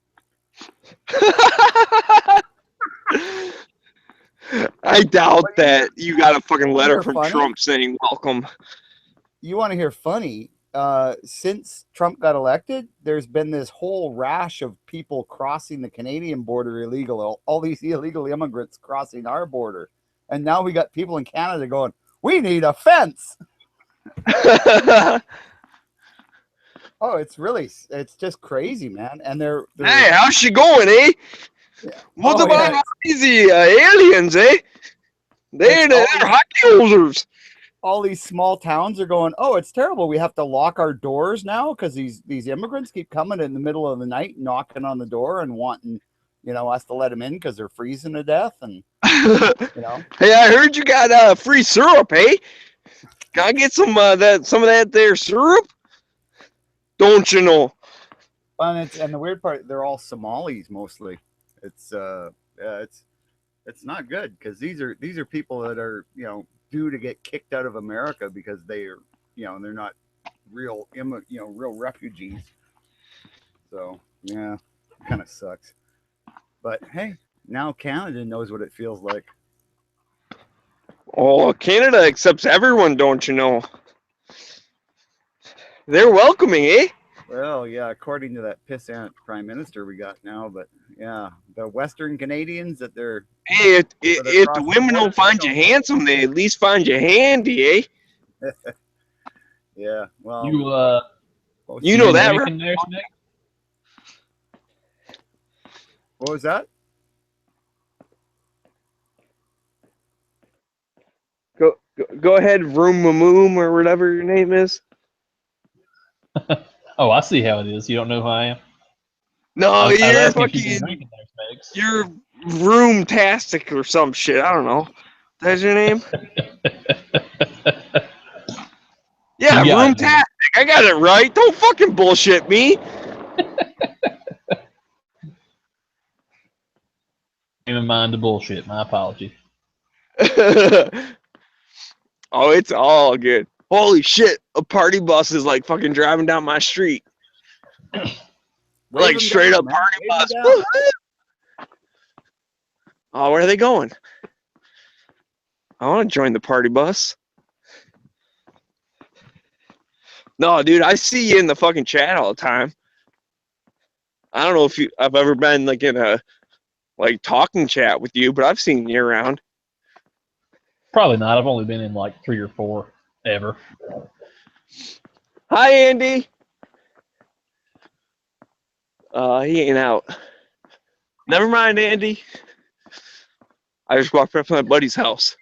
I doubt that you got a fucking letter from funny? Trump saying welcome. You want to hear funny? Since Trump got elected, there's been this whole rash of people crossing the Canadian border illegal. All these illegal immigrants crossing our border, and now we got people in Canada going, "We need a fence." Oh, it's just crazy, man. And they're hey, how's she going, eh? Yeah. What about all these aliens, eh? They're hockey holders. All these small towns are going, oh, it's terrible. We have to lock our doors now because these immigrants keep coming in the middle of the night, knocking on the door and wanting, you know, us to let them in because they're freezing to death. And you know, hey, I heard you got free syrup, eh? Can I get some of that there syrup? Don't you know? And the weird part, they're all Somalis mostly. It's not good because these are people that are, you know, due to get kicked out of America because they are, you know, they're not real refugees. So yeah, it kind of sucks. But hey, now Canada knows what it feels like. Oh, Canada accepts everyone, don't you know? They're welcoming, eh? Well, yeah, according to that pissant prime minister we got now, but yeah, the Western Canadians that they're. Hey, if the women don't find you handsome, they at least find you handy, eh? Yeah, well. You know that, right? There, what was that? Go ahead, Vroom Mamoom or whatever your name is. Oh, I see how it is. You don't know who I am? No, you're fucking. You're Vroom-tastic or some shit. I don't know. That's your name? Yeah, Vroom-tastic. I got it right. Don't fucking bullshit me. Keep in mind the bullshit. My apology. Oh, it's all good. Holy shit, a party bus is like fucking driving down my street. Like straight up party bus. Oh, where are they going? I want to join the party bus. No, dude, I see you in the fucking chat all the time. I don't know if I've ever been like in a talking chat with you, but I've seen you around. Probably not. I've only been in like 3 or 4 ever. Hi, Andy. He ain't out. Never mind, Andy. I just walked up to my buddy's house.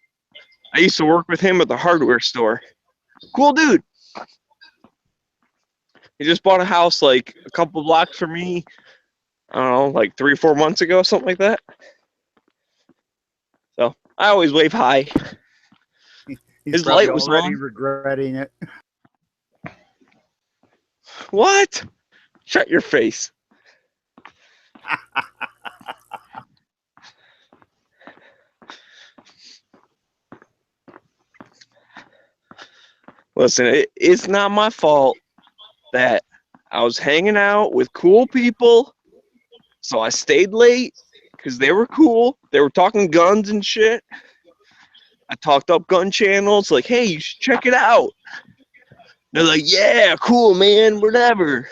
I used to work with him at the hardware store. Cool dude. He just bought a house like a couple blocks from me. I don't know, like 3 or 4 months ago, something like that. So I always wave hi. His light was already on. Regretting it. What? Shut your face. Listen, it's not my fault that I was hanging out with cool people, so I stayed late because they were cool. They were talking guns and shit. I talked up gun channels, like, hey, you should check it out. They're like, yeah, cool, man, whatever.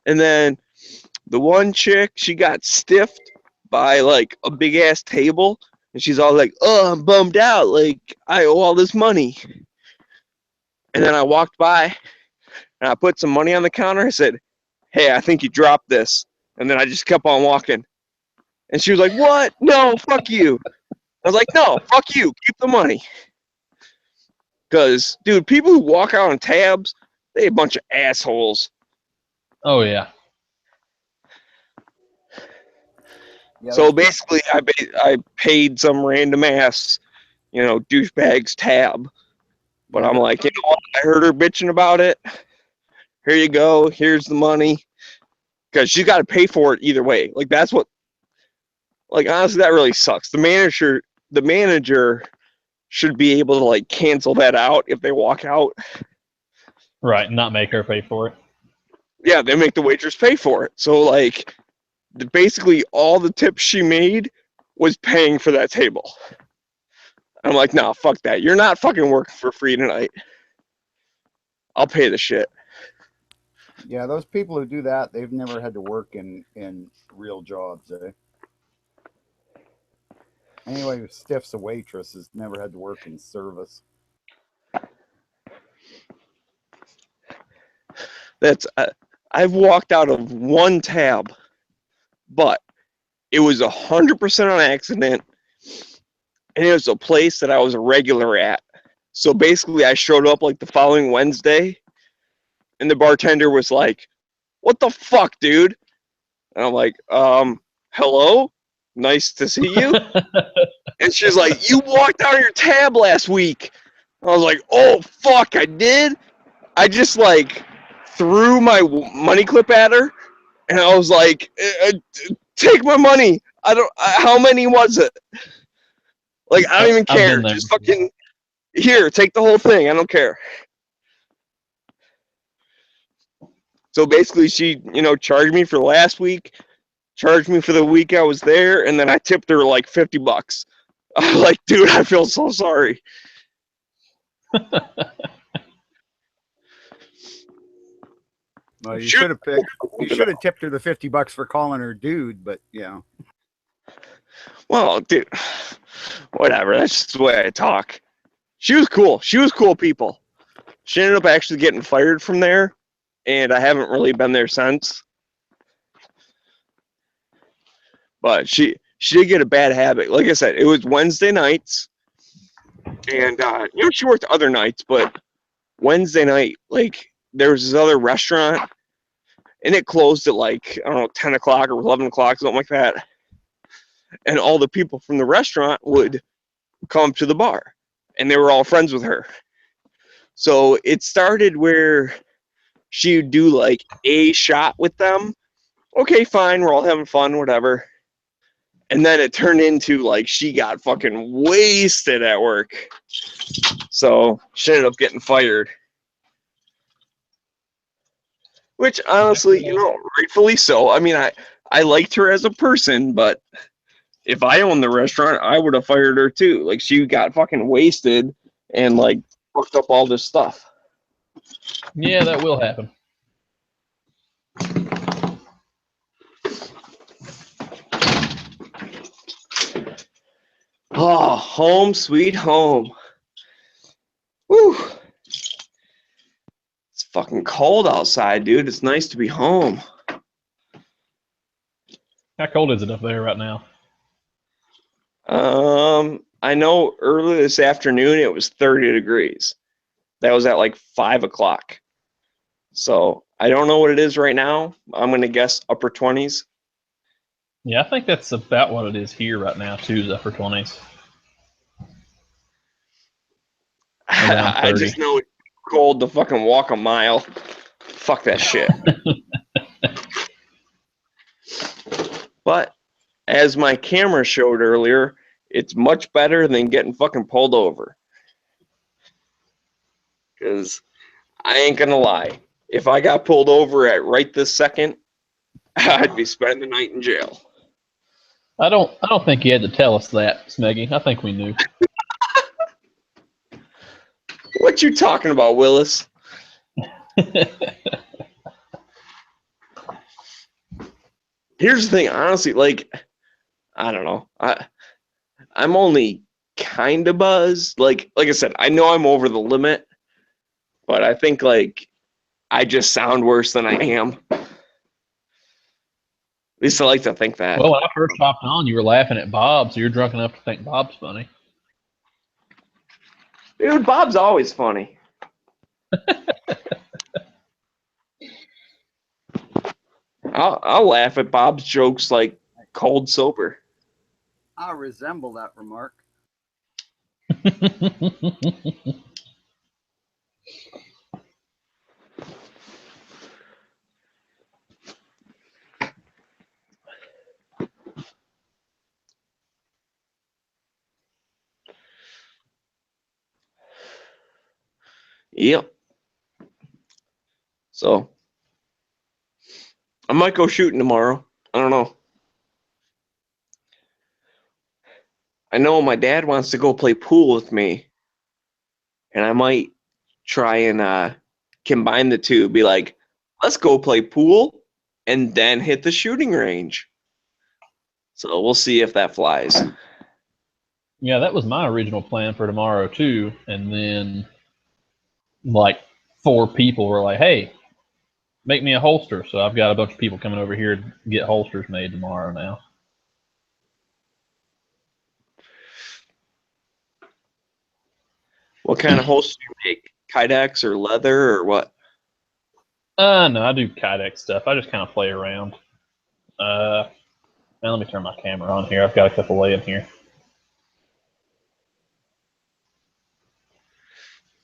And then the one chick, she got stiffed by like a big ass table, and she's all like, oh, I'm bummed out, like I owe all this money. And then I walked by and I put some money on the counter. I said, "Hey, I think you dropped this." And then I just kept on walking. And she was like, "What? No, fuck you." I was like, "No, fuck you. Keep the money." Because, dude, people who walk out on tabs, they a bunch of assholes. Oh yeah. Yeah, So basically, I paid some random ass, douchebag's tab. But I'm like, you know what? I heard her bitching about it. Here you go. Here's the money. Because she's got to pay for it either way. Like, that's what, like, honestly, that really sucks. The manager should be able to, like, cancel that out if they walk out. Right, not make her pay for it. Yeah, they make the waitress pay for it. So, like, basically all the tips she made was paying for that table. I'm like, nah, fuck that. You're not fucking working for free tonight. I'll pay the shit. Yeah, those people who do that, they've never had to work in real jobs, eh? Anyway who stiffs a waitress has never had to work in service. That's I've walked out of one tab, but it was 100% on accident, and it was a place that I was a regular at. So basically, I showed up like the following Wednesday, and the bartender was like, "What the fuck, dude?" And I'm like, hello? Nice to see you." And she's like, "You walked out of your tab last week." I was like, "Oh, fuck, I did?" I just, like, threw my money clip at her, and I was like, "Take my money. How many was it?" Like, I don't even care. Just fucking, here, take the whole thing. I don't care. So basically, she, charged me for last week, charged me for the week I was there, and then I tipped her like $50. I'm like, dude, I feel so sorry. Well, you should have tipped her the $50 for calling her dude, but Well, dude, whatever. That's just the way I talk. She was cool. She was cool people. She ended up actually getting fired from there, and I haven't really been there since. But she did get a bad habit. Like I said, it was Wednesday nights, and she worked other nights, but Wednesday night, like, there was this other restaurant, and it closed at like, I don't know, 10 o'clock or 11 o'clock, something like that. And all the people from the restaurant would come to the bar, and they were all friends with her. So it started where she would do like a shot with them. Okay, fine, we're all having fun, whatever. And then it turned into like she got fucking wasted at work. So she ended up getting fired. Which honestly, rightfully so. I mean, I liked her as a person, but if I owned the restaurant, I would have fired her too. Like, she got fucking wasted and like fucked up all this stuff. Yeah, that will happen. Oh, home sweet home. Woo. It's fucking cold outside, dude. It's nice to be home. How cold is it up there right now? I know early this afternoon it was 30 degrees. That was at like 5 o'clock. So I don't know what it is right now. I'm going to guess upper 20s. Yeah, I think that's about what it is here right now, too, is upper 20s. I just know it's cold to fucking walk a mile. Fuck that shit. But as my camera showed earlier, it's much better than getting fucking pulled over. Because I ain't gonna lie, if I got pulled over at right this second, I'd be spending the night in jail. I don't think you had to tell us that, Smeggy. I think we knew. What you talking about, Willis? Here's the thing, honestly, like, I don't know. I'm only kind of buzzed. Like I said, I know I'm over the limit, But I think like I just sound worse than I am. At least I like to think that. Well, when I first hopped on, you were laughing at Bob, so you're drunk enough to think Bob's funny. Dude, Bob's always funny. I'll laugh at Bob's jokes like cold sober. I resemble that remark. Yep. So I might go shooting tomorrow. I don't know. I know my dad wants to go play pool with me, and I might try and combine the two. Be like, let's go play pool and then hit the shooting range. So we'll see if that flies. Yeah, that was my original plan for tomorrow too. And then like 4 people were like, hey, make me a holster. So I've got a bunch of people coming over here to get holsters made tomorrow now. What kind of holster do you make? Kydex or leather or what? No, I do Kydex stuff. I just kind of play around. Now let me turn my camera on here. I've got a couple laying here.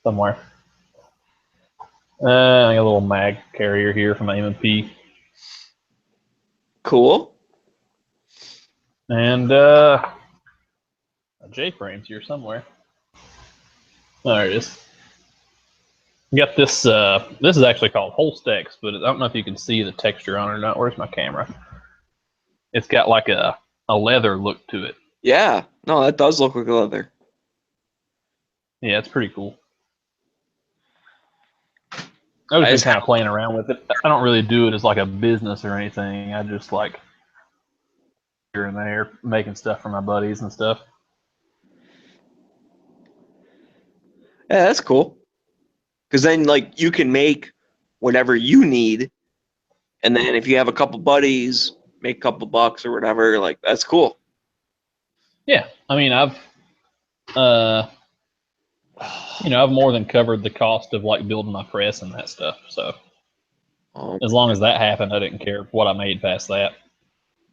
Somewhere. I got a little mag carrier here from M&P. Cool. And a J-frame's here somewhere. There it is. We got this. This is actually called Holstex, but I don't know if you can see the texture on it or not. Where's my camera? It's got like a leather look to it. Yeah. No, that does look like leather. Yeah, it's pretty cool. I was just kind of playing around with it. I don't really do it as like a business or anything. I just like here and there making stuff for my buddies and stuff. Yeah, that's cool. Because then, like, you can make whatever you need, and then if you have a couple buddies, make a couple bucks or whatever. Like, that's cool. Yeah, I mean, I've more than covered the cost of like building my press and that stuff. So as long as that happened, I didn't care what I made past that.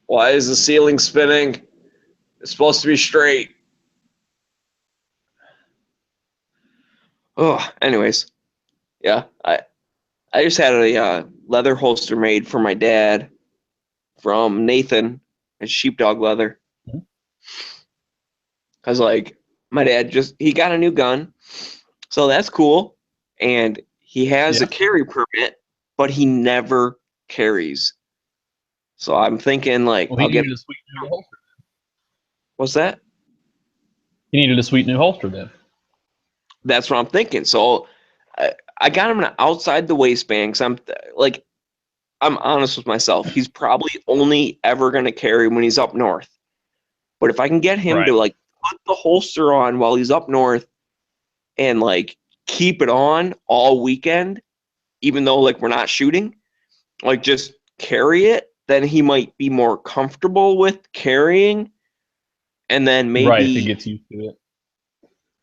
Why is the ceiling spinning? It's supposed to be straight. Oh, anyways, yeah, I just had a leather holster made for my dad from Nathan. It's sheepdog leather. Cause like my dad he got a new gun, so that's cool, and he has a carry permit, but he never carries. So I'm thinking like I'll get a sweet new holster. What's that? He needed a sweet new holster then. That's what I'm thinking. So I got him outside the waistband because I'm honest with myself. He's probably only ever going to carry when he's up north. But if I can get him to like put the holster on while he's up north and like keep it on all weekend, even though like we're not shooting, like just carry it, then he might be more comfortable with carrying. And then maybe if he gets used to it.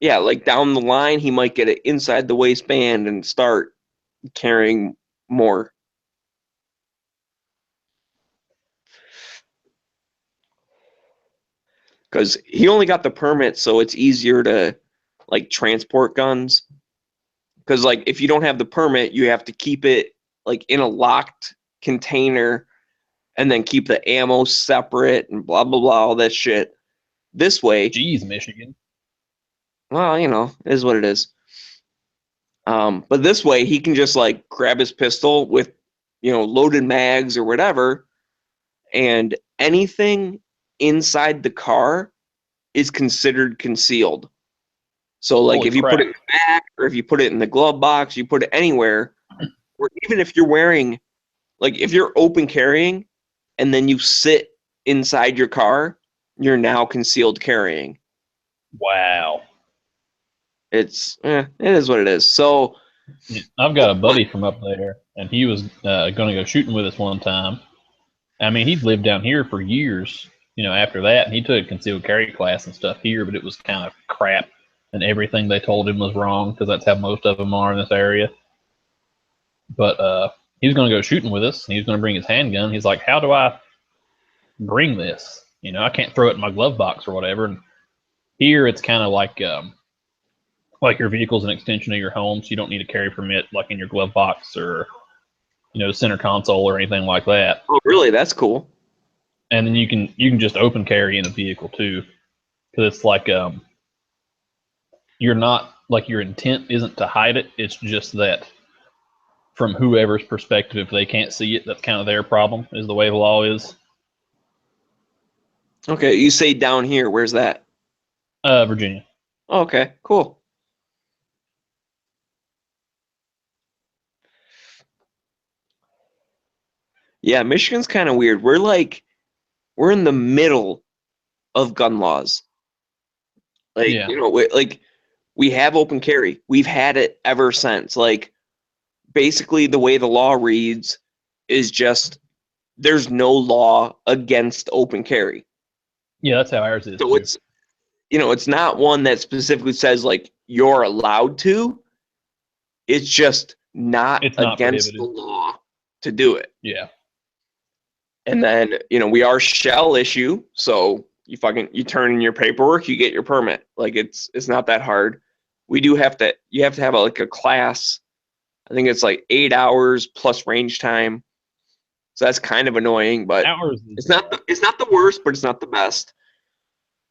Yeah, like down the line, he might get it inside the waistband and start carrying more. Because he only got the permit, so it's easier to like transport guns. Because like if you don't have the permit, you have to keep it like in a locked container and then keep the ammo separate and blah, blah, blah, all that shit. This way. Jeez, Michigan. Well, it is what it is. But this way, he can just like grab his pistol with, loaded mags or whatever, and anything inside the car is considered concealed. So, like, if you put it in the back or if you put it in the glove box, you put it anywhere, or even if you're wearing, like, if you're open carrying and then you sit inside your car, you're now concealed carrying. Wow. It is what it is. So I've got a buddy from up there, and he was going to go shooting with us one time. I mean, he'd lived down here for years, after that, and he took a concealed carry class and stuff here, but it was kind of crap, and everything they told him was wrong, because that's how most of them are in this area. But he was going to go shooting with us, and he was going to bring his handgun. He's like, how do I bring this? I can't throw it in my glove box or whatever. And here it's kind of like your vehicle's an extension of your home, so you don't need a carry permit like in your glove box or center console or anything like that. Oh, really? That's cool. And then you can just open carry in a vehicle too, because it's like you're not like your intent isn't to hide it. It's just that from whoever's perspective, if they can't see it, that's kind of their problem. Is the way the law is. Okay, you say down here. Where's that? Virginia. Oh, okay, cool. Yeah, Michigan's kind of weird. We're in the middle of gun laws. Yeah. We have open carry. We've had it ever since. Basically the way the law reads is just there's no law against open carry. Yeah, that's how ours is. So too. it's not one that specifically says you're allowed to. It's just not against the law to do it. Yeah. And then, we are shell issue, so you turn in your paperwork, you get your permit. It's not that hard. You have to have a class. I think it's 8 hours plus range time. So that's kind of annoying, but it's not the worst, but it's not the best.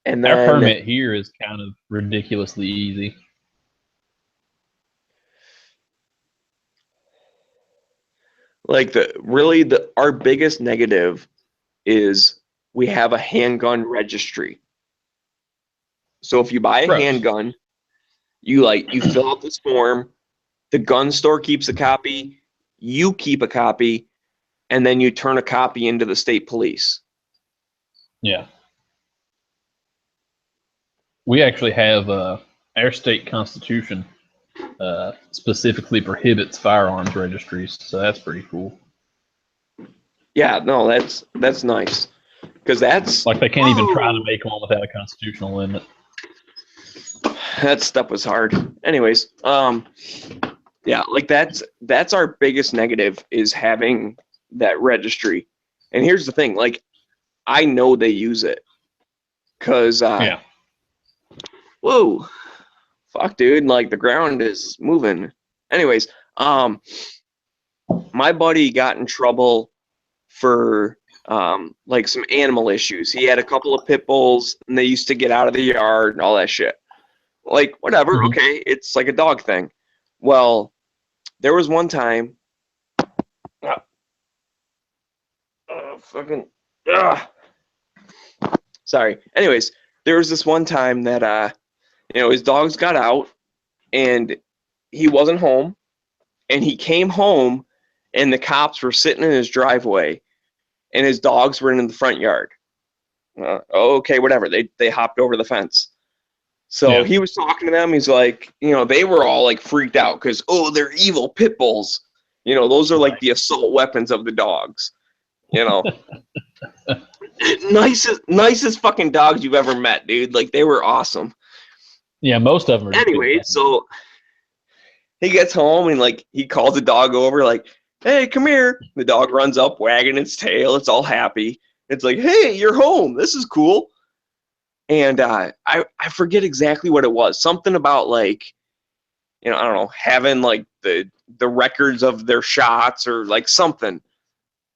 And then, our permit here is kind of ridiculously easy. Our biggest negative is we have a handgun registry. So if you buy a handgun, you fill out this form, the gun store keeps a copy, you keep a copy, and then you turn a copy into the state police. Yeah. We actually have our state constitution specifically prohibits firearms registries, so that's pretty cool. Yeah, no, that's nice, because that's they can't even try to make one without a constitutional limit. That stuff was hard. Anyways, yeah, that's our biggest negative is having that registry. And here's the thing, I know they use it, because yeah. Whoa. Fuck, dude, the ground is moving. Anyways, my buddy got in trouble for some animal issues. He had a couple of pit bulls, and they used to get out of the yard and all that shit. Whatever, Mm-hmm. Okay, it's like a dog thing. Well, there was one time. Sorry. Anyways, there was this one time that his dogs got out, and he wasn't home, and he came home, and the cops were sitting in his driveway, and his dogs were in the front yard. Okay, whatever. They hopped over the fence. So he was talking to them. He's like, they were all freaked out because, they're evil pit bulls. Those are the assault weapons of the dogs. Nicest fucking dogs you've ever met, dude. They were awesome. Yeah, most of them are. Anyway, so he gets home and he calls the dog over, hey, come here. The dog runs up, wagging its tail. It's all happy. It's hey, you're home. This is cool. And I forget exactly what it was. Something about I don't know, having the records of their shots or something.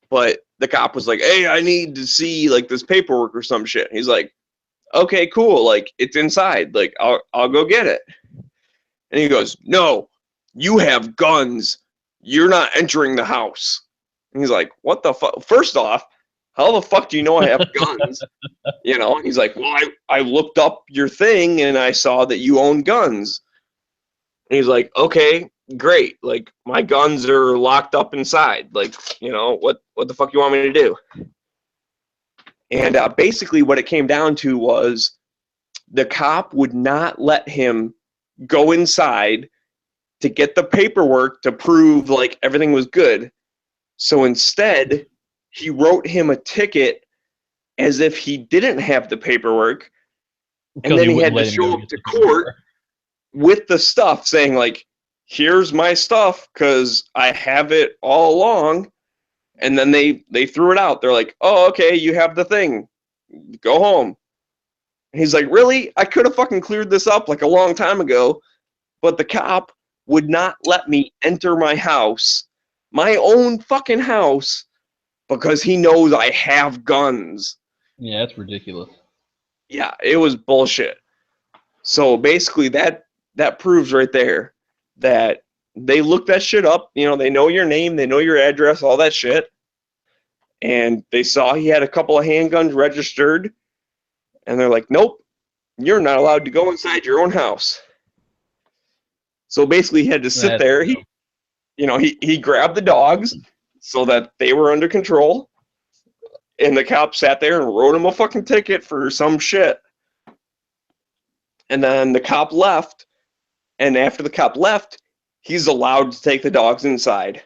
But the cop was hey, I need to see this paperwork or some shit. He's okay, cool. It's inside. I'll go get it. And he goes, no, you have guns. You're not entering the house. And he's what the fuck? First off, how the fuck do you know I have guns? And he's well, I looked up your thing and I saw that you own guns. And he's okay, great. My guns are locked up inside. What the fuck you want me to do? And basically what it came down to was the cop would not let him go inside to get the paperwork to prove like everything was good. So instead, he wrote him a ticket as if he didn't have the paperwork, and then he had to show up to court with the stuff saying like, here's my stuff because I have it all along. And then they threw it out. They're like, oh, okay, you have the thing. Go home. And he's like, really? I could have fucking cleared this up like a long time ago, but the cop would not let me enter my house, my own fucking house, because he knows I have guns. Yeah, that's ridiculous. Yeah, it was bullshit. So basically that proves right there that they look that shit up. You know, they know your name, they know your address, all that shit. And they saw he had a couple of handguns registered, and they're like, nope, you're not allowed to go inside your own house. So basically he had to sit there. He grabbed the dogs so that they were under control. And the cop sat there and wrote him a fucking ticket for some shit. And then the cop left. And after the cop left, he's allowed to take the dogs inside.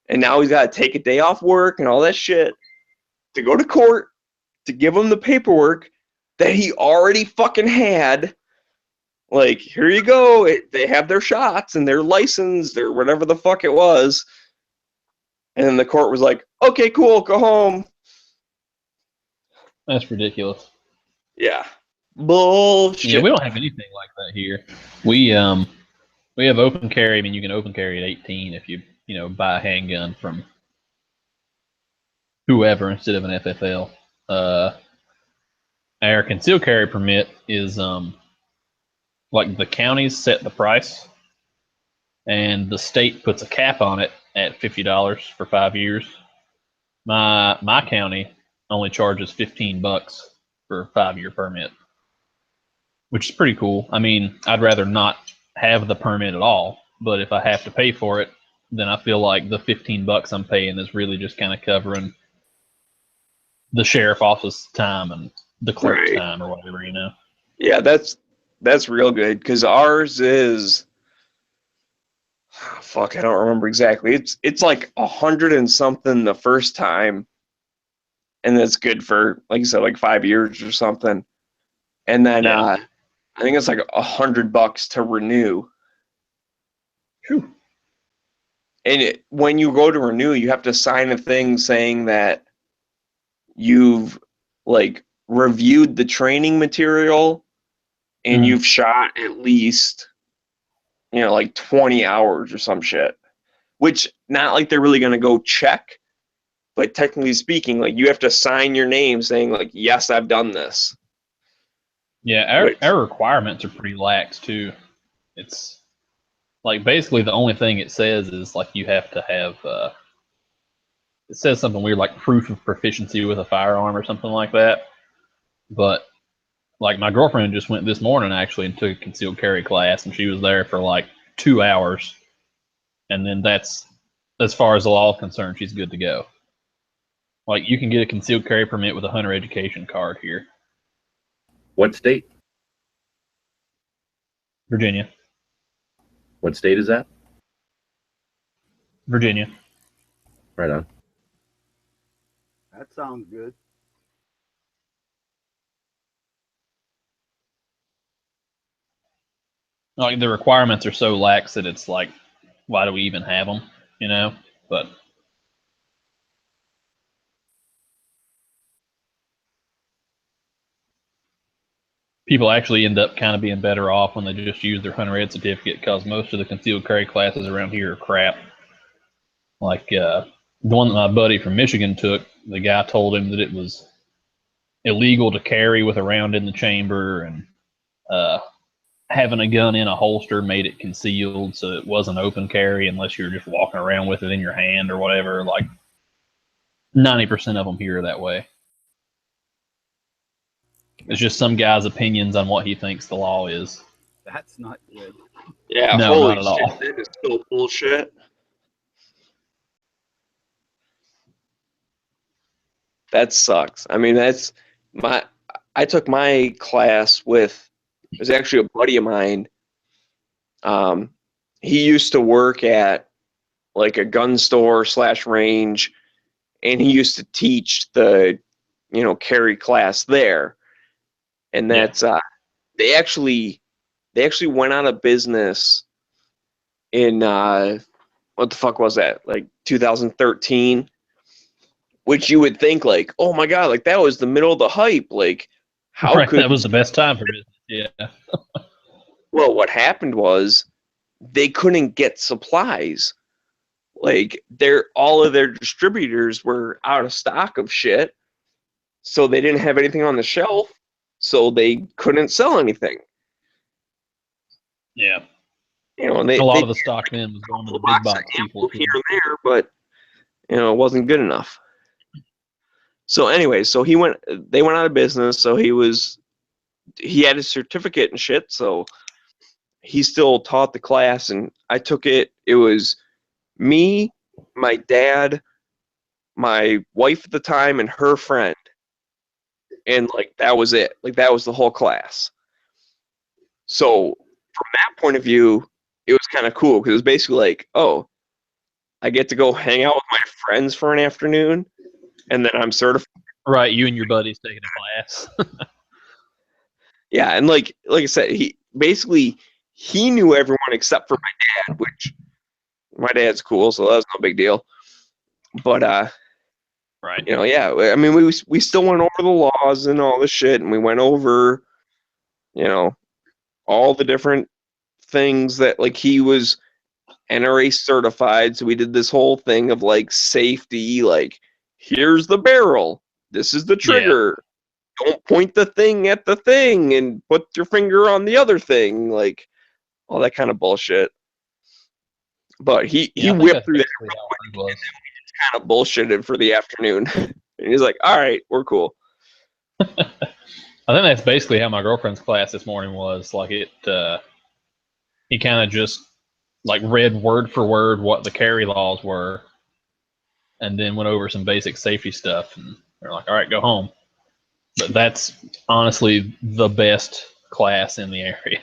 And now he's got to take a day off work and all that shit to go to court to give him the paperwork that he already fucking had. Like, here you go. They have their shots and their license, their whatever the fuck it was. And then the court was like, okay, cool, go home. That's ridiculous. Yeah. Bullshit. Yeah, we don't have anything like that here. We have open carry. I mean, you can open carry at 18 if you buy a handgun from whoever instead of an FFL. Our concealed carry permit is like the counties set the price, and the state puts a cap on it at $50 for 5 years. My county only charges $15 for a 5-year permit, which is pretty cool. I mean, I'd rather not have the permit at all, but if I have to pay for it, then I feel like the $15 I'm paying is really just kind of covering the sheriff office time and the clerk's time or whatever, Yeah, that's real good because ours is fuck, I don't remember exactly. It's like 100 and something the first time, and that's good for, like you said, like 5 years or something. And then I think it's like $100 to renew. Whew. And when you go to renew, you have to sign a thing saying that you've like reviewed the training material and you've shot at least, like 20 hours or some shit, which not like they're really going to go check, but technically speaking, like you have to sign your name saying like, yes, I've done this. Yeah. Our requirements are pretty lax too. It's like basically the only thing it says is like you have to have, it says something weird like proof of proficiency with a firearm or something like that. But like my girlfriend just went this morning actually and took a concealed carry class, and she was there for like 2 hours. And then that's, as far as the law is concerned, she's good to go. Like you can get a concealed carry permit with a hunter education card here. What state? Virginia. What state is that? Virginia. Right on. That sounds good. Like the requirements are so lax that it's like, why do we even have them? But people actually end up kind of being better off when they just use their hunter ed certificate, because most of the concealed carry classes around here are crap. Like the one that my buddy from Michigan took, the guy told him that it was illegal to carry with a round in the chamber, and having a gun in a holster made it concealed, so it wasn't open carry unless you're just walking around with it in your hand or whatever. Like 90% of them here are that way. It's just some guy's opinions on what he thinks the law is. That's not good. Yeah, no, holy not at all. shit, that is so bullshit. That sucks. I mean, I took my class with, it was actually a buddy of mine. he used to work at like a gun store / range, and he used to teach the, carry class there. And that's they actually went out of business in what the fuck was that? Like 2013, which you would think like, oh my god, like that was the middle of the hype. Like, how Right, could that was the best time for business. Yeah. Well, what happened was they couldn't get supplies. Like all of their distributors were out of stock of shit, so they didn't have anything on the shelf, so they couldn't sell anything. Yeah. And a lot of the stock then was going to the big box people here and there, but it wasn't good enough. So anyway, they went out of business, so he had his certificate and shit, so he still taught the class, and I took it. It was me, my dad, my wife at the time, and her friend. And like that was it. Like that was the whole class. So from that point of view, it was kind of cool because it was basically like, oh, I get to go hang out with my friends for an afternoon, and then I'm certified. Right, you and your buddies taking a class. Yeah, and like I said, he knew everyone except for my dad, which my dad's cool, so that was no big deal. But right, yeah, I mean, we still went over the laws and all the shit, and we went over, all the different things that like he was NRA certified, so we did this whole thing of like safety, like here's the barrel, this is the trigger. Don't point the thing at the thing and put your finger on the other thing, like all that kind of bullshit. But he whipped through that real quick, and then we just kind of bullshitted for the afternoon. And he's like, all right, we're cool. I think that's basically how my girlfriend's class this morning was. Like he kind of just like read word for word what the carry laws were, and then went over some basic safety stuff. And they're like, all right, go home. But that's honestly the best class in the area.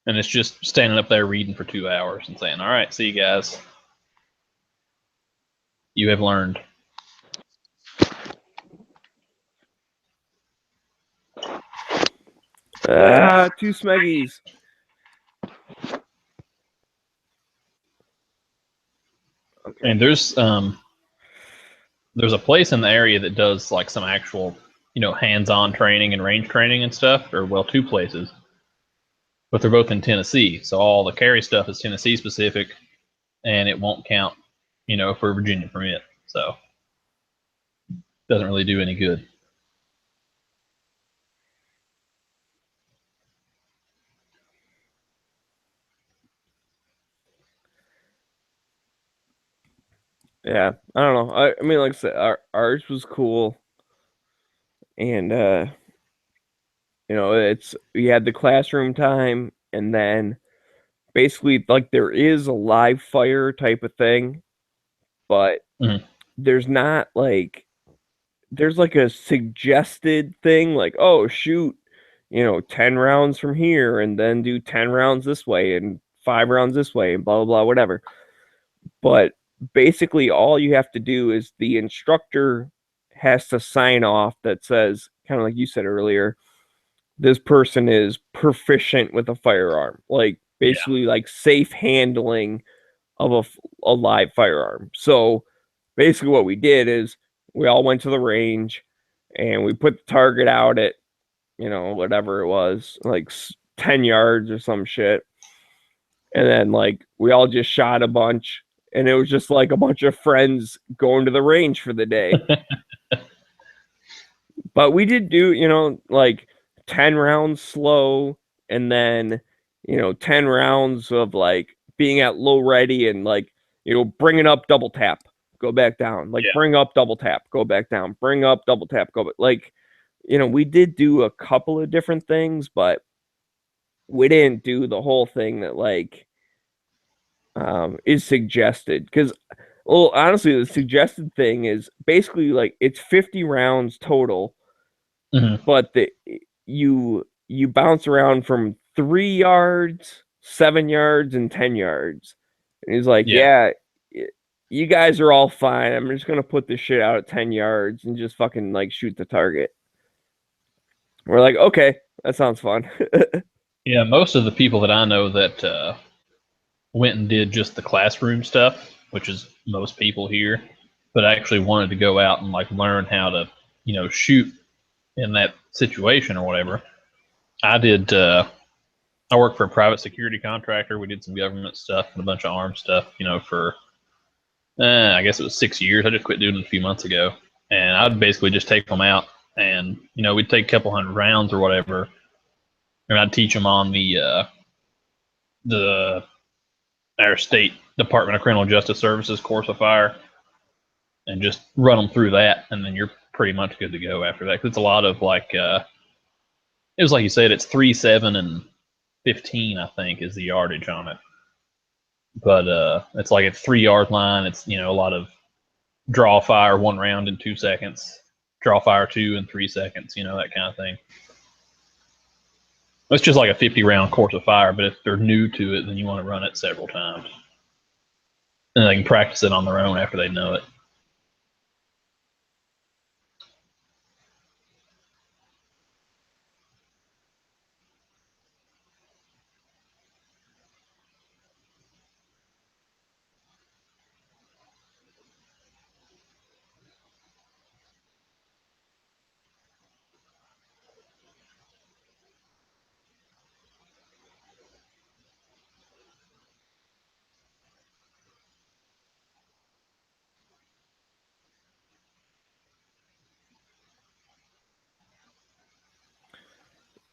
And it's just standing up there reading for 2 hours and saying, all right, see you guys. You have learned. Two smeggies. Okay. And there's a place in the area that does like some actual, hands-on training and range training and stuff, or well, two places. But they're both in Tennessee, so all the carry stuff is Tennessee specific, and it won't count, for a Virginia permit. So doesn't really do any good. Yeah, I don't know. I mean, like I said, ours was cool, and we had the classroom time, and then basically like there is a live fire type of thing, but there's not like there's like a suggested thing like, oh shoot, 10 rounds from here, and then do 10 rounds this way and 5 rounds this way and blah blah blah whatever. But basically all you have to do is the instructor has to sign off that says, kind of like you said earlier, this person is proficient with a firearm, like basically like safe handling of a live firearm. So basically what we did is we all went to the range and we put the target out at, whatever it was, like 10 yards or some shit. And then like we all just shot a bunch, and it was just like a bunch of friends going to the range for the day. But we did do, like 10 rounds slow, and then, 10 rounds of like being at low ready and like, bringing up, double tap, go back down, like bring up, double tap, go back down, bring up, double tap, go back. Like, we did do a couple of different things, but we didn't do the whole thing that like is suggested. Because, well, honestly, the suggested thing is basically like it's 50 rounds total, but you bounce around from 3 yards, 7 yards, and 10 yards. And he's like, Yeah. you guys are all fine. I'm just going to put this shit out at 10 yards and just fucking like shoot the target. We're like, okay, that sounds fun. Yeah, most of the people that I know that went and did just the classroom stuff, which is most people here, but actually wanted to go out and like learn how to, shoot in that situation or whatever. I did. I worked for a private security contractor. We did some government stuff and a bunch of arms stuff, for I guess it was 6 years. I just quit doing it a few months ago, and I'd basically just take them out, and we'd take a couple hundred rounds or whatever, and I'd teach them on our state Department of Criminal Justice Services course of fire, and just run them through that, and then you're pretty much good to go after that. 'Cause it's a lot of like, it was like you said, it's 3, 7, and 15, I think, is the yardage on it. But it's like a 3-yard line. It's a lot of draw fire 1 round in 2 seconds, draw fire 2 in 3 seconds, that kind of thing. It's just like a 50-round course of fire, but if they're new to it, then you want to run it several times. And they can practice it on their own after they know it.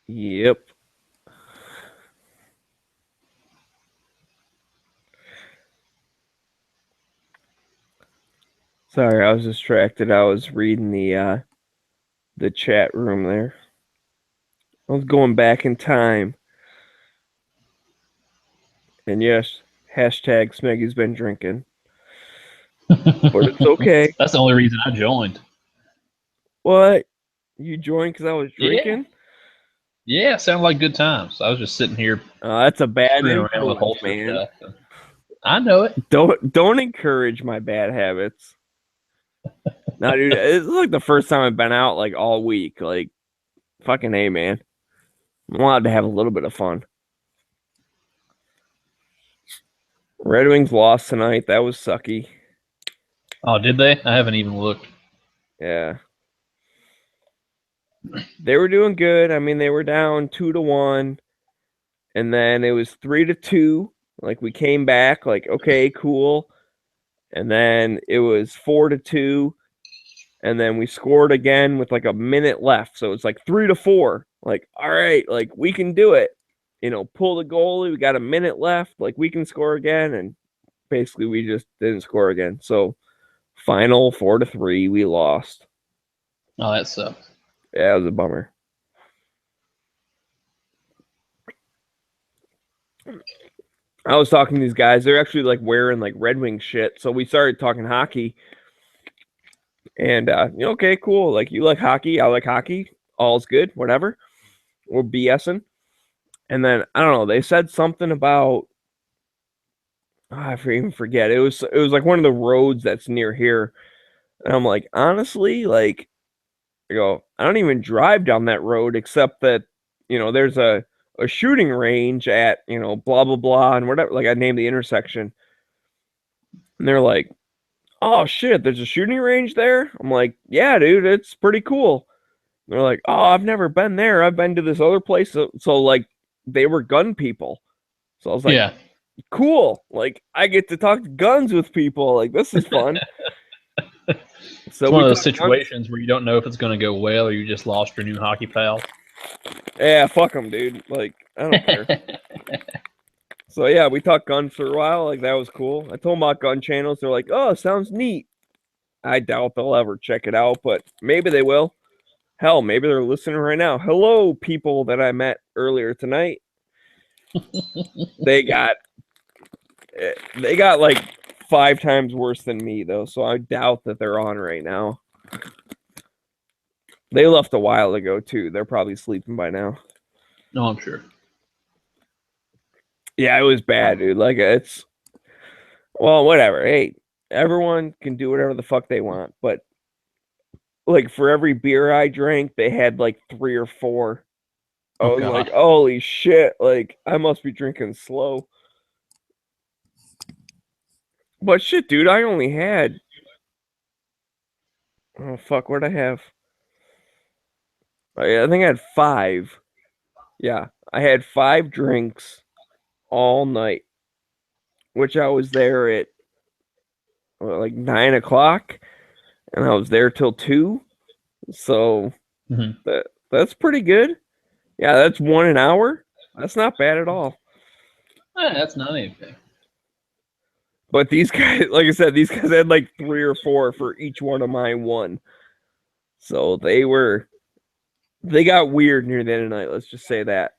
Yep. Sorry, I was distracted. I was reading the chat room there. I was going back in time. And yes, hashtag Smeggy's been drinking. But it's okay. That's the only reason I joined. What? You joined because I was drinking? Yeah, sounded like good times. I was just sitting here. That's a bad screwing around with influence, holster man. stuff. I know it. Don't encourage my bad habits. No, dude, it's like the first time I've been out like all week. Like, fucking A, man. I'm allowed to have a little bit of fun. Red Wings lost tonight. That was sucky. Oh, did they? I haven't even looked. Yeah. They were doing good. I mean, they were down 2-1, and then it was 3-2. Like, we came back, like, okay, cool. And then it was 4-2, and then we scored again with like a minute left. So it's like 3-4. Like, all right, like, we can do it. Pull the goalie. We got a minute left. Like, we can score again. And basically, we just didn't score again. So, final 4-3, we lost. Oh, that sucks. Yeah, it was a bummer. I was talking to these guys. They're actually like wearing like Red Wing shit. So we started talking hockey. And, okay, cool. Like, you like hockey. I like hockey. All's good. Whatever. We're BSing. And then, I don't know. They said something about, I even forget. It was like one of the roads that's near here. And I'm like, honestly, like, I don't even drive down that road except that, there's a shooting range at, blah, blah, blah, and whatever. Like, I named the intersection. And they're like, oh, shit, there's a shooting range there? I'm like, yeah, dude, it's pretty cool. And they're like, oh, I've never been there. I've been to this other place. So like, they were gun people. So I was like, yeah, cool. Like, I get to talk guns with people. Like, this is fun. So it's one of those situations where you don't know if it's going to go well or you just lost your new hockey pal. Yeah, fuck them, dude. Like, I don't care. So, yeah, we talked guns for a while. Like, that was cool. I told them about gun channels. They're like, oh, sounds neat. I doubt they'll ever check it out, but maybe they will. Hell, maybe they're listening right now. Hello, people that I met earlier tonight. They got like 5 times worse than me, though, so I doubt that they're on right now. They left a while ago, too. They're probably sleeping by now. No, I'm sure. Yeah, it was bad, dude. Like it's well, whatever. Hey, everyone can do whatever the fuck they want, but like for every beer I drank, they had like 3 or 4. I Oh, was like, God. holy shit! Like I must be drinking slow. But shit, dude, I only had. Oh fuck, what'd I have? I think I had 5. Yeah, I had 5 drinks all night, which I was there at like 9 o'clock, and I was there till 2. So that's pretty good. Yeah, that's 1 an hour. That's not bad at all. That's not anything. But these guys, like I said, these guys had like 3 or 4 for each one of my one. So they got weird near the end of the night. Let's just say that.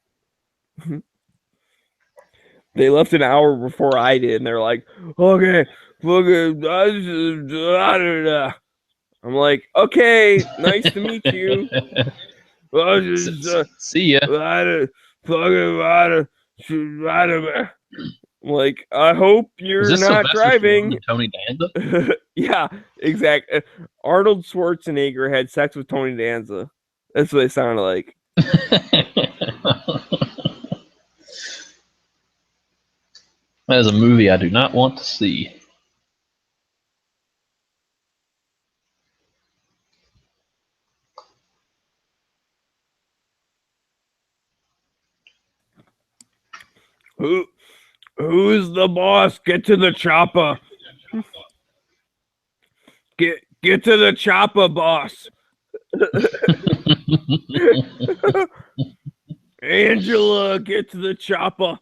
They left an hour before I did, and they're like, okay, look at I'm like, okay, nice to meet you. See ya. Like, I hope you're Is this not Sylvester driving. Stallone and Tony Danza? Yeah, exactly. Arnold Schwarzenegger had sex with Tony Danza. That's what they sounded like. That is a movie I do not want to see. Who's the boss? Get to the chopper. Get to the chopper, boss. Angela, get to the chopper.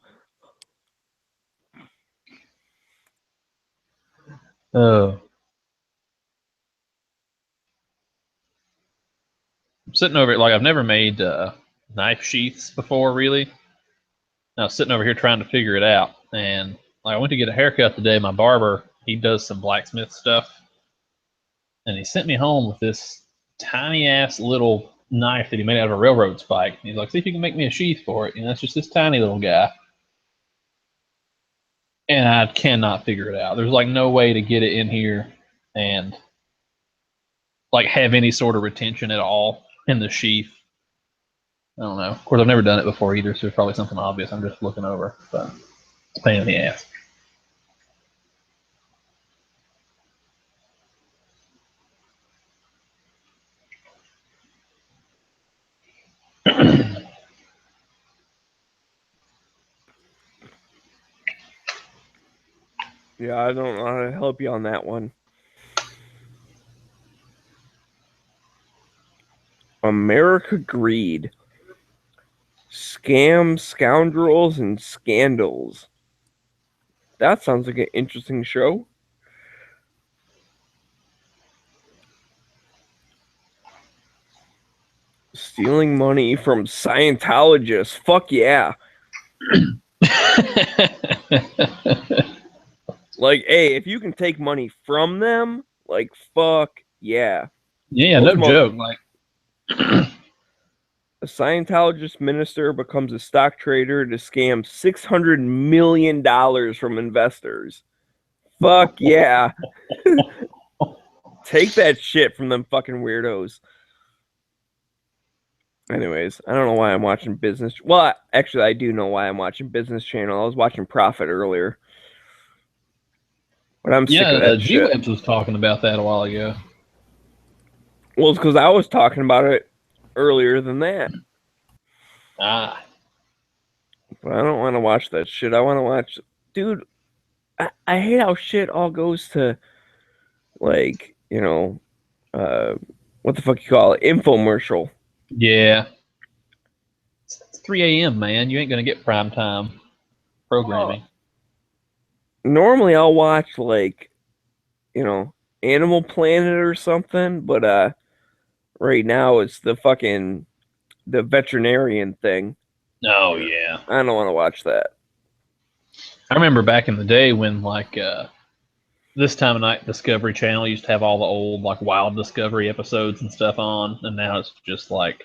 Oh. I'm sitting over like I've never made knife sheaths before, really. I was sitting over here trying to figure it out, and like I went to get a haircut today. My barber, he does some blacksmith stuff, and he sent me home with this tiny ass little knife that he made out of a railroad spike. He's like, "See if you can make me a sheath for it." You know, it's just this tiny little guy, and I cannot figure it out. There's like no way to get it in here and like have any sort of retention at all in the sheath. I don't know. Of course, I've never done it before either, so it's probably something obvious I'm just looking over. But it's a pain in the ass. Yeah, I don't know how to help you on that one. America Greed. Scams, scoundrels, and scandals. That sounds like an interesting show. Stealing money from Scientologists. Fuck yeah. Like, hey, if you can take money from them, like, fuck yeah. Yeah, no joke. Like, a Scientologist minister becomes a stock trader to scam $600 million from investors. Fuck yeah. Take that shit from them fucking weirdos. Anyways, I don't know why I'm watching Business. Well, actually, I do know why I'm watching Business Channel. I was watching Profit earlier. But I'm sick of that shit. G-Webs was talking about that a while ago. Well, it's because I was talking about it earlier than that. Ah. But I don't want to watch that shit. I want to watch... Dude, I hate how shit all goes to, like, you know, what the fuck you call it? Infomercial. Yeah. It's 3 a.m., man. You ain't going to get primetime programming. Normally I'll watch, like, you know, Animal Planet or something, but right now it's the veterinarian thing. Oh, yeah. I don't want to watch that. I remember back in the day when, like, this time of night Discovery Channel used to have all the old, like, Wild Discovery episodes and stuff on, and now it's just, like,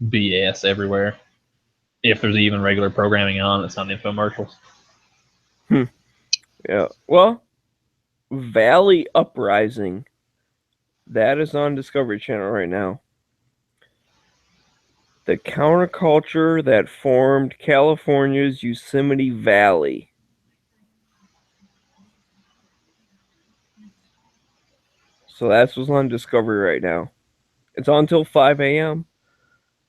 BS everywhere. If there's even regular programming on, it's not infomercials. Yeah. Well, Valley Uprising. That is on Discovery Channel right now. The counterculture that formed California's Yosemite Valley. So that's what's on Discovery right now. It's on until 5 a.m.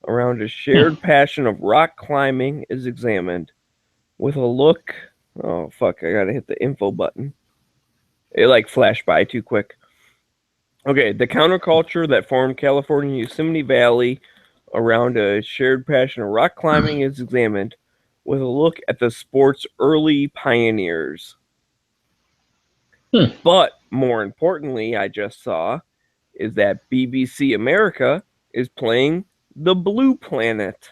Around a shared passion of rock climbing is examined with a look. Oh, fuck. I gotta hit the info button. It like flashed by too quick. Okay. The counterculture that formed California Yosemite Valley around a shared passion of rock climbing is examined with a look at the sport's early pioneers. But more importantly, I just saw is that BBC America is playing The Blue Planet.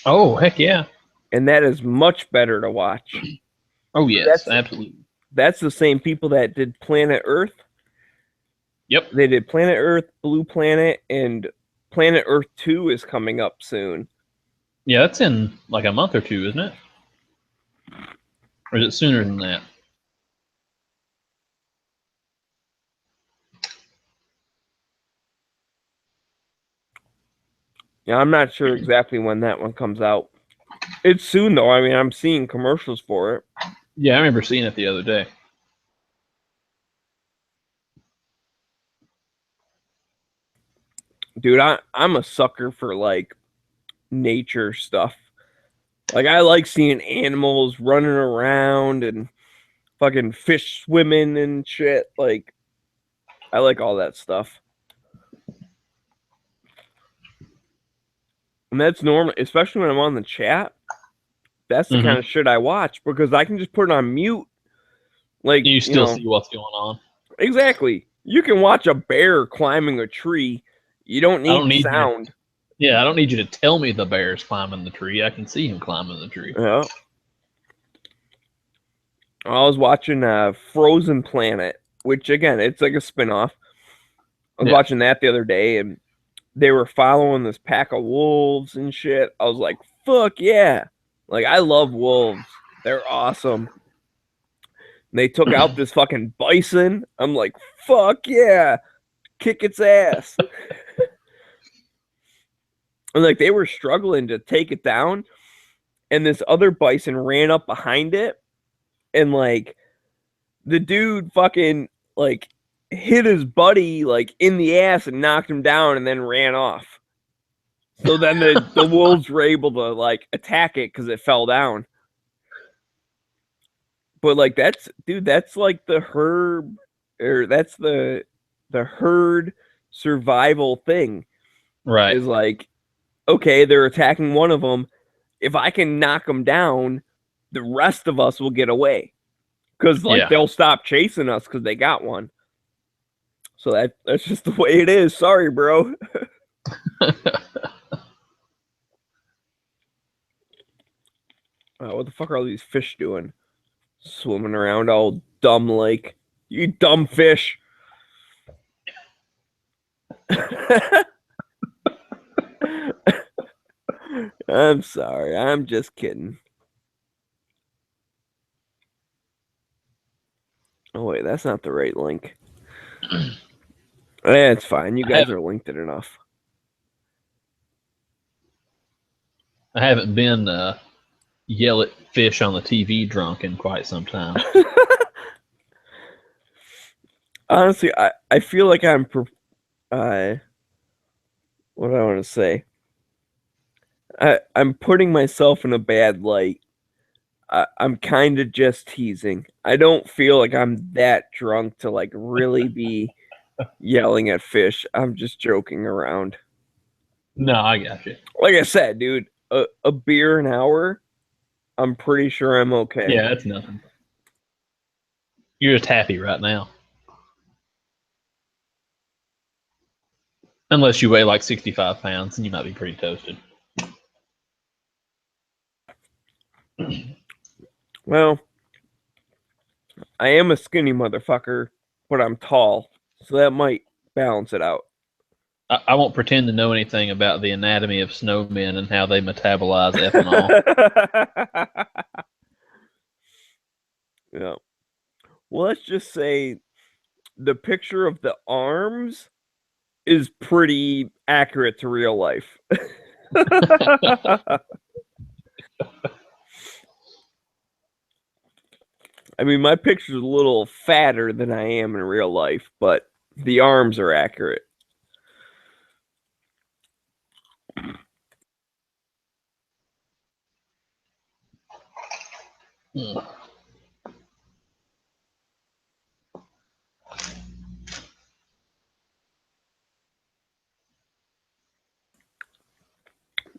Oh, heck yeah. And that is much better to watch. Oh, yes, absolutely. That's the same people that did Planet Earth. Yep. They did Planet Earth, Blue Planet, and Planet Earth 2 is coming up soon. Yeah, that's in like a month or two, isn't it? Or is it sooner than that? Yeah, I'm not sure exactly when that one comes out. It's soon, though. I mean, I'm seeing commercials for it. Yeah, I remember seeing it the other day. Dude, I'm a sucker for, like, nature stuff. Like, I like seeing animals running around and fucking fish swimming and shit. Like, I like all that stuff. And that's normal, especially when I'm on the chat. That's the kind of shit I watch because I can just put it on mute. Like you still see what's going on. Exactly. You can watch a bear climbing a tree. You don't need sound. I don't need you to tell me the bear's climbing the tree. I can see him climbing the tree. Yeah. I was watching Frozen Planet, which again, it's like a spinoff. I was watching that the other day, and they were following this pack of wolves and shit. I was like, fuck yeah. Like, I love wolves. They're awesome. And they took out this fucking bison. I'm like, fuck yeah. Kick its ass. And like, they were struggling to take it down. And this other bison ran up behind it. And like, the dude fucking like hit his buddy like in the ass and knocked him down and then ran off. So then the wolves were able to like attack it because it fell down. But like that's like the herd, or that's the herd survival thing. Right. Is like, okay, they're attacking one of them. If I can knock them down, the rest of us will get away. Because like they'll stop chasing us because they got one. So that's just the way it is. Sorry, bro. What the fuck are all these fish doing? Swimming around all dumb like, you dumb fish. I'm sorry. I'm just kidding. Oh, wait, that's not the right link. It's fine. You guys are linked it enough. I haven't been yell at fish on the TV drunk in quite some time. Honestly, I feel like I'm what do I want to say? I'm putting myself in a bad light. I'm kind of just teasing. I don't feel like I'm that drunk to like really be yelling at fish. I'm just joking around. No, I got you. Like I said, dude, a beer an hour, I'm pretty sure I'm okay. Yeah, that's nothing. You're just happy right now. Unless you weigh like 65 pounds, and you might be pretty toasted. Well, I am a skinny motherfucker, but I'm tall, so that might balance it out. I won't pretend to know anything about the anatomy of snowmen and how they metabolize ethanol. Yeah. Well, let's just say the picture of the arms is pretty accurate to real life. I mean, my picture's a little fatter than I am in real life, but the arms are accurate.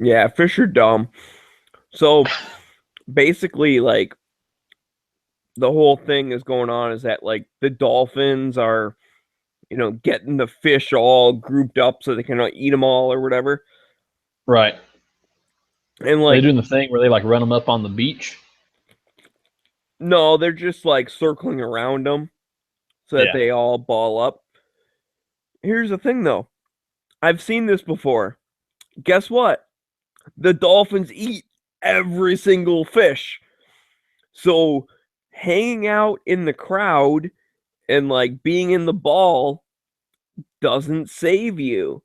Yeah, fish are dumb. So basically, like, the whole thing is going on is that, like, the dolphins are, getting the fish all grouped up so they can eat them all or whatever. Right. And, Are like, they doing the thing where they like run them up on the beach? no, they're just, like, circling around them so that they all ball up. Here's the thing, though. I've seen this before. Guess what? The dolphins eat every single fish. So hanging out in the crowd and, like, being in the ball doesn't save you.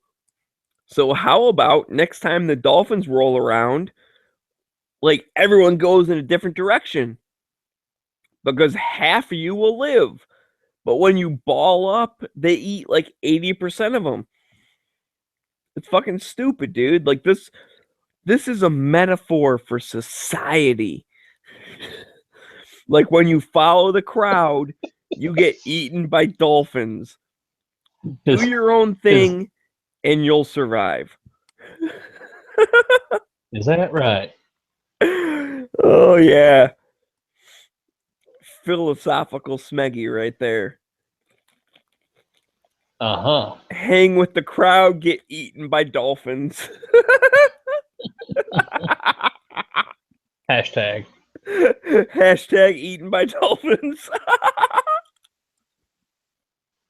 So how about next time the dolphins roll around, like, everyone goes in a different direction? Because half of you will live. But when you ball up, they eat like 80% of them. It's fucking stupid, dude. Like, this is a metaphor for society. Like, when you follow the crowd, you get eaten by dolphins. Do your own thing, and you'll survive. Is that right? Oh, yeah. Philosophical smeggy right there. Uh-huh. Hang with the crowd, get eaten by dolphins. Hashtag. Hashtag eaten by dolphins.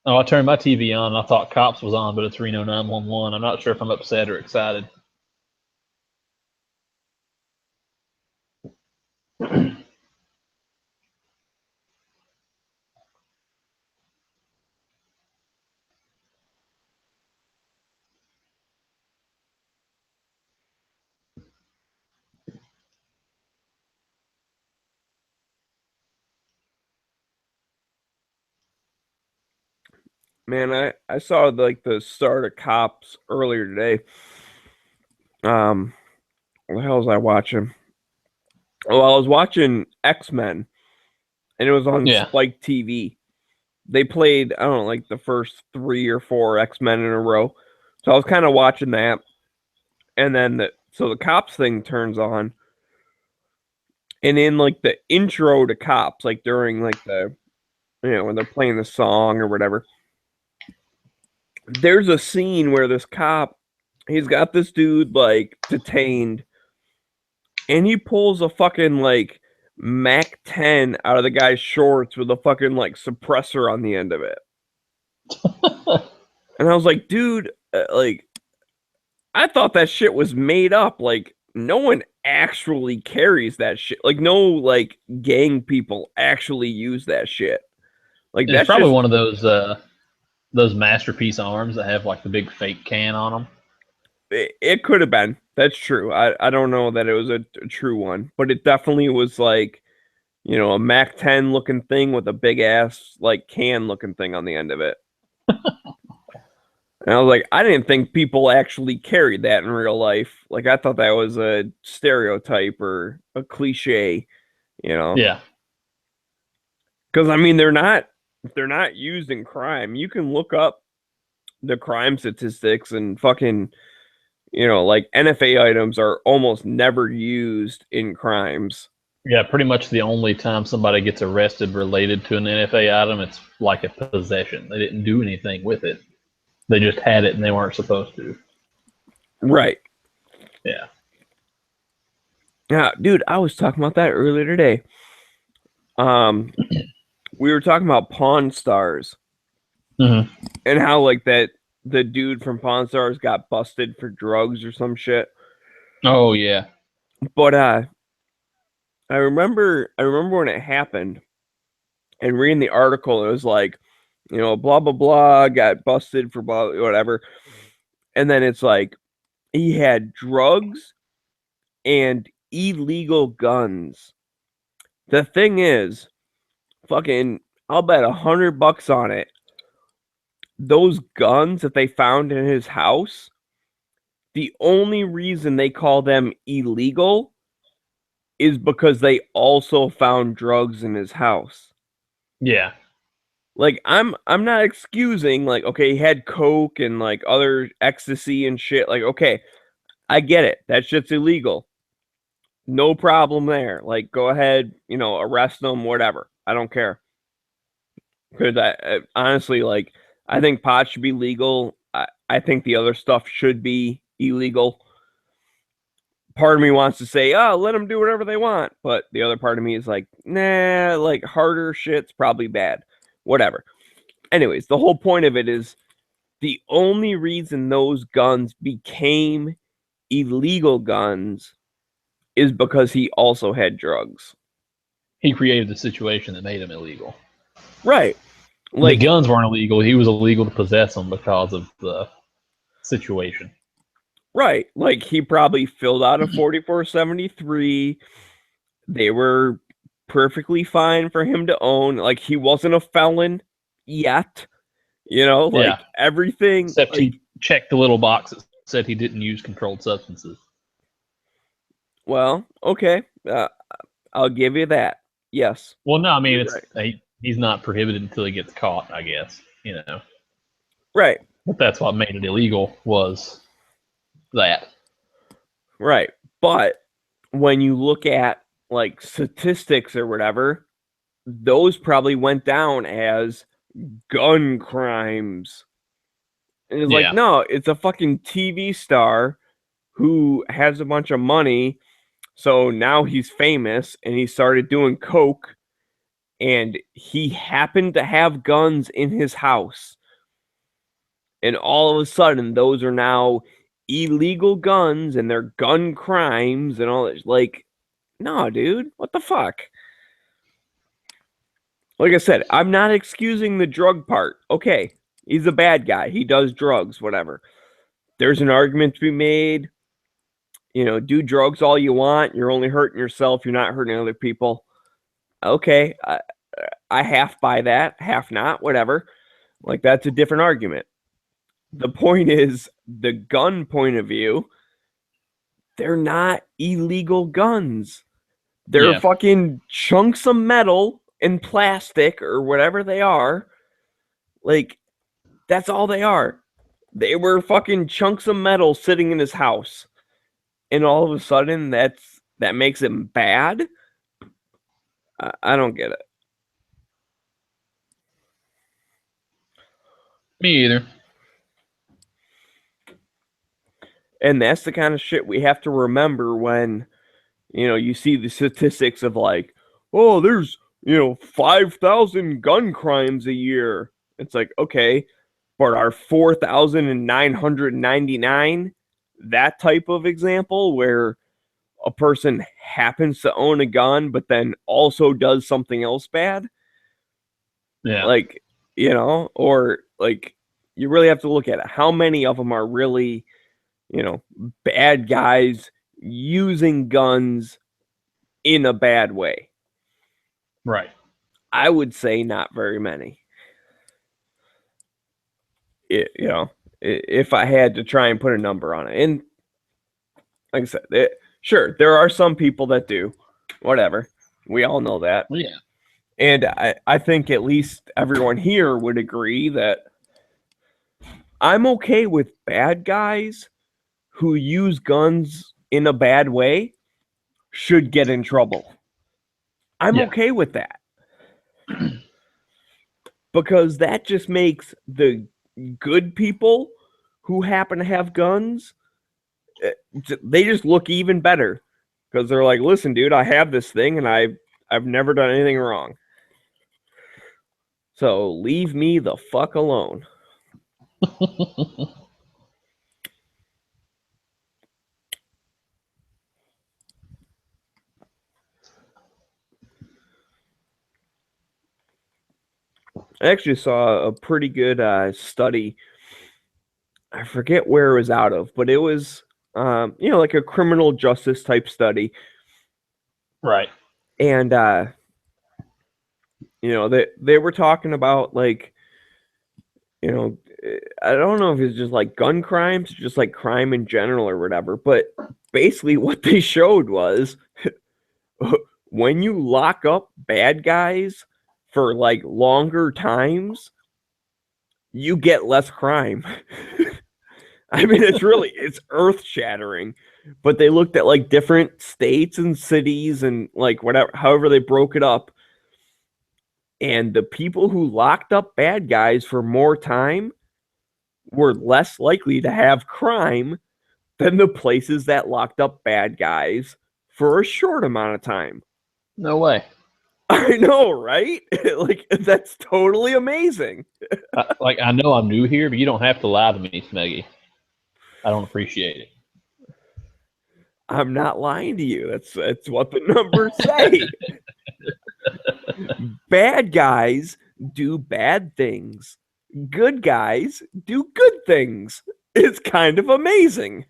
Oh, I turned my TV on and I thought Cops was on, but it's Reno 911. I'm not sure if I'm upset or excited. Man, I saw like the start of Cops earlier today. What the hell was I watching? Well, I was watching X-Men, and it was on Spike TV. They played, I don't know, like the first 3 or 4 X-Men in a row. So I was kind of watching that. And then the Cops thing turns on. And in like the intro to Cops, like during like the, when they're playing the song or whatever, there's a scene where this cop, he's got this dude like detained, and he pulls a fucking like Mac 10 out of the guy's shorts with a fucking like suppressor on the end of it. And I was like, dude, like, I thought that shit was made up. Like, no one actually carries that shit. Like, no like gang people actually use that shit. Like, that's probably one of those Masterpiece arms that have like the big fake can on them. It could have been. That's true. I don't know that it was a true one, but it definitely was like, a Mac 10 looking thing with a big ass like can looking thing on the end of it. And I was like, I didn't think people actually carried that in real life. Like, I thought that was a stereotype or a cliche, Yeah. Because I mean, they're not used in crime. You can look up the crime statistics and fucking, like NFA items are almost never used in crimes. Yeah, pretty much the only time somebody gets arrested related to an NFA item, it's like a possession. They didn't do anything with it. They just had it and they weren't supposed to. Right. Yeah. Yeah, dude, I was talking about that earlier today. We were talking about Pawn Stars, mm-hmm. and how like that the dude from Pawn Stars got busted for drugs or some shit. Oh yeah. But I remember when it happened and reading the article, it was like, you know, blah blah blah, got busted for blah whatever. And then it's like he had drugs and illegal guns. The thing is, fucking, I'll bet $100 on it. Those guns that they found in his house, the only reason they call them illegal is because they also found drugs in his house. Yeah. Like, I'm not excusing, like, okay, he had coke and like other ecstasy and shit. Like, okay, I get it. That shit's illegal. No problem there. Like, go ahead, you know, arrest them, whatever. I don't care. Because I honestly, like, I think pot should be legal. I think the other stuff should be illegal. Part of me wants to say, oh, let them do whatever they want. But the other part of me is like, nah, like harder shit's probably bad. Whatever. Anyways, the whole point of it is the only reason those guns became illegal guns is because he also had drugs. He created the situation that made him illegal. Right. Like, the guns weren't illegal. He was illegal to possess them because of the situation. Right. Like, he probably filled out a 4473. They were perfectly fine for him to own. Like, he wasn't a felon yet. You know, like, everything. Except like, he checked the little box that said he didn't use controlled substances. Well, okay. I'll give you that. Yes. Well, no, I mean, it's right. He's not prohibited until he gets caught, I guess. You know. Right. But that's what made it illegal was that. Right. But when you look at like statistics or whatever, those probably went down as gun crimes. And it's like, no, it's a fucking TV star who has a bunch of money. So now he's famous and he started doing coke and he happened to have guns in his house. And all of a sudden, those are now illegal guns and they're gun crimes and all that. Like, no, dude, what the fuck? Like I said, I'm not excusing the drug part. Okay, he's a bad guy. He does drugs, whatever. There's an argument to be made. You know, do drugs all you want. You're only hurting yourself. You're not hurting other people. Okay, I half buy that, half not, whatever. Like, that's a different argument. The point is, the gun point of view, they're not illegal guns. They're fucking chunks of metal and plastic or whatever they are. Like, that's all they are. They were fucking chunks of metal sitting in his house. And all of a sudden, that makes him bad? I don't get it. Me either. And that's the kind of shit we have to remember when, you know, you see the statistics of like, oh, there's, 5,000 gun crimes a year. It's like, okay, but are 4,999 that type of example where a person happens to own a gun, but then also does something else bad? Yeah. Like, or like, you really have to look at it. How many of them are really, bad guys using guns in a bad way? Right. I would say not very many. If I had to try and put a number on it. And like I said, sure, there are some people that do. Whatever. We all know that. Yeah. And I think at least everyone here would agree that I'm okay with bad guys who use guns in a bad way should get in trouble. I'm okay with that. Because that just makes the good people who happen to have guns, they just look even better. Because they're like, listen, dude, I have this thing and I've never done anything wrong. So leave me the fuck alone. I actually saw a pretty good study. I forget where it was out of, but it was, like a criminal justice type study. Right. And, they were talking about, like, I don't know if it's just like gun crimes, just like crime in general or whatever, but basically what they showed was when you lock up bad guys for like longer times, you get less crime. I mean, it's earth shattering. But they looked at like different states and cities and like whatever, however they broke it up. And the people who locked up bad guys for more time were less likely to have crime than the places that locked up bad guys for a short amount of time. No way. I know, right? Like, that's totally amazing. I know I'm new here, but you don't have to lie to me, Smeggy. I don't appreciate it. I'm not lying to you. That's what the numbers say. Bad guys do bad things. Good guys do good things. It's kind of amazing.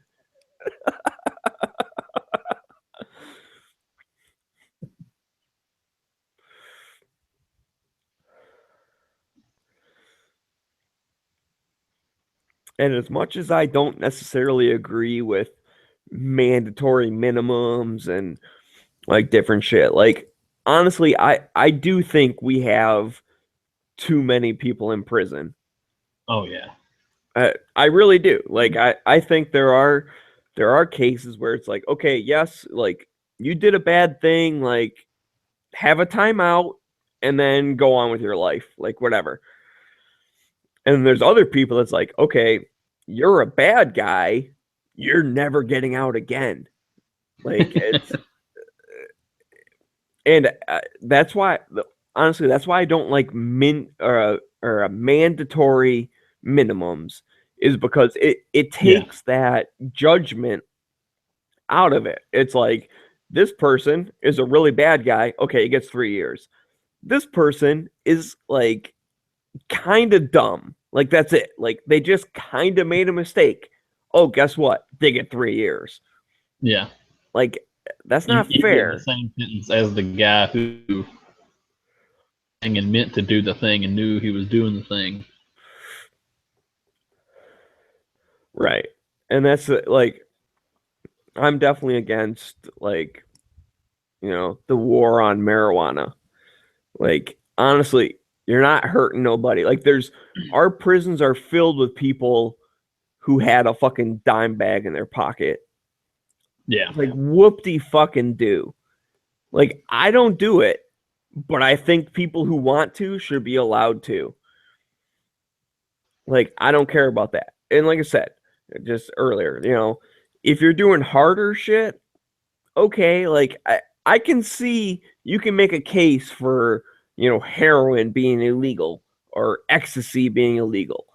And as much as I don't necessarily agree with mandatory minimums and like different shit, like honestly, I do think we have too many people in prison. Oh yeah. I really do. Like I think there are cases where it's like, okay, yes, like you did a bad thing, like have a timeout and then go on with your life, like whatever. And there's other people that's like, okay, you're a bad guy, you're never getting out again. Like it's and that's why honestly, that's why I don't like mandatory minimums, is because it takes that judgment out of it. It's like, this person is a really bad guy. Okay, he gets 3 years. This person is like kind of dumb. Like that's it. Like they just kind of made a mistake. Oh, guess what? They get 3 years. Yeah. Like that's not you fair. Get the same sentence as the guy who and meant to do the thing and knew he was doing the thing. Right. And that's like, I'm definitely against like, the war on marijuana. Like, honestly, you're not hurting nobody. Like our prisons are filled with people who had a fucking dime bag in their pocket. Yeah. Like, whoop-de fucking do. Like, I don't do it, but I think people who want to should be allowed to. Like, I don't care about that. And like I said, just earlier, if you're doing harder shit, okay, like I can see you can make a case for, heroin being illegal or ecstasy being illegal.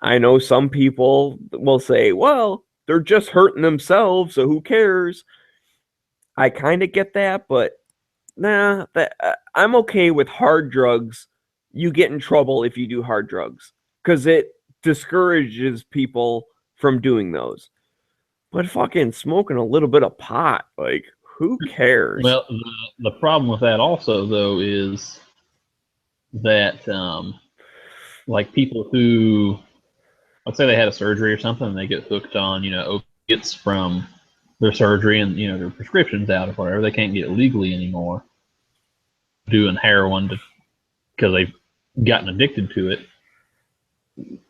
I know some people will say, well, they're just hurting themselves, so who cares? I kind of get that, but nah, I'm okay with hard drugs. You get in trouble if you do hard drugs because it discourages people from doing those. But fucking smoking a little bit of pot, like, who cares? Well, the problem with that also, though, is that like people who, let's say they had a surgery or something and they get hooked on, opiates from their surgery and, their prescription's out or whatever, they can't get it legally anymore, doing heroin because they've gotten addicted to it.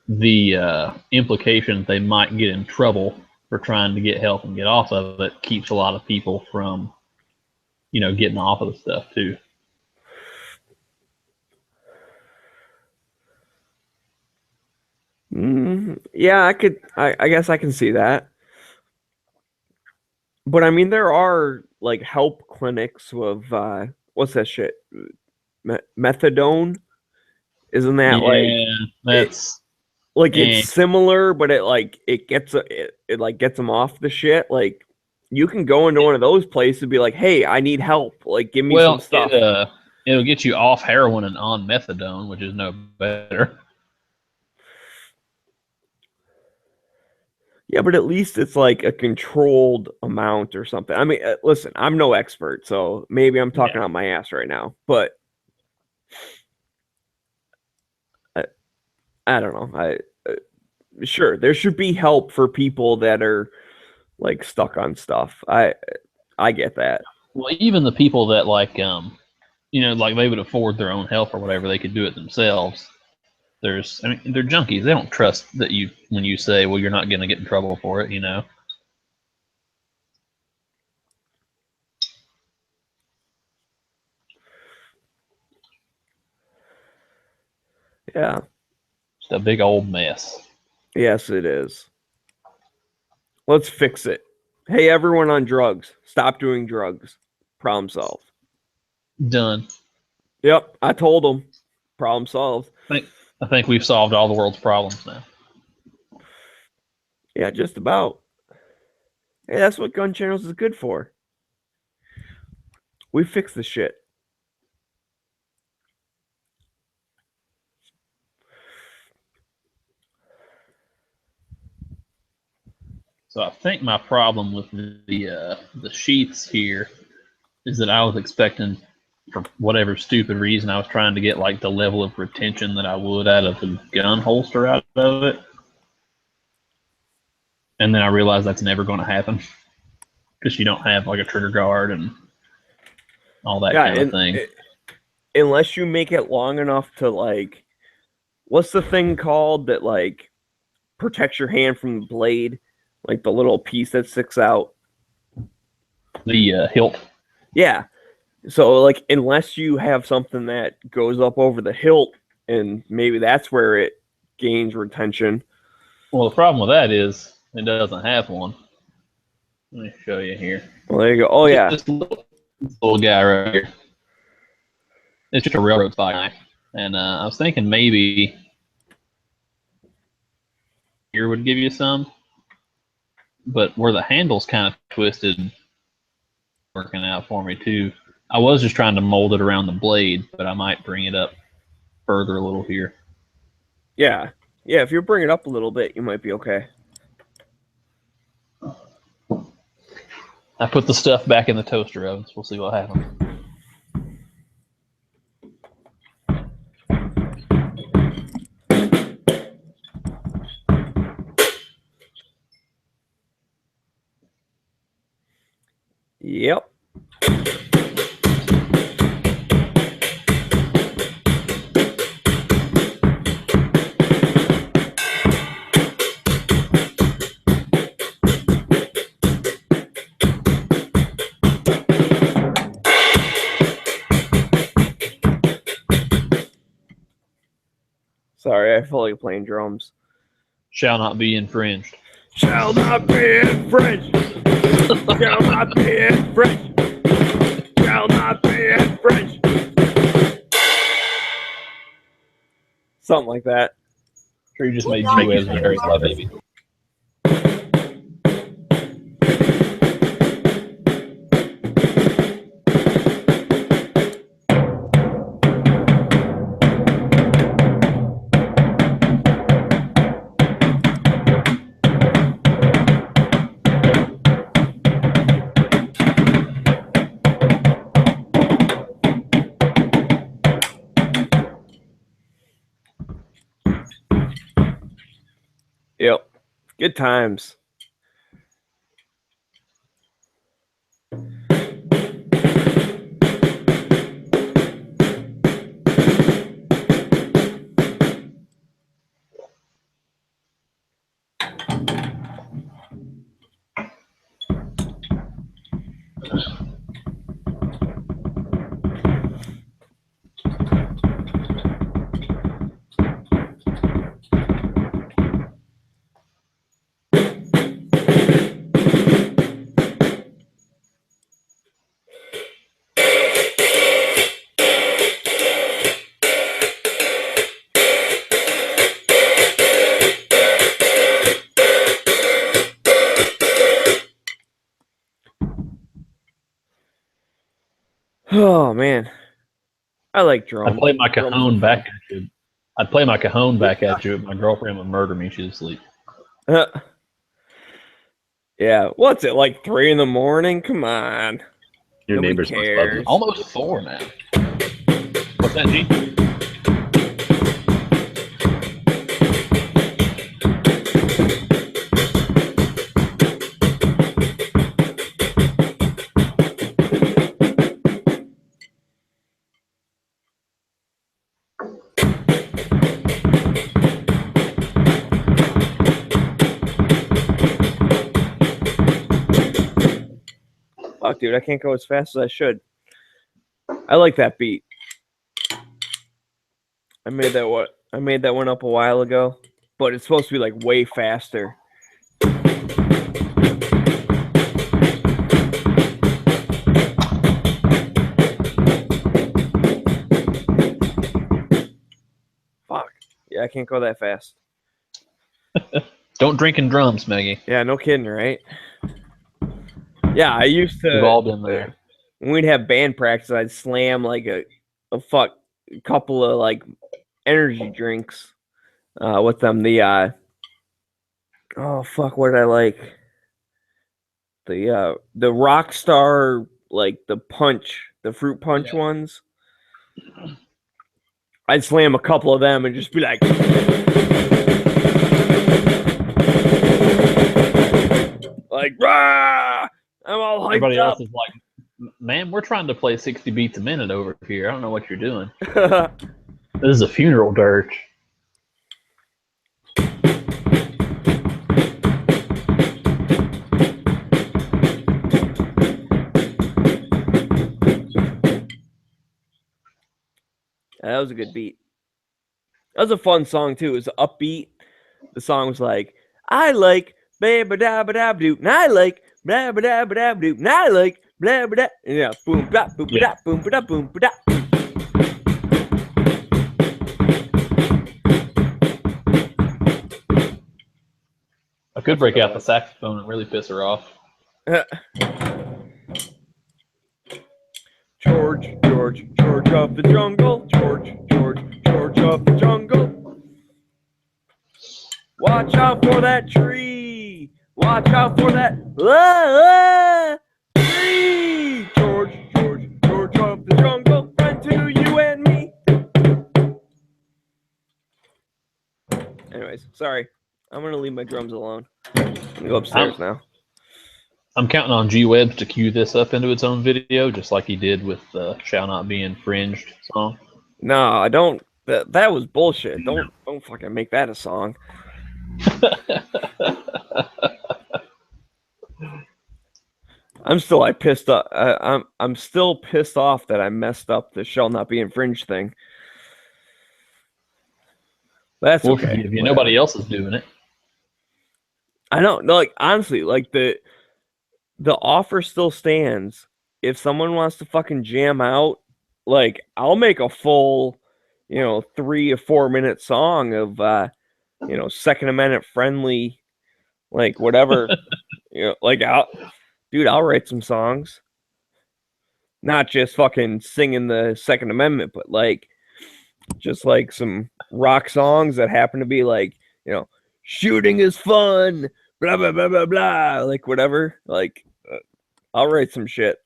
The implication they might get in trouble for trying to get help and get off of it keeps a lot of people from, getting off of the stuff too. Yeah, I guess I can see that. But I mean, there are like help clinics with what's that shit? Methadone? Isn't that that's Like Eh. it's similar, but it gets them off the shit. Like you can go into one of those places and be like, "Hey, I need help. Like, give me some stuff." It'll get you off heroin and on methadone, which is no better. Yeah, but at least it's like a controlled amount or something. I mean, listen, I'm no expert, so maybe I'm talking out my ass right now, but I don't know. Sure, there should be help for people that are like stuck on stuff. I get that. Well, even the people that like like they would afford their own help or whatever, they could do it themselves. They're junkies. They don't trust that when you say, well, you're not going to get in trouble for it, Yeah. It's a big old mess. Yes, it is. Let's fix it. Hey, everyone on drugs, stop doing drugs. Problem solved. Done. Yep, I told them. Problem solved. I think we've solved all the world's problems now. Yeah, just about. Hey, that's what Gun Channels is good for. We fix the shit. So I think my problem with the sheaths here is that I was expecting, for whatever stupid reason, I was trying to get like the level of retention that I would out of the gun holster out of it. And then I realized that's never going to happen because you don't have like a trigger guard and all that kind of thing. Unless you make it long enough to like, what's the thing called that like protects your hand from the blade? Like the little piece that sticks out. The hilt. Yeah. So like, unless you have something that goes up over the hilt, and maybe that's where it gains retention. Well, the problem with that is it doesn't have one. Let me show you here. Well, there you go. Oh yeah. This little guy right here. It's just a railroad spike. And I was thinking maybe here would give you some. But where the handle's kind of twisted, working out for me too. I was just trying to mold it around the blade, but I might bring it up further a little here. Yeah. Yeah, if you bring it up a little bit, you might be okay. I put the stuff back in the toaster ovens. We'll see what happens. Yep. Sorry, I feel like playing drums. Shall not be infringed. Shall not be infringed. Shall not be infringed. Shall not be infringed. Something like that. Sure, you just made G as very baby. Yep. Good times. Oh man, I like I'd drums. play my Drums are cajon back fun. at you. I'd play my cajon back at you. My girlfriend would murder me. She's asleep. Yeah, what's it like 3 a.m? Come on. Your Nobody neighbors must love cares. you. Almost 4 now. What's that, G? Fuck, dude, I can't go as fast as I should. I like that beat. I made that one up a while ago, but it's supposed to be like way faster. Fuck. Yeah, I can't go that fast. Don't drink and drums, Maggie. Yeah, no kidding, right? Yeah, I used to. We've all been there. When we'd have band practice, I'd slam like a couple of like energy drinks with them. The oh fuck, what did I like? The Rockstar, like the fruit punch ones. I'd slam a couple of them and just be like, rah! I'm all hyped Everybody up. else is like, man, we're trying to play 60 beats a minute over here. I don't know what you're doing. This is a funeral dirge. That was a good beat. That was a fun song too. It was upbeat. The song was like, I like ba ba da ba da doo, and I like blah ba da ba da doo, and I like blah ba da. Yeah, boom ba boom ba da boom ba da boom ba da. I could break out the saxophone and really piss her off. George of the jungle. George of the jungle. Watch out for that tree. Watch out for that tree. George of the jungle. Friend to you and me. Anyways, sorry. I'm going to leave my drums alone. I'm going to go upstairs now. I'm counting on G-Webs to cue this up into its own video, just like he did with the Shall Not Be Infringed song. No, I don't. That was bullshit. Don't fucking make that a song. I'm still pissed off. I'm still pissed off that I messed up the Shall Not Be Infringed thing. That's we'll okay. forgive you. Nobody else is doing it. I know. No, like honestly, like the offer still stands. If someone wants to fucking jam out, like I'll make a full, 3 or 4 minute song of, Second Amendment friendly, like whatever, like I'll write some songs. Not just fucking singing the Second Amendment, but like, just like some rock songs that happen to be like, shooting is fun, blah, blah, blah, blah, blah, like whatever. Like, I'll write some shit.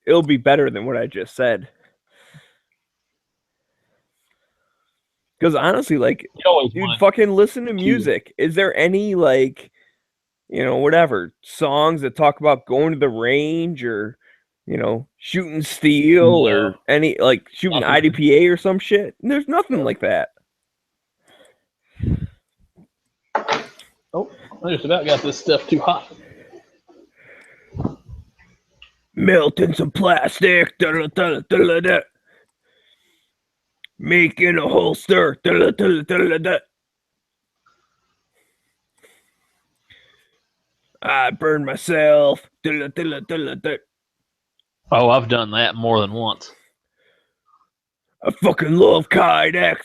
It'll be better than what I just said. Because honestly, like, dude, fucking listen to music. Is there any, like, whatever, songs that talk about going to the range or, shooting steel or any, like, shooting IDPA or some shit? There's nothing like that. Oh, I just about got this stuff too hot. Melting some plastic. Making a holster. I burned myself. Oh, I've done that more than once. I fucking love Kydex.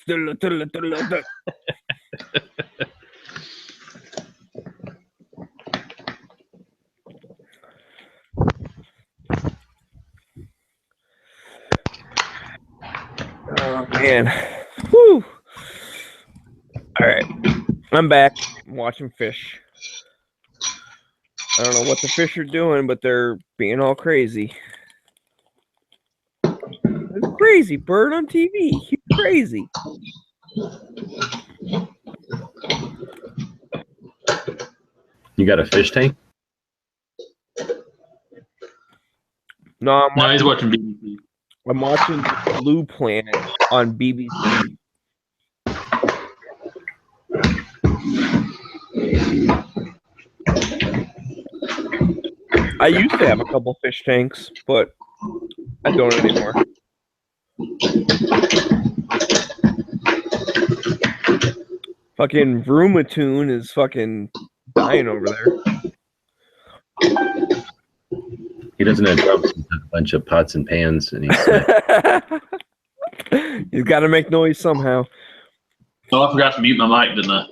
Man, whew. All right, I'm back. I'm watching fish. I don't know what the fish are doing, but they're being all crazy. There's a crazy bird on TV. He's crazy. You got a fish tank? No, he's watching BBC. I'm watching Blue Planet on BBC. I used to have a couple fish tanks, but I don't anymore. Fucking Vroomatoon is fucking dying over there. He doesn't have drums. He's got a bunch of pots and pans, and he's got to make noise somehow. Oh, I forgot to mute my mic, didn't I?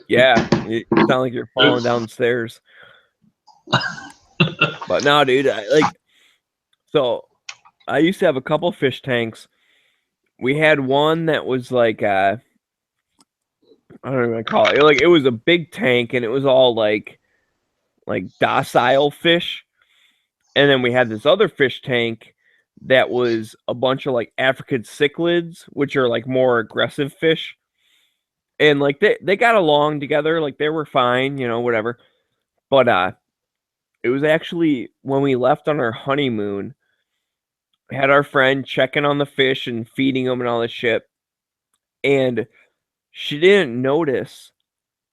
Yeah, you sound like you're falling downstairs. But no, dude, so I used to have a couple fish tanks. We had one that was like, I don't even call it. Like, it was a big tank, and it was all like docile fish. And then we had this other fish tank that was a bunch of like African cichlids, which are like more aggressive fish. And like they got along together, like they were fine, you know, whatever. But it was actually when we left on our honeymoon, we had our friend checking on the fish and feeding them and all this shit. And she didn't notice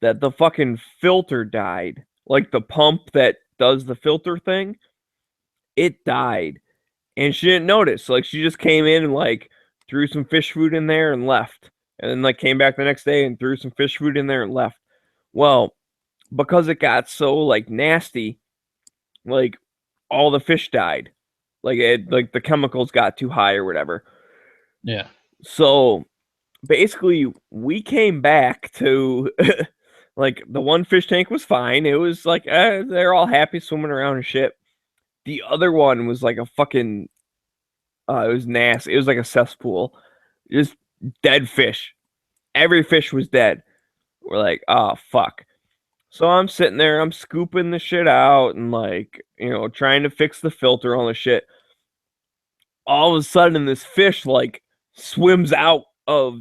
that the fucking filter died. Like the pump that does the filter thing, it died. And she didn't notice. Like she just came in and like threw some fish food in there and left. And then like came back the next day and threw some fish food in there and left. Well, because it got so like nasty, like all the fish died. Like the chemicals got too high or whatever. Yeah. So basically we came back to like the one fish tank was fine. It was like they're all happy swimming around and shit. The other one was like a fucking it was nasty. It was like a cesspool. Just dead fish. Every fish was dead. We're like, oh fuck. So I'm sitting there, I'm scooping the shit out and like, you know, trying to fix the filter on the shit. All of a sudden this fish like swims out of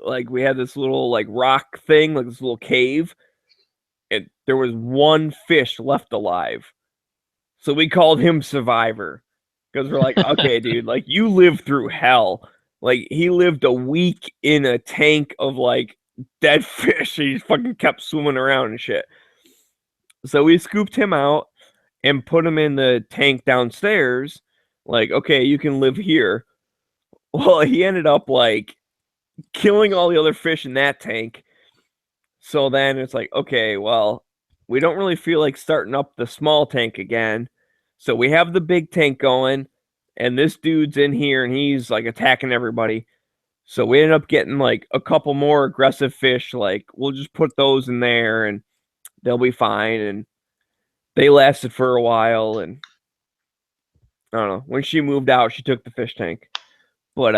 like we had this little like rock thing, like this little cave. And there was one fish left alive. So we called him Survivor. Because we're like, okay, dude, like you lived through hell. Like he lived a week in a tank of like dead fish. He fucking kept swimming around and shit. So we scooped him out and put him in the tank downstairs. Like, okay, you can live here. Well, he ended up like killing all the other fish in that tank. So then it's like, okay, well, we don't really feel like starting up the small tank again. So we have the big tank going. And this dude's in here and he's like attacking everybody. So we ended up getting like a couple more aggressive fish. Like we'll just put those in there and they'll be fine. And they lasted for a while. And I don't know. When she moved out, she took the fish tank. But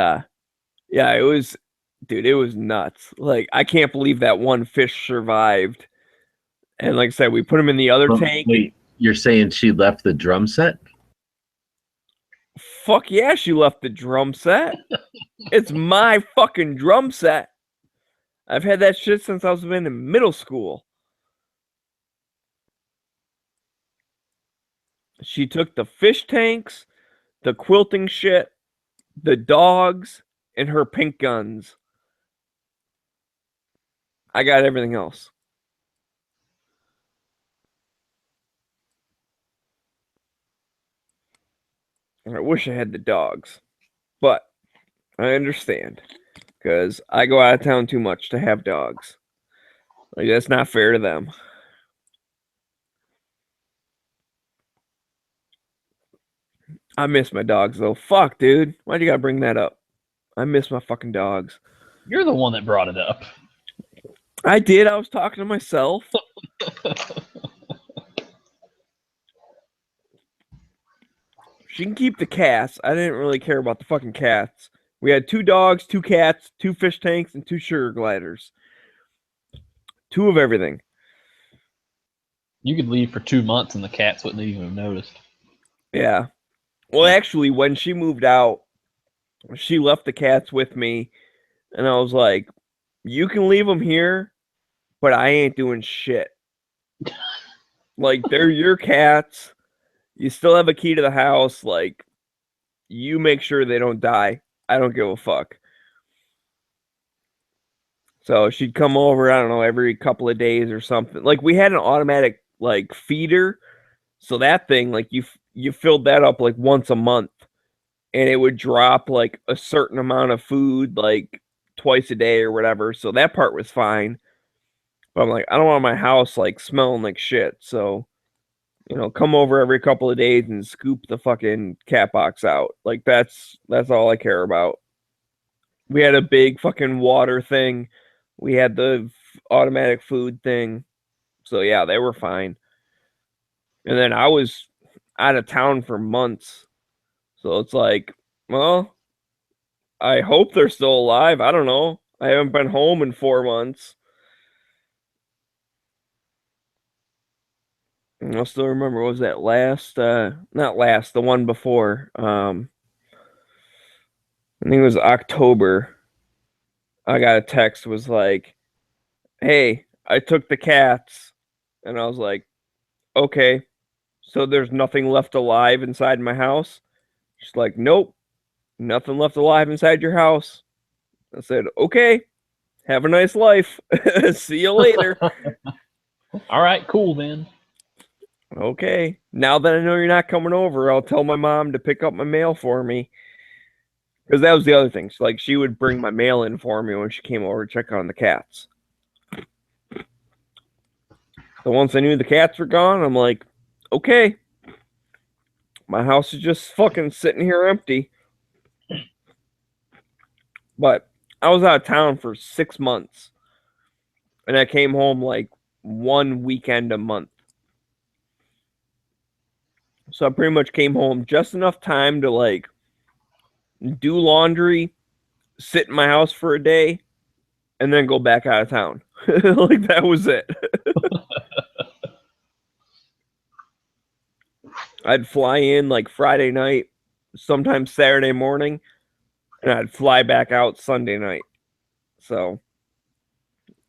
yeah, it was, dude, it was nuts. Like I can't believe that one fish survived. And like I said, we put him in the other tank. Wait, you're saying she left the drum set? Fuck yeah, she left the drum set. It's my fucking drum set. I've had that shit since I was in middle school. She took the fish tanks, the quilting shit, the dogs, and her pink guns. I got everything else. I wish I had the dogs, but I understand because I go out of town too much to have dogs. Like that's not fair to them. I miss my dogs though. Fuck, dude. Why'd you gotta bring that up? I miss my fucking dogs. You're the one that brought it up. I did. I was talking to myself. She can keep the cats. I didn't really care about the fucking cats. We had 2 dogs, 2 cats, 2 fish tanks, and 2 sugar gliders. 2 of everything. You could leave for 2 months and the cats wouldn't even have noticed. Yeah. Well, actually, when she moved out, she left the cats with me, and I was like, you can leave them here, but I ain't doing shit. Like, they're your cats. You still have a key to the house. Like, you make sure they don't die. I don't give a fuck. So she'd come over, I don't know, every couple of days or something. Like, we had an automatic, like, feeder. So that thing, like, you filled that up, like, once a month. And it would drop, like, a certain amount of food, like, twice a day or whatever. So that part was fine. But I'm like, I don't want my house, like, smelling like shit. So, you know, come over every couple of days and scoop the fucking cat box out. Like, that's all I care about. We had a big fucking water thing. We had the automatic food thing. So, yeah, they were fine. And then I was out of town for months. So it's like, well, I hope they're still alive. I don't know. I haven't been home in 4 months. And I still remember, what was that not last, the one before. I think it was October. I got a text, was like, hey, I took the cats. And I was like, okay, so there's nothing left alive inside my house? She's like, nope, nothing left alive inside your house. I said, okay, have a nice life. See you later. All right, cool then. Okay, now that I know you're not coming over, I'll tell my mom to pick up my mail for me. Because that was the other thing. Like, she would bring my mail in for me when she came over to check on the cats. So once I knew the cats were gone, I'm like, okay, my house is just fucking sitting here empty. But I was out of town for 6 months. And I came home like 1 weekend a month. So I pretty much came home just enough time to, like, do laundry, sit in my house for a day, and then go back out of town. Like, that was it. I'd fly in like Friday night, sometimes Saturday morning, and I'd fly back out Sunday night. So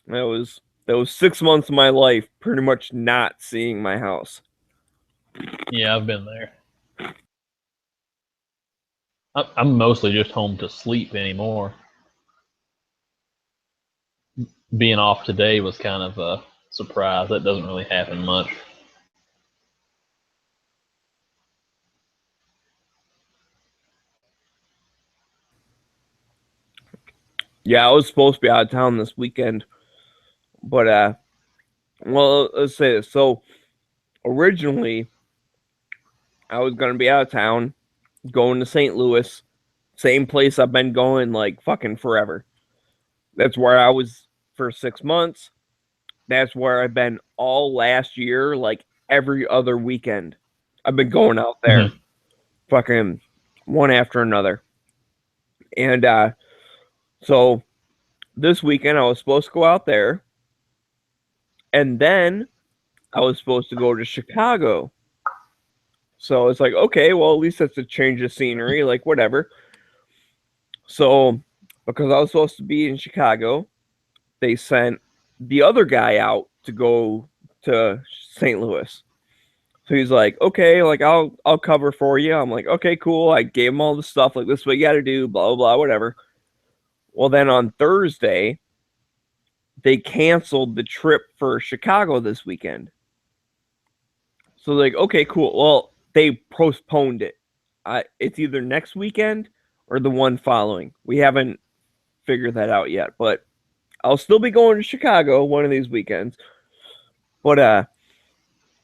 that was 6 months of my life pretty much not seeing my house. Yeah, I've been there. I'm mostly just home to sleep anymore. Being off today was kind of a surprise. That doesn't really happen much. Yeah, I was supposed to be out of town this weekend. But, well, let's say this. So, originally, I was going to be out of town, going to St. Louis, same place I've been going, like, fucking forever. That's where I was for 6 months. That's where I've been all last year, like, every other weekend. I've been going out there, fucking one after another. And, so this weekend I was supposed to go out there, and then I was supposed to go to Chicago. So it's like, okay, well, at least that's a change of scenery, like, whatever. So because I was supposed to be in Chicago, they sent the other guy out to go to St. Louis. So he's like, okay, like, I'll cover for you. I'm like, okay, cool. I gave him all the stuff, like, this is what you got to do, blah, blah, blah, whatever. Well, then on Thursday, they canceled the trip for Chicago this weekend. So, like, okay, cool. Well, they postponed it. It's either next weekend or the one following. We haven't figured that out yet, but I'll still be going to Chicago one of these weekends. But,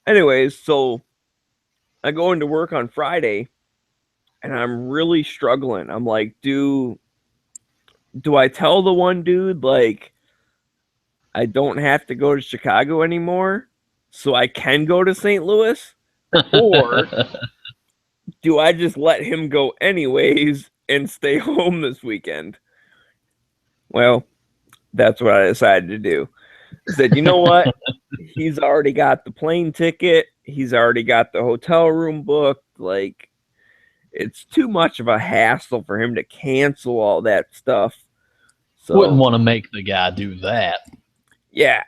anyways, so I go into work on Friday, and I'm really struggling. I'm like, do I tell the one dude, like, I don't have to go to Chicago anymore so I can go to St. Louis? Or do I just let him go anyways and stay home this weekend. Well, that's what I decided to do. I said, you know what? He's already got the plane ticket. He's already got the hotel room booked. Like, it's too much of a hassle for him to cancel all that stuff. So, Wouldn't want to make the guy do that. yeah.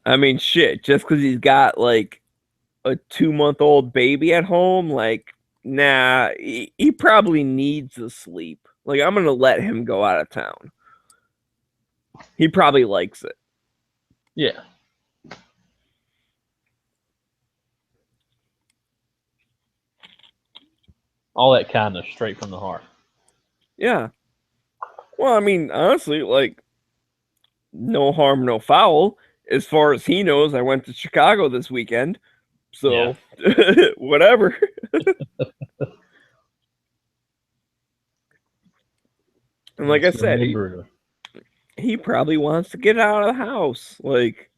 I mean, shit, just because he's got like a 2-month-old baby at home, like, nah, he probably needs the sleep. Like, I'm going to let him go out of town. He probably likes it. Yeah. All that kindness straight from the heart. Yeah. Well, I mean, honestly, like, no harm, no foul. As far as he knows, I went to Chicago this weekend. So, whatever. And like I said, he probably wants to get out of the house. Like,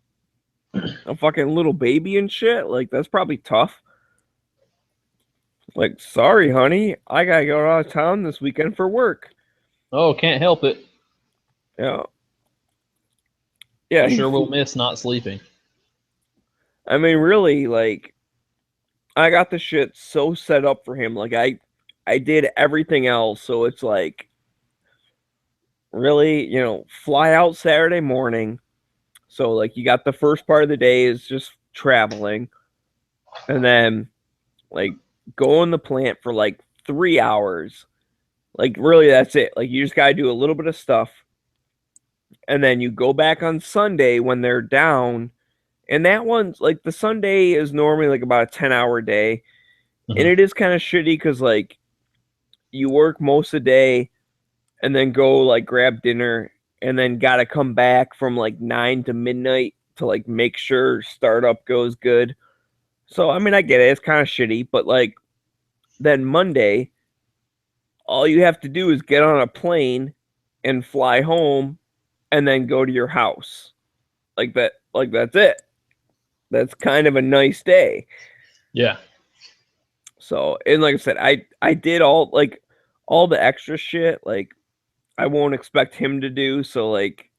a fucking little baby and shit. Like, that's probably tough. Like, sorry, honey, I gotta go out of town this weekend for work. Oh, can't help it. Yeah. Yeah. I sure will miss not sleeping. I mean, really, like, I got the shit so set up for him. Like, I did everything else. So it's like, really, you know, fly out Saturday morning. So, like, you got the first part of the day is just traveling. And then, like, go in the plant for like 3 hours. Like, really, that's it. Like, you just got to do a little bit of stuff. And then you go back on Sunday when they're down. And that one's like, the Sunday is normally like about a 10-hour day. And it is kind of shitty because, like, you work most of the day and then go, like, grab dinner and then got to come back from like 9 to midnight to, like, make sure startup goes good. So, I mean, I get it. It's kind of shitty. But, like, then Monday, all you have to do is get on a plane and fly home and then go to your house. Like that. Like, that's it. That's kind of a nice day. Yeah. So, and like I said, I did all the extra shit. Like, I won't expect him to do. So, like,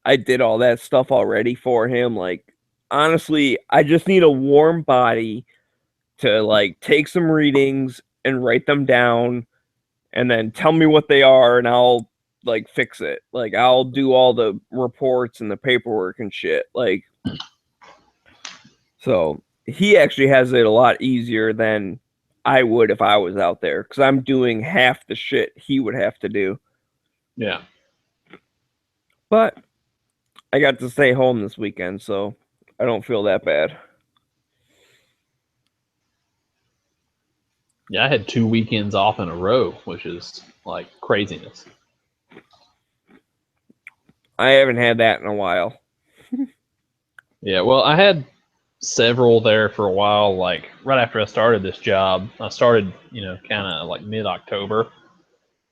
I did all that stuff already for him. Like, honestly, I just need a warm body to, like, take some readings and write them down and then tell me what they are and I'll, like, fix it. Like, I'll do all the reports and the paperwork and shit. Like, so he actually has it a lot easier than I would if I was out there because I'm doing half the shit he would have to do. Yeah. But I got to stay home this weekend, so I don't feel that bad. Yeah, I had 2 weekends off in a row, which is like craziness. I haven't had that in a while. Yeah, well, I had several there for a while. Like, right after I started this job, I started, you know, kind of like mid-October.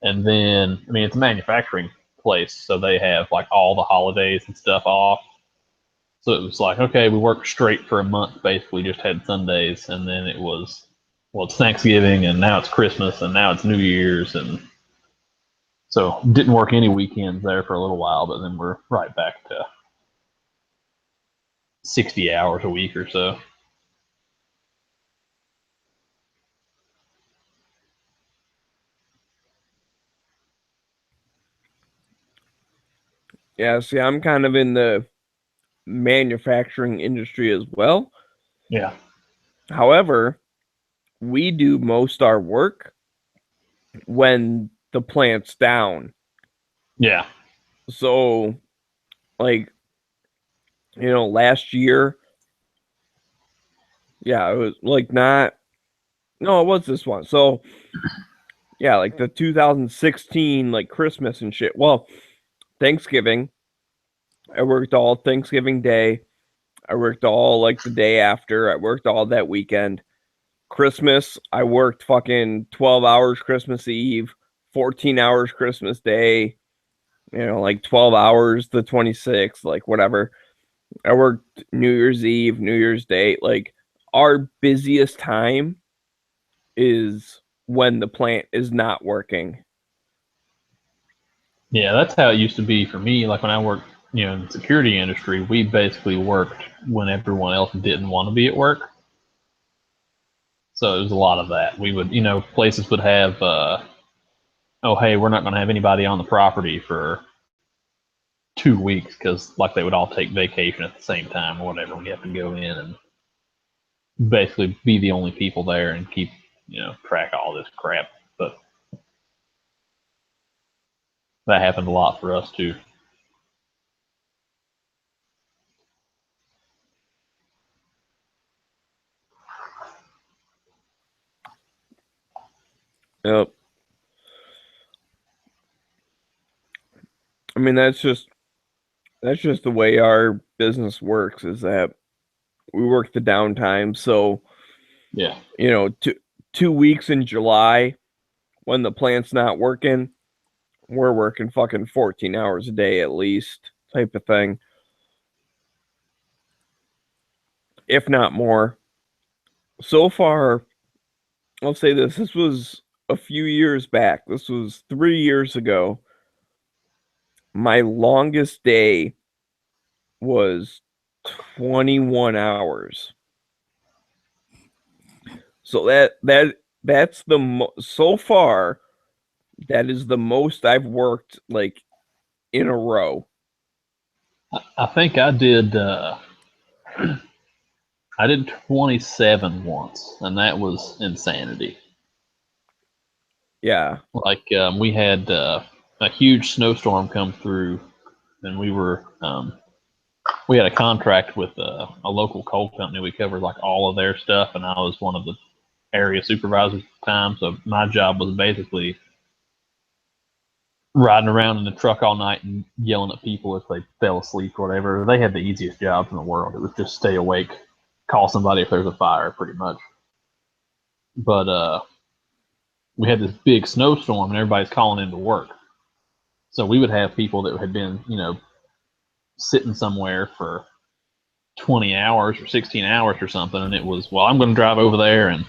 And then, I mean, it's a manufacturing place, so they have like all the holidays and stuff off. So it was like, okay, we worked straight for a month, basically just had Sundays. And then it was, well, it's Thanksgiving, and now it's Christmas, and now it's New Year's. And so didn't work any weekends there for a little while, but then we're right back to 60 hours a week or so. Yeah, see, I'm kind of in the manufacturing industry as well. Yeah. However, we do most our work when the plant's down. Yeah. So, like, you know, last year, yeah, it was like not, no, it was this one. So, yeah, like the 2016, like Christmas and shit. Well, Thanksgiving, I worked all Thanksgiving Day. I worked all like the day after. I worked all that weekend. Christmas, I worked fucking 12 hours Christmas Eve, 14 hours Christmas Day, you know, like 12 hours the 26th, like whatever. I worked New Year's Eve, New Year's Day. Like, our busiest time is when the plant is not working. Yeah, that's how it used to be for me. Like when I worked, in the security industry, we basically worked when everyone else didn't want to be at work. So it was a lot of that. We would, places would have, oh, hey, we're not going to have anybody on the property for 2 weeks because, like, they would all take vacation at the same time or whatever. We have to go in and basically be the only people there and keep, track of all this crap. But that happened a lot for us too. Yep. I mean, that's just the way our business works, is that we work the downtime. So, yeah, 2 weeks in July when the plant's not working, we're working fucking 14 hours a day at least, type of thing. If not more. So far, I'll say this was a few years back. This was 3 years ago. My longest day was 21 hours. So that's so far, that is the most I've worked like in a row. I think I did. I did 27 once, and that was insanity. Yeah. Like we had a huge snowstorm come through, and we had a contract with a local coal company. We covered like all of their stuff, and I was one of the area supervisors at the time. So my job was basically riding around in the truck all night and yelling at people if they fell asleep or whatever. They had the easiest jobs in the world. It was just stay awake, call somebody if there's a fire, pretty much. But we had this big snowstorm and everybody's calling into work. So we would have people that had been, sitting somewhere for 20 hours or 16 hours or something. And it was, well, I'm going to drive over there and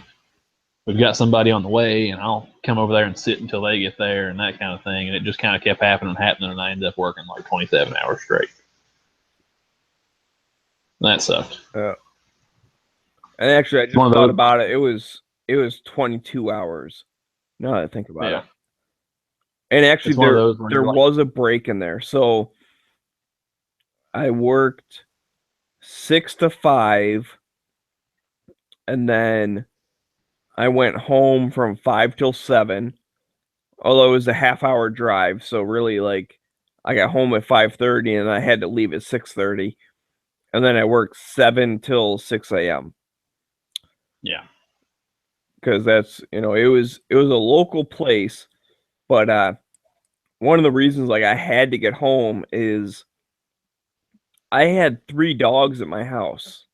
we've got somebody on the way and I'll come over there and sit until they get there and that kind of thing. And it just kind of kept happening. And I ended up working like 27 hours straight. That sucked. And actually, I just thought about it. It was 22 hours. Now that I think about it. And actually, there was a break in there. So I worked 6 to 5, and then I went home from 5 till 7. Although it was a half-hour drive, so really, like, I got home at 5:30, and I had to leave at 6:30, and then I worked 7 till 6 a.m. Yeah. Because that's, it was a local place, but one of the reasons like I had to get home is I had 3 dogs at my house,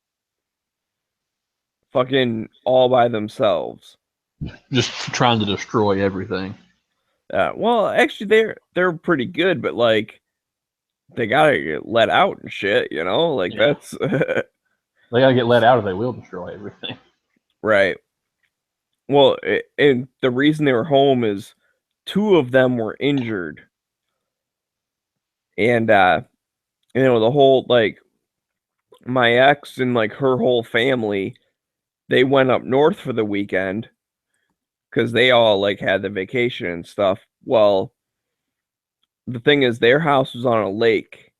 fucking all by themselves, just trying to destroy everything. Well, actually, they're pretty good, but like they gotta get let out and shit, like that's they gotta get let out or they will destroy everything. Right. Well, and the reason they were home is 2 of them were injured. And, the whole, like, my ex and, like, her whole family, they went up north for the weekend because they all, like, had the vacation and stuff. Well, the thing is, their house was on a lake.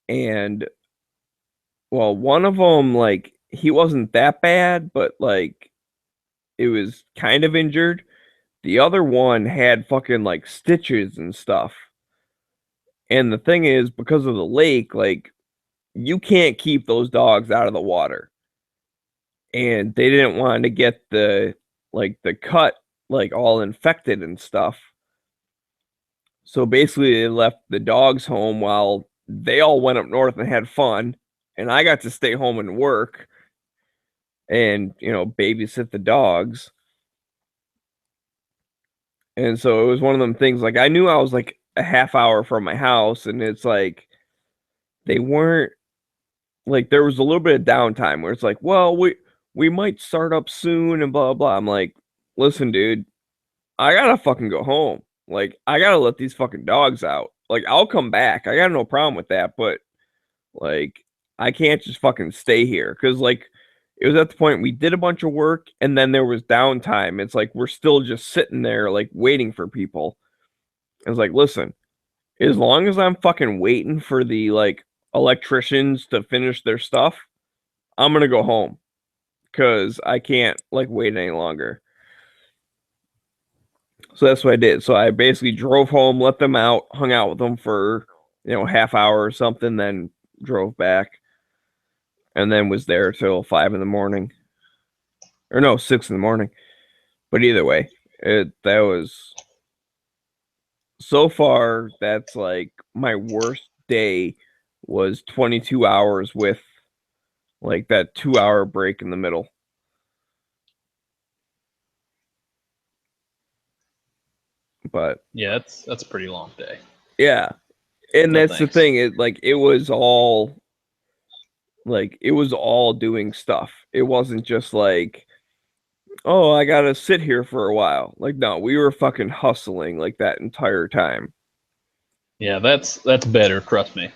And, well, one of them, like, he wasn't that bad, but, like, it was kind of injured. The other one had fucking like stitches and stuff. And the thing is, because of the lake, like you can't keep those dogs out of the water. And they didn't want to get the cut like all infected and stuff. So basically they left the dogs home while they all went up north and had fun. And I got to stay home and work. And, babysit the dogs. And so it was one of them things, like, I knew I was, like, a half hour from my house, and it's, like, they weren't, like, there was a little bit of downtime where it's like, well, we might start up soon and blah, blah. I'm like, listen, dude, I gotta fucking go home. Like, I gotta let these fucking dogs out. Like, I'll come back. I got no problem with that, but like, I can't just fucking stay here because like it was at the point we did a bunch of work and then there was downtime. It's like we're still just sitting there like waiting for people. It's like, listen, as long as I'm fucking waiting for the like electricians to finish their stuff, I'm gonna go home because I can't like wait any longer. So that's what I did. So I basically drove home, let them out, hung out with them for half hour or something, then drove back, and then was there till 5 in the morning, or no, 6 in the morning. But either way, that was so far. That's like my worst day was 22 hours with like that 2-hour break in the middle. But yeah, that's a pretty long day. Yeah, and No that's thanks. the thing. It was all doing stuff. It wasn't just like, oh, I gotta sit here for a while. Like, no, we were fucking hustling like that entire time. Yeah, that's better. Trust me.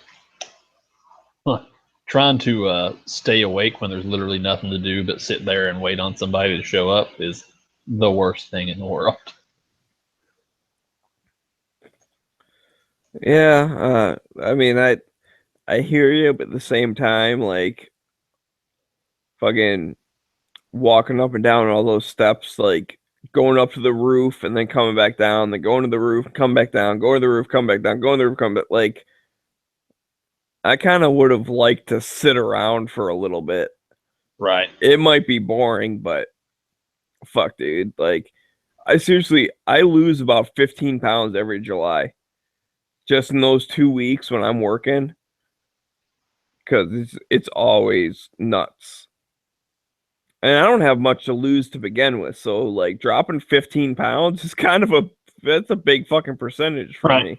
Huh. Trying to stay awake when there's literally nothing to do but sit there and wait on somebody to show up is the worst thing in the world. Yeah, I mean, I hear you, but at the same time, like, fucking walking up and down all those steps, like going up to the roof and then coming back down, then going to the roof, come back down, go to the roof, come back down, go to the roof, come back. Like, I kind of would have liked to sit around for a little bit. Right. It might be boring, but fuck, dude. Like, I lose about 15 pounds every July. Just in those 2 weeks when I'm working. Because it's always nuts. And I don't have much to lose to begin with. So, like, dropping 15 pounds is kind of that's a big fucking percentage for me.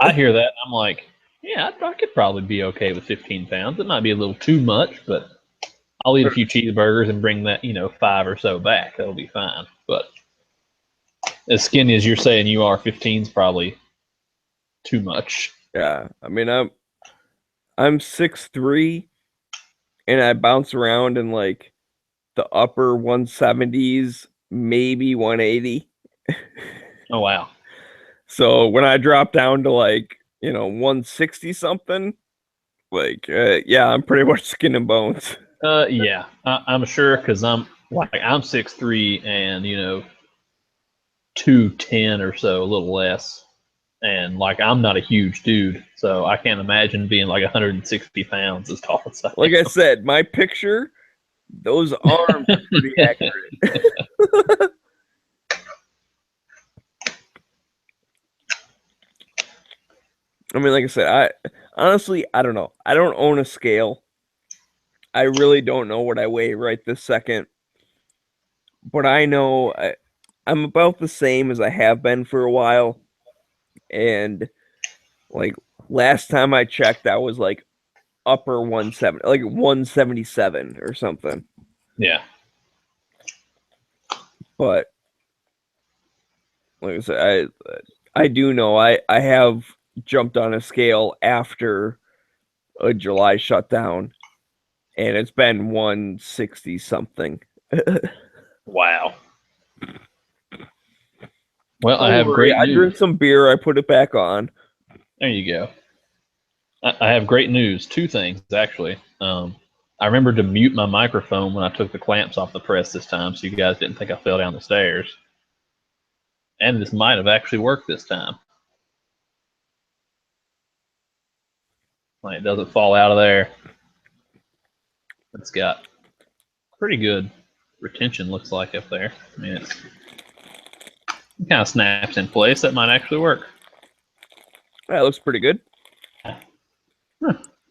I hear that. I'm like, yeah, I could probably be okay with 15 pounds. It might be a little too much, but I'll eat a few cheeseburgers and bring that, 5 or so back. That'll be fine. But as skinny as you're saying you are, 15's probably too much. Yeah. I mean, I'm 6'3", and I bounce around in like the upper 170s, maybe 180. Oh, wow. So when I drop down to like, 160 something, like, yeah, I'm pretty much skin and bones. Yeah, I'm sure because I'm 6'3" and 210 or so, a little less, and like I'm not a huge dude, so I can't imagine being like 160 pounds as tall as I am. Like I said, my picture, those arms are pretty accurate. I mean, like I said, I don't know. I don't own a scale. I really don't know what I weigh right this second. But I know I'm about the same as I have been for a while. And like last time I checked, I was like upper 170, like 177 or something. Yeah. But like I said, I do know I have jumped on a scale after a July shutdown, and it's been 160 something. Wow. Well, I have great news. I drink some beer, I put it back on. There you go. I have great news. 2 things, actually. I remembered to mute my microphone when I took the clamps off the press this time, so you guys didn't think I fell down the stairs. And this might have actually worked this time. Like, it doesn't fall out of there. It's got pretty good retention, looks like, up there. I mean, it kind of snaps in place. That might actually work. That looks pretty good.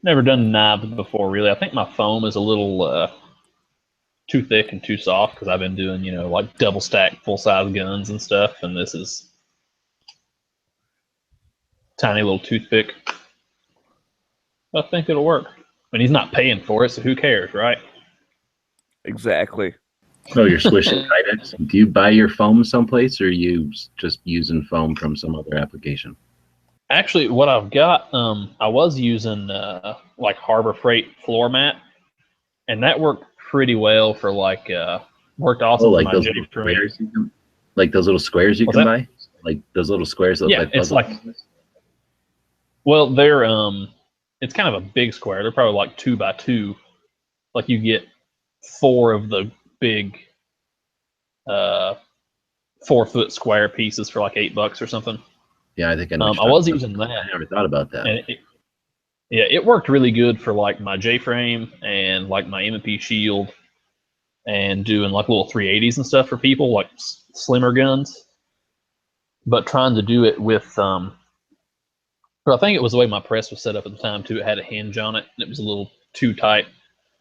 Never done knobs before, really. I think my foam is a little too thick and too soft because I've been doing, like double stack full size guns and stuff, and this is tiny little toothpick. I think it'll work. I mean, he's not paying for it, so who cares, right? Exactly. Oh, you're squishing Kydex. Do you buy your foam someplace, or are you just using foam from some other application? Actually, what I've got, I was using like Harbor Freight floor mat, and that worked pretty well for like worked awesome Oh, like for my those J little frame. squares you can, like those little squares you What's can that? buy, like those little squares that look Yeah, like it's puzzle like pieces? well, they're it's kind of a big square. They're probably like 2 by 2. Like you get 4 of the big 4-foot square pieces for like $8 or something. Yeah, I think I know. I was using that. I never thought about that. And yeah, it worked really good for like my J-frame and like my M&P shield, and doing like little 380s and stuff for people like slimmer guns. But trying to do it with but I think it was the way my press was set up at the time too. It had a hinge on it, and it was a little too tight.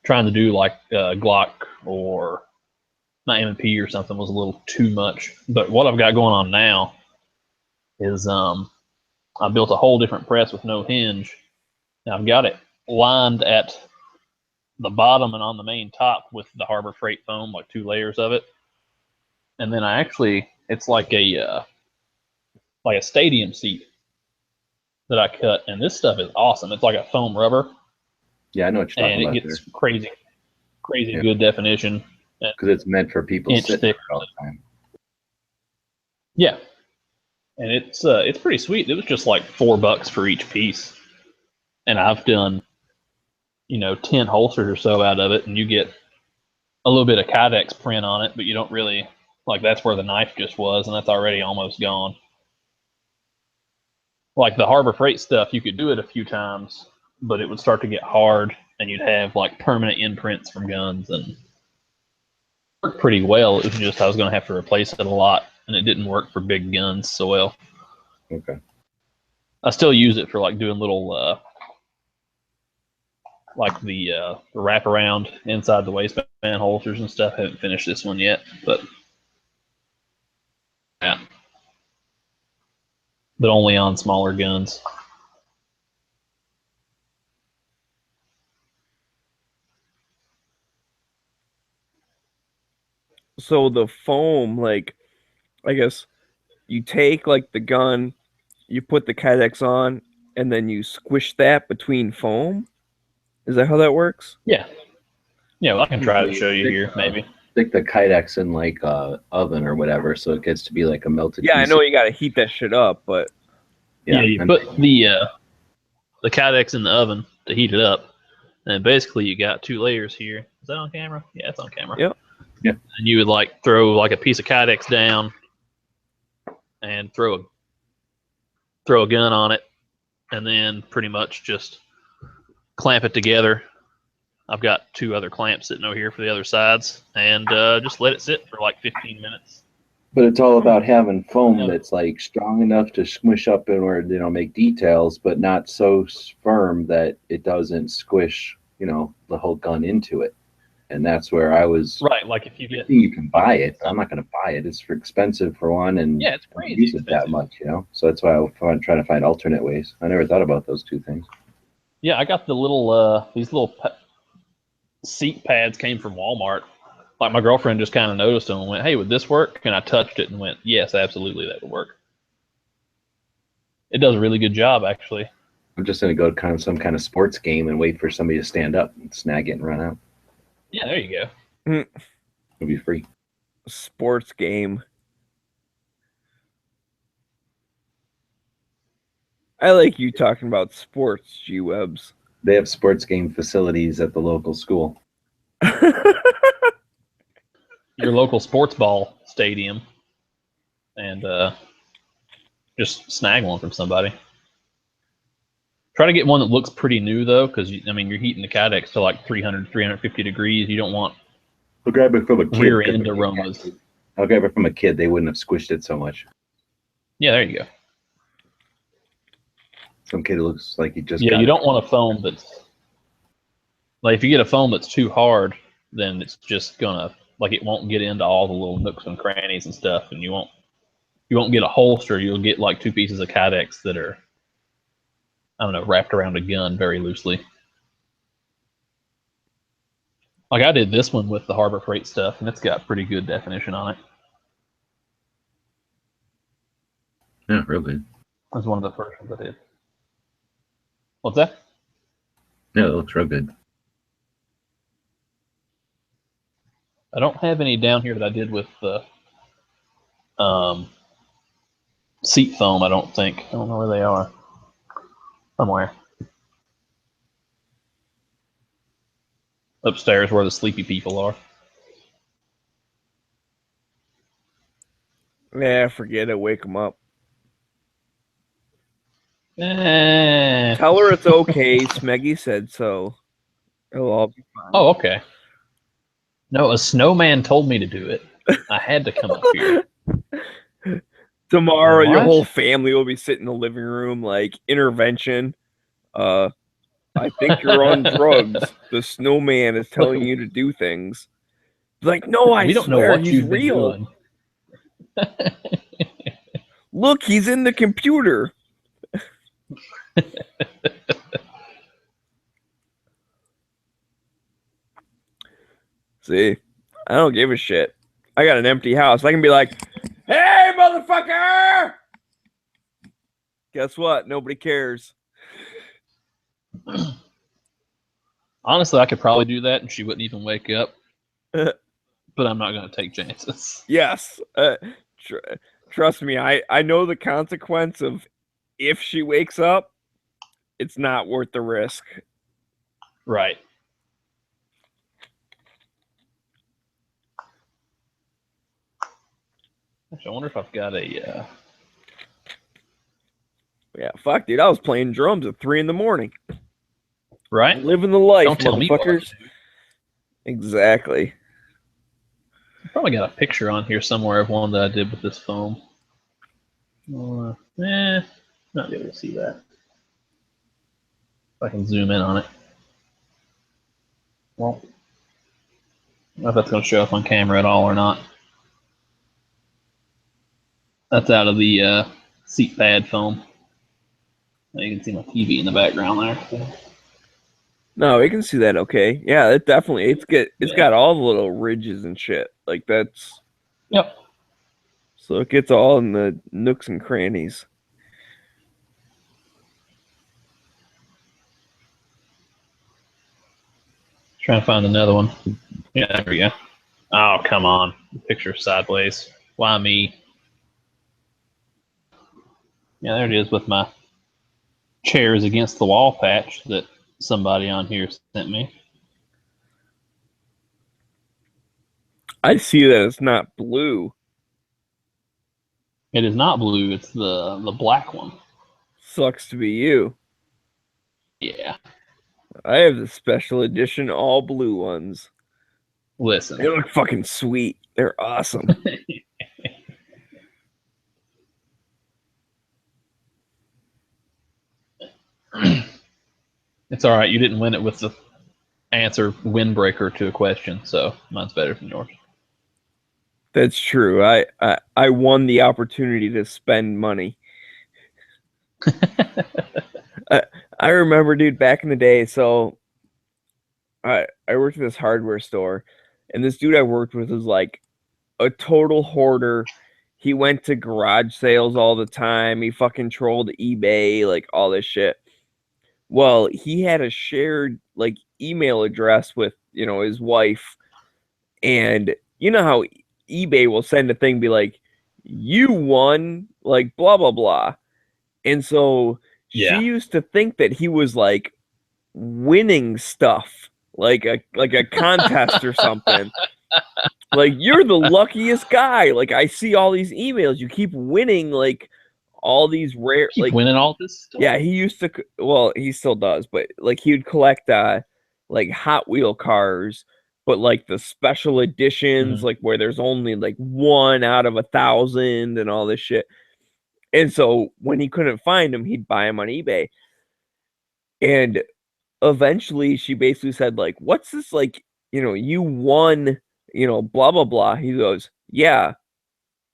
Trying to do like Glock or my M&P or something was a little too much. But what I've got going on now is I built a whole different press with no hinge. Now I've got it lined at the bottom and on the main top with the Harbor Freight foam, like 2 layers of it. And then it's like a stadium seat that I cut, and this stuff is awesome. It's like a foam rubber. Yeah, I know what you're talking and about. it gets crazy Yeah. good definition. Because it's meant for people Inch sitting thick. there all the time. Yeah, and it's pretty sweet. It was just like $4 for each piece, and I've done 10 holsters or so out of it, and you get a little bit of Kydex print on it, but you don't really like that's where the knife just was, and that's already almost gone. Like the Harbor Freight stuff, you could do it a few times, but it would start to get hard, and you'd have like permanent imprints from guns, and it worked pretty well. It was just I was going to have to replace it a lot, and it didn't work for big guns so well. Okay. I still use it for like doing little like the wraparound inside the waistband holsters and stuff. I haven't finished this one yet, but yeah. But only on smaller guns. So the foam, like, I guess you take like the gun, you put the Kydex on, and then you squish that between foam. Is that how that works? Yeah. Yeah, well, I can try to show you here, maybe. Stick the Kydex in like a oven or whatever, so it gets to be like a melted. Yeah, I piece know of- you got to heat that shit up, but Yeah, you and- put the Kydex in the oven to heat it up, and basically you got 2 layers here. Is that on camera? Yeah, it's on camera. Yep. Yeah. And you would like throw like a piece of Kydex down, and throw a gun on it, and then pretty much just clamp it together. I've got 2 other clamps sitting over here for the other sides, and just let it sit for like 15 minutes. But it's all about having foam that's like strong enough to squish up in order, make details, but not so firm that it doesn't squish, the whole gun into it. And that's where I was. Right, like if you get. You can buy it. I'm not going to buy it. It's expensive for one, and Yeah, it's I don't crazy use it that much, So that's why I'm trying to find alternate ways. I never thought about those 2 things. Yeah, I got the little these little seat pads came from Walmart. Like my girlfriend just kind of noticed them and went, "Hey, would this work?" And I touched it and went, "Yes, absolutely, that would work." It does a really good job, actually. I'm just going to go to some kind of sports game and wait for somebody to stand up and snag it and run out. Yeah, there you go. It'll be free. sports game. I like you talking about sports, G-Webs. They have sports game facilities at the local school. Your local sports ball stadium, and just snag one from somebody. Try to get one that looks pretty new though, because I mean you're heating the Kydex to like 300, 350 degrees. You don't want I'll grab it from a kid. rear end aromas. I'll grab it from a kid. They wouldn't have squished it so much. Yeah, there you go. Some kid looks like he just. Yeah, got you it. don't want a foam that's like if you get a foam that's too hard, then it's just gonna like it won't get into all the little nooks and crannies and stuff, and you won't get a holster. You'll get like two pieces of Kydex that are, I don't know, wrapped around a gun very loosely. Like I did this one with the Harbor Freight stuff, and it's got pretty good definition on it. Yeah, real good. That's one of the first ones I did. What's that? Yeah, it looks real good. I don't have any down here that I did with the seat foam, I don't think. I don't know where they are. Somewhere. Upstairs where the sleepy people are. Yeah, forget it. Wake them up. Eh. Tell her it's okay. Smeggy said so. It'll all be fine. Oh, okay. No, a snowman told me to do it. I had to come up here. Tomorrow, your What? whole family will be sitting in the living room, like intervention. I think you're on drugs. The snowman is telling you to do things. Like, no, I We don't know swear what he's you've been real. doing. Look, he's in the computer. See, I don't give a shit. I got an empty house. I can be like, hey, motherfucker! Guess what? Nobody cares. Honestly, I could probably do that and she wouldn't even wake up. But I'm not going to take chances. Yes. Trust me, I know the consequence of if she wakes up, it's not worth the risk. Right. Actually, I wonder if I've got a... Yeah, fuck, dude. I was playing drums at 3 a.m. Right? Living the life, Don't tell me what to motherfuckers. Exactly. I probably got a picture on here somewhere of one that I did with this foam. Not be able to see that. If I can zoom in on it. Well, I don't know if that's going to show up on camera at all or not. That's out of the seat pad foam. Now you can see my TV in the background there. No, we can see that okay. Yeah, it definitely it's got all the little ridges and shit. Like that's Yep. So it gets all in the nooks and crannies. Trying to find another one. Yeah, there we go. Oh, come on. The picture's sideways. Why me? Yeah, there it is with my chairs against the wall patch that somebody on here sent me. I see that it's not blue. It is not blue, it's the black one. Sucks to be you. Yeah. I have the special edition all blue ones. Listen. They look fucking sweet. They're awesome. It's all right. You didn't win it with the answer windbreaker to a question, so mine's better than yours. That's true. I won the opportunity to spend money. I remember, dude, back in the day. So I worked at this hardware store, and this dude I worked with was like a total hoarder. He went to garage sales all the time. He fucking trolled eBay, like all this shit. Well, he had a shared like email address with, you know, his wife, and you know how eBay will send a thing, be like, you won, like blah blah blah, and so Yeah. she used to think that he was like winning stuff, like a contest or something. Like, you're the luckiest guy. Like, I see all these emails. You keep winning, like all these rare, Keep like winning all this stuff. yeah, he used to. Well, he still does, but like he would collect like Hot Wheel cars, but like the special editions, like where there's only like 1 out of 1,000 and all this shit. And so when he couldn't find them, he'd buy them on eBay. And eventually, she basically said, like, "What's this? Like, you know, you won, you know, blah blah blah." He goes, "Yeah,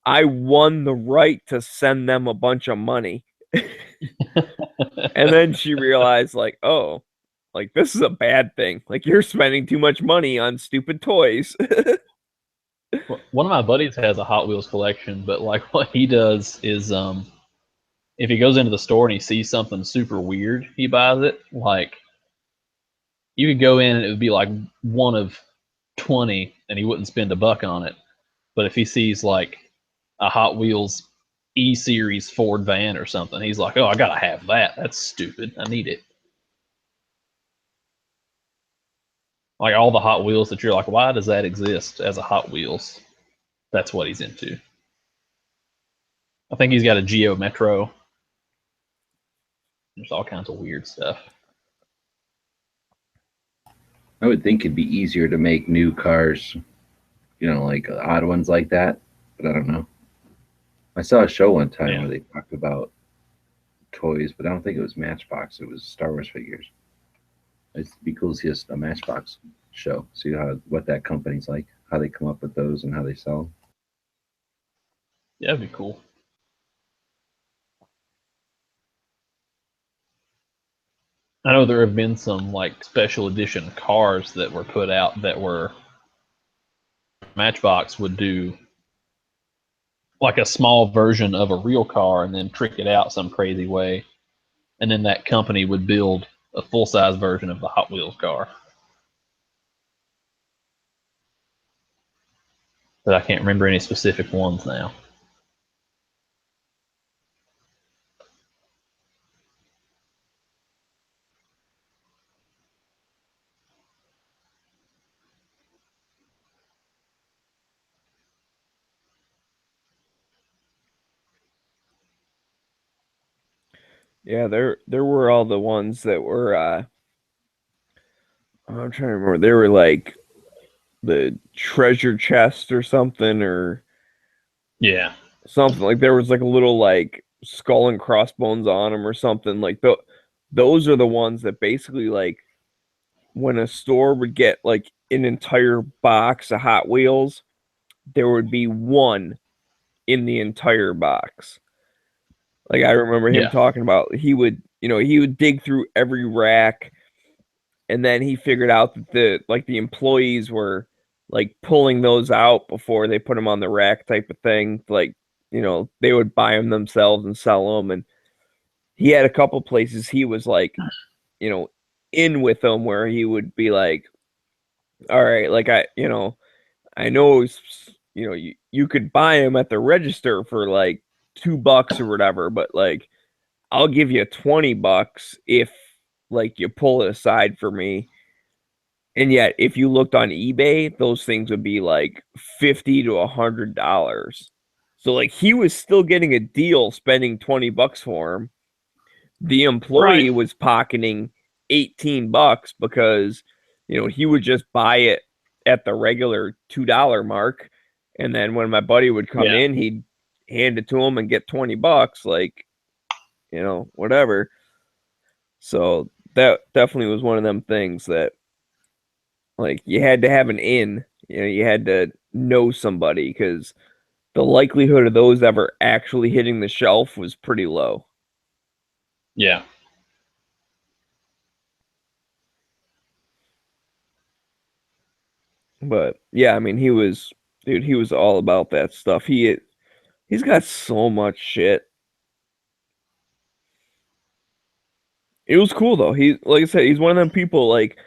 I won the right to send them a bunch of money." And then she realized, like, oh, Like, this is a bad thing. Like, you're spending too much money on stupid toys. One of my buddies has a Hot Wheels collection, but like what he does is if he goes into the store and he sees something super weird, he buys it. Like you could go in and it would be like one of 20 and he wouldn't spend $1 on it. But if he sees like a Hot Wheels E-Series Ford van or something, he's like, oh, I gotta have that. That's stupid. I need it. Like all the Hot Wheels that you're like, why does that exist as a Hot Wheels? That's what he's into. I think he's got a Geo Metro. There's all kinds of weird stuff. I would think it'd be easier to make new cars, like odd ones like that, but I don't know. I saw a show one time where they talked about toys, but I don't think it was Matchbox. It was Star Wars figures. It'd be cool to see a Matchbox show, see what that company's like, how they come up with those and how they sell them. Yeah, that'd be cool. I know there have been some like special edition cars that were put out that were Matchbox would do like a small version of a real car and then trick it out some crazy way. And then that company would build a full-size version of the Hot Wheels car. But I can't remember any specific ones now. Yeah, there were all the ones that were I'm trying to remember. They were like the treasure chest or something, or something like there was like a little like skull and crossbones on them or something. Like those are the ones that basically like when a store would get like an entire box of Hot Wheels, there would be one in the entire box. Like I remember him talking about he would dig through every rack, and then he figured out that the employees were like pulling those out before they put them on the rack type of thing. Like, they would buy them themselves and sell them. And he had a couple places he was like, in with them where he would be like, all right, like I know, you could buy them at the register for like $2 or whatever, but like I'll give you $20 if like you pull it aside for me. And yet if you looked on eBay, those things would be like $50 to $100. So like he was still getting a deal spending $20 for him. The employee was pocketing $18 because he would just buy it at the regular $2 mark, and then when my buddy would come in, he'd hand it to him and get $20, like, whatever. So that definitely was one of them things that, like, you had to have an in. You had to know somebody because the likelihood of those ever actually hitting the shelf was pretty low. Yeah. But yeah, I mean, he was all about that stuff. He's got so much shit. It was cool though. Like I said, he's one of them people, like,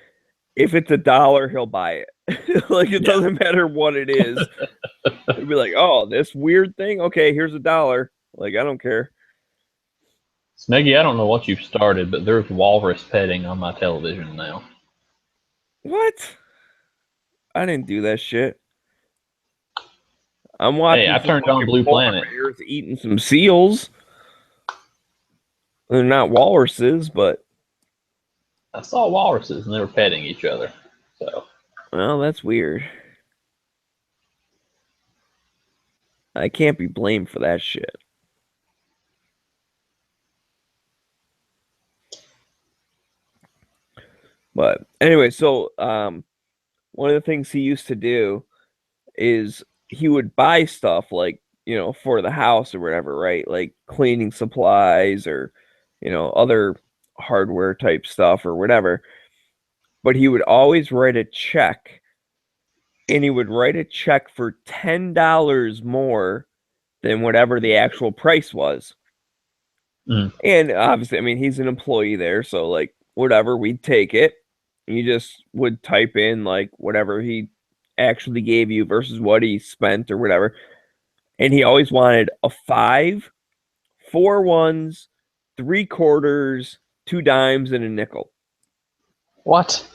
if it's $1, he'll buy it. Like, it doesn't matter what it is. He'd be like, oh, this weird thing? Okay, here's $1. Like, I don't care. Smeggy, I don't know what you've started, but there's walrus petting on my television now. What? I didn't do that shit. I'm watching. Hey, I turned on Blue Planet. Bears eating some seals. They're not walruses, but I saw walruses and they were petting each other. So, well, that's weird. I can't be blamed for that shit. But anyway, so one of the things he used to do is he would buy stuff like, for the house or whatever, right? Like cleaning supplies or, other hardware type stuff or whatever. but he would always write a check, and he would write a check for $10 more than whatever the actual price was. And obviously, I mean, he's an employee there, so like whatever, we'd take it. You just would type in like whatever he actually gave you versus what he spent or whatever. And he always wanted a 5, 4 ones, 3 quarters, 2 dimes, and a nickel. What?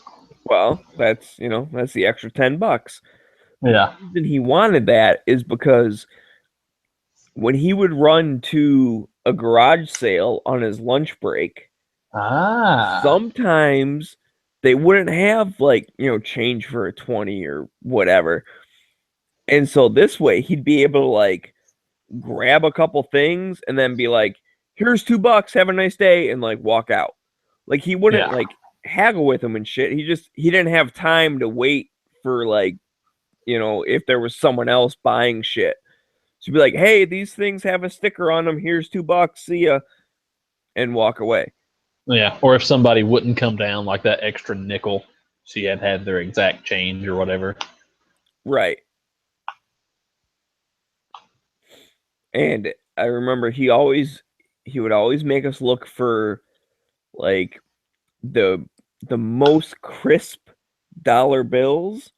Well, that's that's the extra $10. Yeah. The reason he wanted that is because when he would run to a garage sale on his lunch break, sometimes they wouldn't have like, change for a 20 or whatever. And so this way he'd be able to like grab a couple things and then be like, here's $2, have a nice day, and like walk out. Like he wouldn't like haggle with him and shit. He didn't have time to wait for like, if there was someone else buying shit. So he'd be like, hey, these things have a sticker on them. Here's $2. See ya. And walk away. Yeah. Or if somebody wouldn't come down like that extra nickel, so you had their exact change or whatever. Right. And I remember he would always make us look for like the most crisp dollar bills.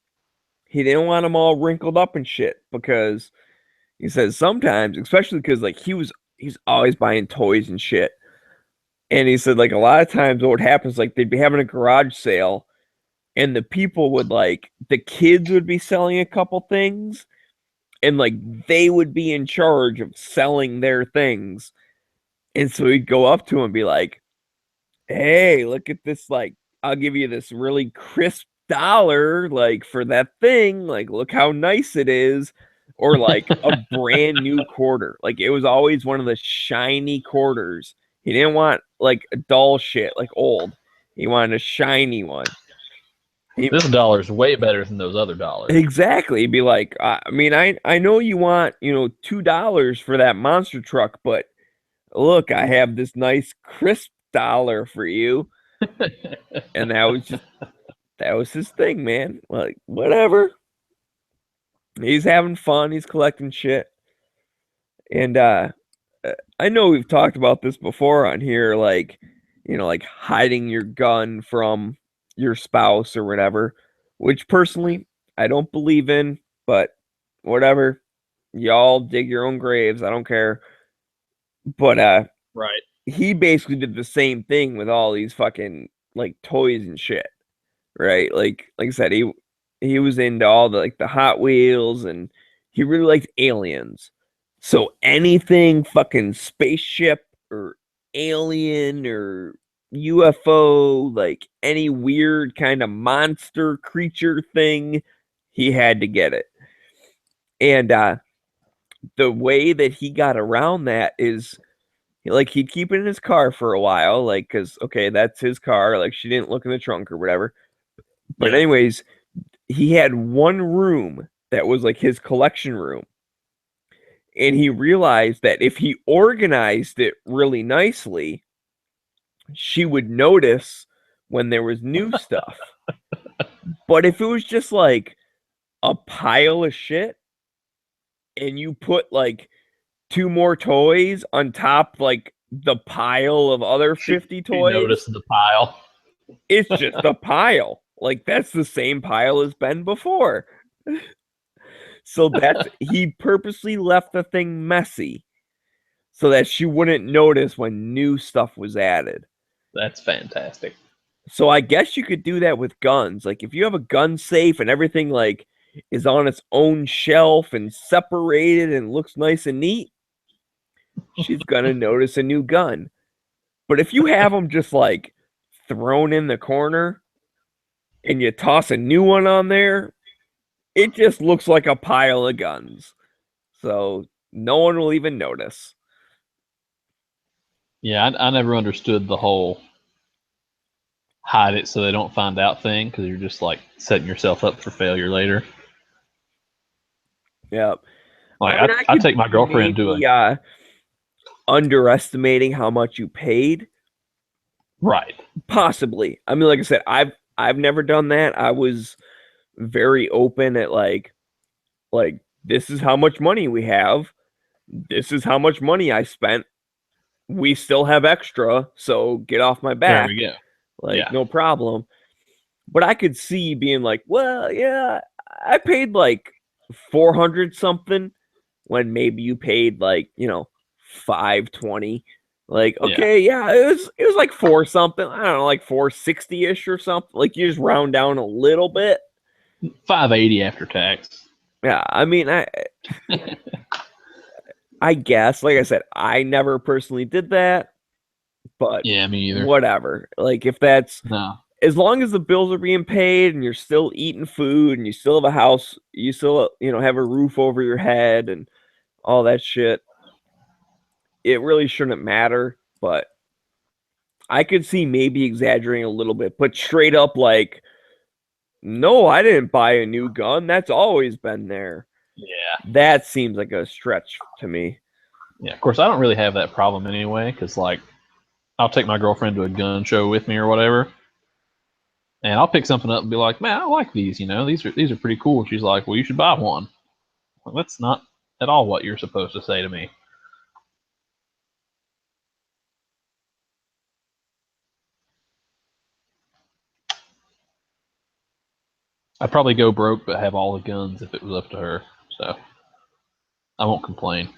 He didn't want them all wrinkled up and shit, because he says sometimes, especially because like he's always buying toys and shit. And he said like a lot of times what would happen is like they'd be having a garage sale and the people would like, the kids would be selling a couple things and like they would be in charge of selling their things. And so he'd go up to him and be like, hey, look at this, like, I'll give you this really crisp dollar, like, for that thing. Like, look how nice it is. Or like a brand new quarter. Like, it was always one of the shiny quarters. He didn't want like a dull shit, like old. He wanted a shiny one. This dollar's way better than those other dollars. Exactly. He'd be like, I mean, I know you want, $2 for that monster truck, but look, I have this nice crisp dollar for you. And that was his thing, man. Like, whatever. He's having fun. He's collecting shit. And I know we've talked about this before on here, like, like hiding your gun from your spouse or whatever, which personally I don't believe in, but whatever. Y'all dig your own graves. I don't care. But right. He basically did the same thing with all these fucking like toys and shit. Right? Like I said, he was into all the like the Hot Wheels, and he really liked aliens. So anything fucking spaceship or alien or UFO, like any weird kind of monster creature thing, he had to get it. And the way that he got around that is like he'd keep it in his car for a while, like, because okay, that's his car, like she didn't look in the trunk or whatever. But anyways, he had one room that was like his collection room. And he realized that if he organized it really nicely, she would notice when there was new stuff. But if it was just like a pile of shit and you put like 2 more toys on top, like the pile of other 50 toys. Notice the pile. It's just a pile. Like that's the same pile as been before. So he purposely left the thing messy so that she wouldn't notice when new stuff was added. That's fantastic. So I guess you could do that with guns. Like if you have a gun safe and everything like is on its own shelf and separated and looks nice and neat, she's gonna notice a new gun. But if you have them just like thrown in the corner and you toss a new one on there, it just looks like a pile of guns. So no one will even notice. Yeah, I never understood the whole hide it so they don't find out thing, because you're just like setting yourself up for failure later. Yeah. Like I take my girlfriend to a underestimating how much you paid. Right. Possibly. I mean, like I said, I've never done that. I was very open at like this is how much money we have. This is how much money I spent. We still have extra, so get off my back. There we go. Like, Yeah. no problem. But I could see being like, well, yeah, I paid like 400 something when maybe you paid like, 520. Like, okay, yeah, it was like 4 something. I don't know, like 460-ish or something. Like, you just round down a little bit. 580 after tax. Yeah, I mean, I guess, like I said, I never personally did that, but Yeah, me either. whatever. Like, if that's No. as long as the bills are being paid and you're still eating food and you still have a house, you still, have a roof over your head and all that shit, it really shouldn't matter. But I could see maybe exaggerating a little bit, but straight up like, no, I didn't buy a new gun. That's always been there. Yeah. That seems like a stretch to me. Yeah, of course, I don't really have that problem anyway, because, like, I'll take my girlfriend to a gun show with me or whatever, and I'll pick something up and be like, man, I like these, these are pretty cool. She's like, well, you should buy one. Well, that's not at all what you're supposed to say to me. I'd probably go broke but have all the guns if it was up to her, so I won't complain.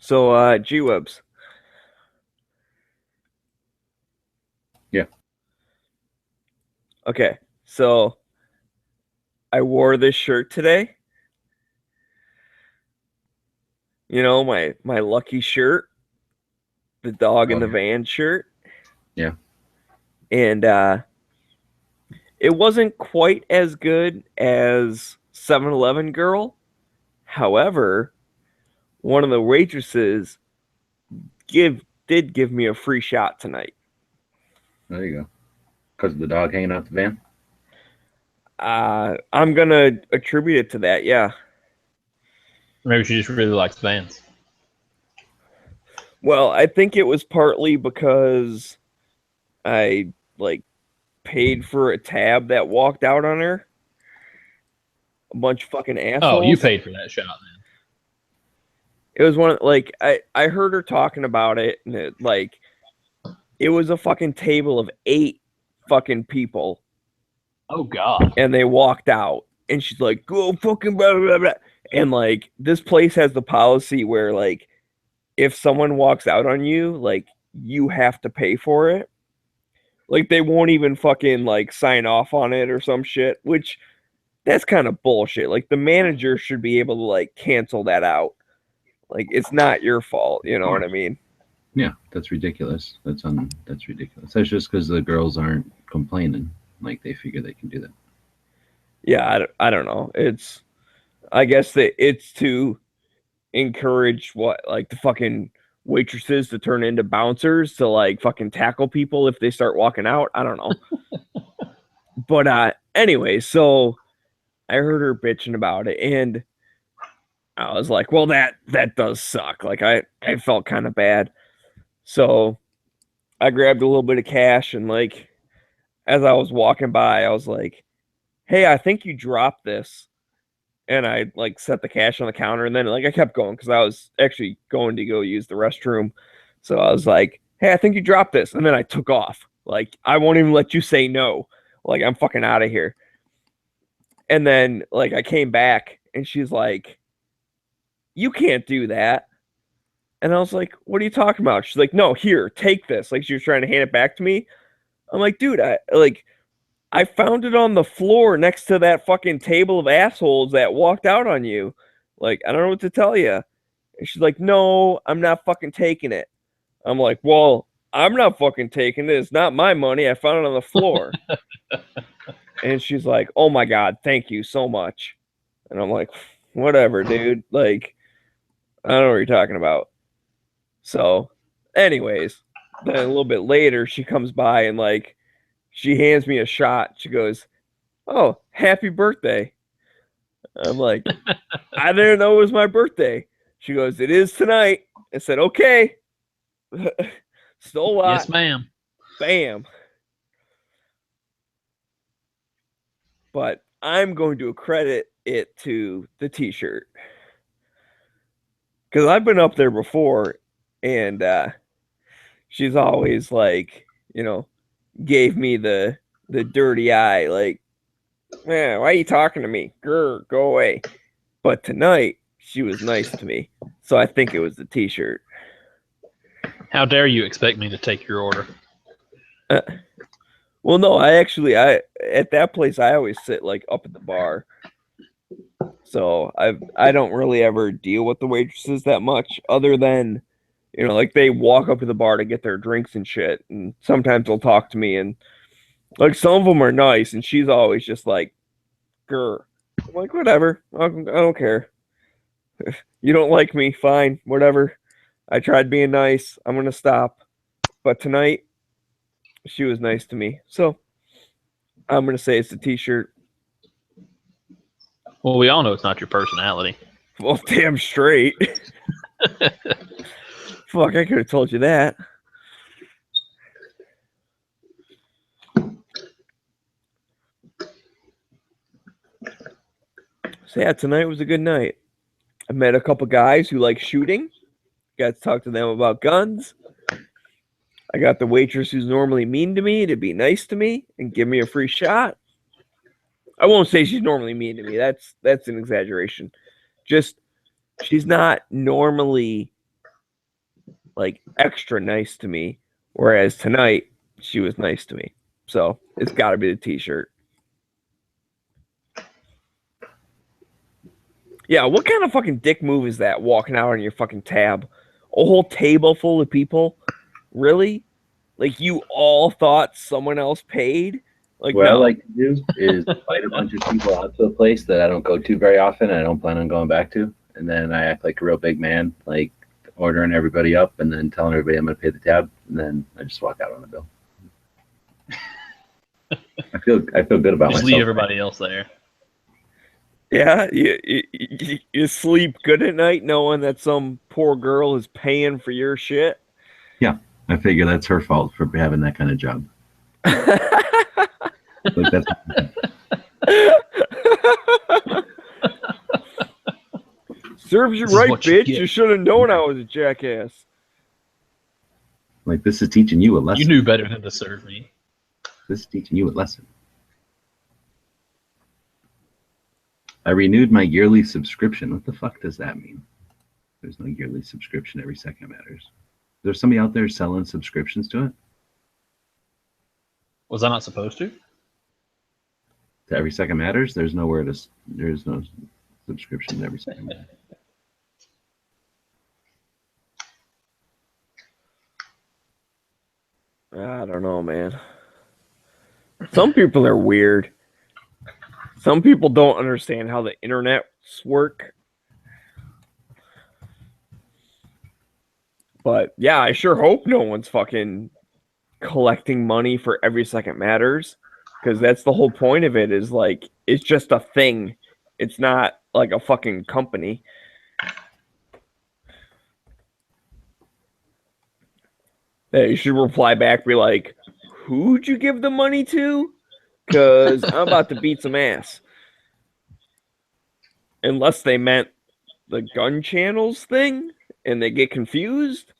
So, G-Webs. Yeah. Okay, so I wore this shirt today. My lucky shirt, the dog in the van shirt. Yeah. And it wasn't quite as good as 7-Eleven girl. However, one of the waitresses did give me a free shot tonight. There you go. Because of the dog hanging out the van? I'm going to attribute it to that, yeah. Maybe she just really likes vans. Well, I think it was partly because I, paid for a tab that walked out on her. A bunch of fucking assholes. Oh, you paid for that shot, man. It was one I heard her talking about it, and it was a fucking table of 8 fucking people. Oh God. And they walked out, and she's like, go fucking blah blah blah. And this place has the policy where if someone walks out on you, you have to pay for it. They won't even fucking sign off on it or some shit, which that's kind of bullshit. The manager should be able to cancel that out. It's not your fault, you know what I mean? Yeah, that's ridiculous. That's ridiculous. That's just because the girls aren't complaining. They figure they can do that. Yeah, I don't know. I guess that it's to encourage like the fucking waitresses to turn into bouncers to like fucking tackle people if they start walking out. I don't know. But anyway, so I heard her bitching about it, and I was like, well, that does suck. Like I felt kind of bad. So I grabbed a little bit of cash, and like as I was walking by, I was like, hey, I think you dropped this. And I like set the cash on the counter, and then like I kept going because I was actually going to go use the restroom. So I was like, hey, I think you dropped this. And then I took off. Like, I won't even let you say no. Like, I'm fucking out of here. And then like I came back, and she's like, you can't do that. And I was like, what are you talking about? She's like, no, here, take this. Like, she was trying to hand it back to me. I'm like, dude, I found it on the floor next to that fucking table of assholes that walked out on you. Like, I don't know what to tell you. And she's like, no, I'm not fucking taking it. I'm like, well, I'm not fucking taking it. It's not my money. I found it on the floor. And she's like, oh my God, thank you so much. And I'm like, whatever, dude. Like, I don't know what you're talking about. So, anyways, then a little bit later, she comes by and like, she hands me a shot. She goes, oh, happy birthday. I'm like, I didn't know it was my birthday. She goes, it is tonight. I said, okay. Stole a lot. Yes, ma'am. Bam. But I'm going to accredit it to the t-shirt. Because I've been up there before, and she's always like, you know, gave me the dirty eye, like, man, why are you talking to me? Grr, go away. But tonight, she was nice to me. So I think it was the t-shirt. How dare you expect me to take your order? Well, no, I at that place, I always sit like up at the bar. So I don't really ever deal with the waitresses that much, other than, you know, like they walk up to the bar to get their drinks and shit. And sometimes they'll talk to me, and like some of them are nice, and she's always just like, grr. I'm like, whatever. I don't care. You don't like me, fine, whatever. I tried being nice. I'm going to stop. But tonight, she was nice to me. So I'm going to say it's the t-shirt. Well, we all know it's not your personality. Well, damn straight. Fuck, I could have told you that. So yeah, tonight was a good night. I met a couple guys who like shooting. Got to talk to them about guns. I got the waitress who's normally mean to me to be nice to me and give me a free shot. I won't say she's normally mean to me. That's an exaggeration. Just she's not normally like extra nice to me, whereas tonight she was nice to me. So it's got to be the t-shirt. Yeah, what kind of fucking dick move is that, walking out on your fucking tab? A whole table full of people? Really? Like, you all thought someone else paid? Like, what no. I like to do is invite a bunch of people out to a place that I don't go to very often and I don't plan on going back to. And then I act like a real big man, like ordering everybody up and then telling everybody I'm going to pay the tab. And then I just walk out on the bill. I feel good about Just myself. leave everybody else there. Yeah, you sleep good at night knowing that some poor girl is paying for your shit? Yeah, I figure that's her fault for having that kind of job. Like that's Serves you right, bitch. You should have known I was a jackass. like this is teaching you a lesson. You knew better than to serve me. This is teaching you a lesson. I renewed my yearly subscription. What the fuck does that mean? There's no yearly subscription. Every second matters. Is there somebody out there selling subscriptions to it? Was I not supposed to? To Every Second Matters? There's nowhere to. There's no subscription to Every Second Matters. I don't know, man. Some people are weird. Some people don't understand how the internets work. But yeah, I sure hope no one's fucking collecting money for Every Second Matters, because that's the whole point of it, is like it's just a thing. It's not like a fucking company. Yeah, you should reply back, be like, who'd you give the money to? Because I'm about to beat some ass. Unless they meant the gun channels thing and they get confused.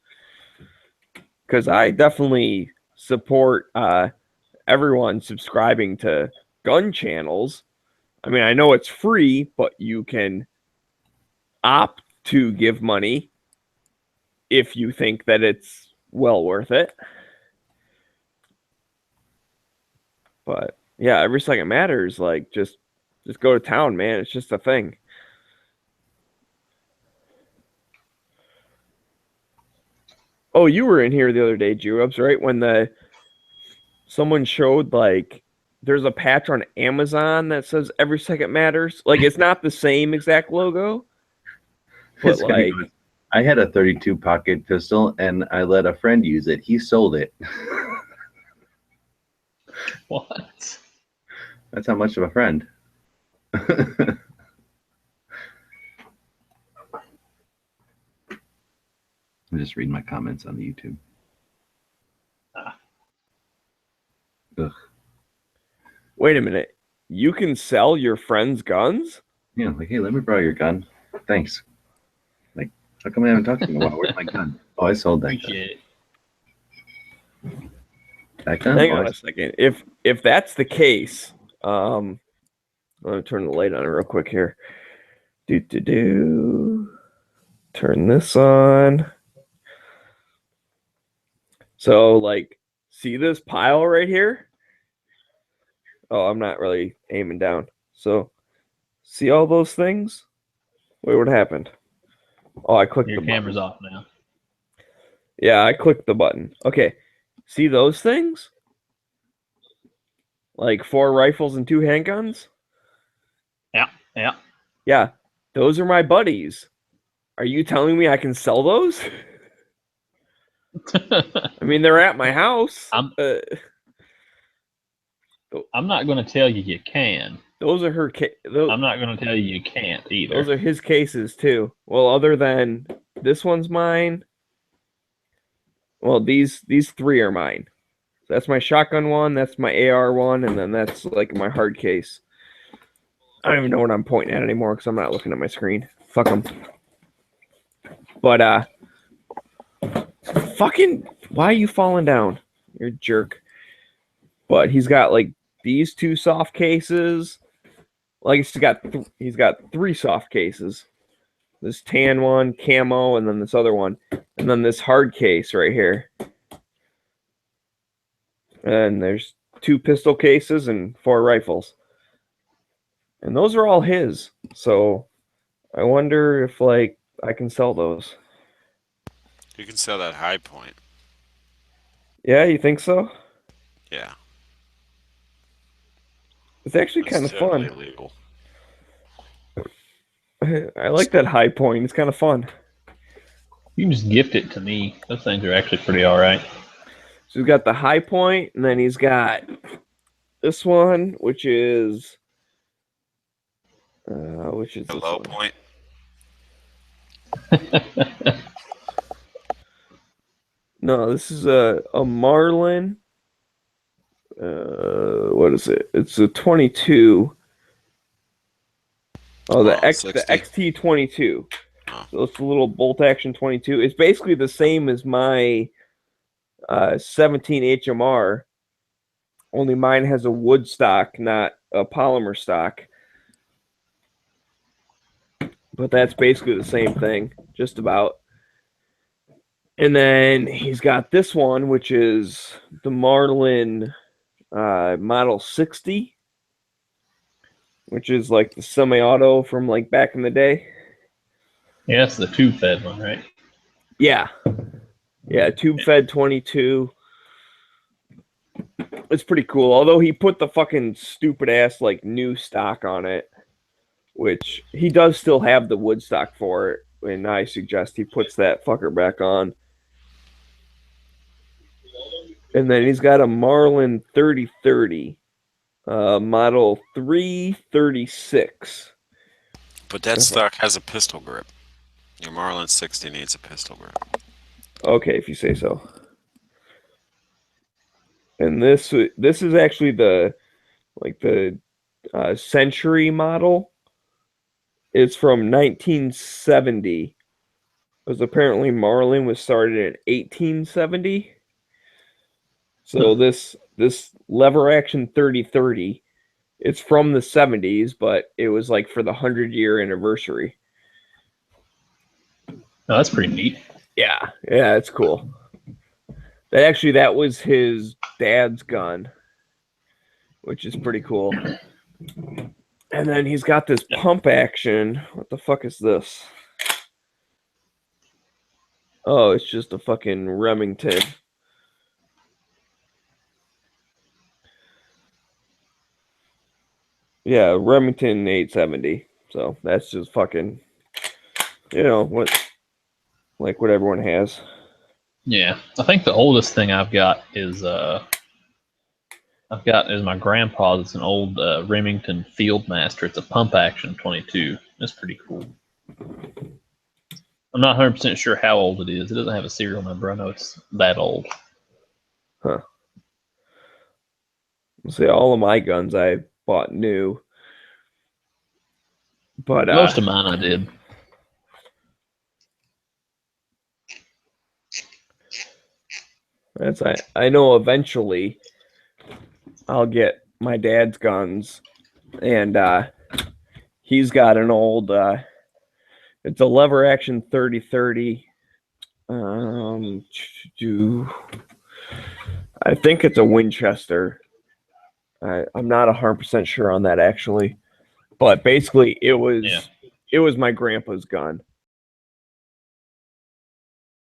Because I definitely support everyone subscribing to gun channels. I mean, I know it's free, but you can opt to give money if you think that it's well worth it. But yeah, Every Second Matters. Like, just go to town, man. It's just a thing. Oh, you were in here the other day, Jubs, right? When someone showed, like, there's a patch on Amazon that says Every Second Matters. Like, it's not the same exact logo, but It's funny, like, I had a 32 pocket pistol and I let a friend use it. He sold it. What? That's how much of a friend. I'm just reading my comments on the YouTube. Ugh. wait a minute. You can sell your friends' guns? Yeah, like, hey, let me borrow your gun. Thanks. Like, how come I haven't talked to you in a while? Where's my gun? Oh, I sold that gun. Appreciate it. That gun? Hang Oh, on a second. If that's the case, let me turn the light on real quick here. Turn this on. So, like, see this pile right here? Oh, I'm not really aiming down. So, see all those things? Wait, what happened? Oh, I clicked Your the camera's button. off now. Yeah, I clicked the button. Okay. See those things? Like 4 rifles and 2 handguns? Yeah, yeah. Yeah, those are my buddies. Are you telling me I can sell those? I mean, they're at my house. I'm not going to tell you you can. Those are her. I'm not going to tell you you can't either. Those are his cases too. Well, other than this one's mine. Well, these 3 are mine. That's my shotgun one. That's my AR one, and then that's like my hard case. I don't even know what I'm pointing at anymore because I'm not looking at my screen. Fuck them. But fucking, why are you falling down? You're a jerk. But he's got like these 2 soft cases. Like he's got 3 soft cases. This tan one, camo, and then this other one, and then this hard case right here. And there's 2 pistol cases and 4 rifles. And those are all his. So I wonder if like I can sell those. You can sell that high point. Yeah, you think so? Yeah. It's actually That's kind of totally fun. illegal. I like that high point. It's kind of fun. You can just gift it to me. Those things are actually pretty all right. So he's got the high point, and then he's got this one, which is The this low one? point. No, this is a Marlin. What is it? It's a 22. Oh, the 60. XT22. So it's a little bolt action 22. It's basically the same as my 17 HMR. Only mine has a wood stock, not a polymer stock. But that's basically the same thing, just about. And then he's got this one, which is the Marlin Model 60, which is like the semi-auto from like back in the day. Yeah, it's the tube fed one, right? Yeah. Yeah, tube fed 22. It's pretty cool. Although he put the fucking stupid ass like new stock on it, which he does still have the wood stock for it, and I suggest he puts that fucker back on. And then he's got a Marlin 3030, model 336. But that stock has a pistol grip. Your Marlin 60 needs a pistol grip. Okay, if you say so. And this is actually the Century model. It's from 1970. Because apparently Marlin was started in 1870. So this lever action 3030, it's from the 70s, but it was like for the 100-year anniversary. Oh, that's pretty neat. Yeah, it's cool. That was his dad's gun, which is pretty cool. And then he's got this pump action. What the fuck is this? Oh, it's just a fucking Remington. Yeah, Remington 870. So that's just fucking, what everyone has. Yeah, I think the oldest thing I've got is my grandpa's. It's an old Remington Fieldmaster. It's a pump action 22. It's pretty cool. I'm not 100% sure how old it is. It doesn't have a serial number. I know it's that old. Huh. See, all of my guns I bought new. But most of mine I did. I know eventually I'll get my dad's guns, and he's got an old it's a lever action 3030. I think it's a Winchester. I'm not 100% sure on that actually, but basically it was my grandpa's gun.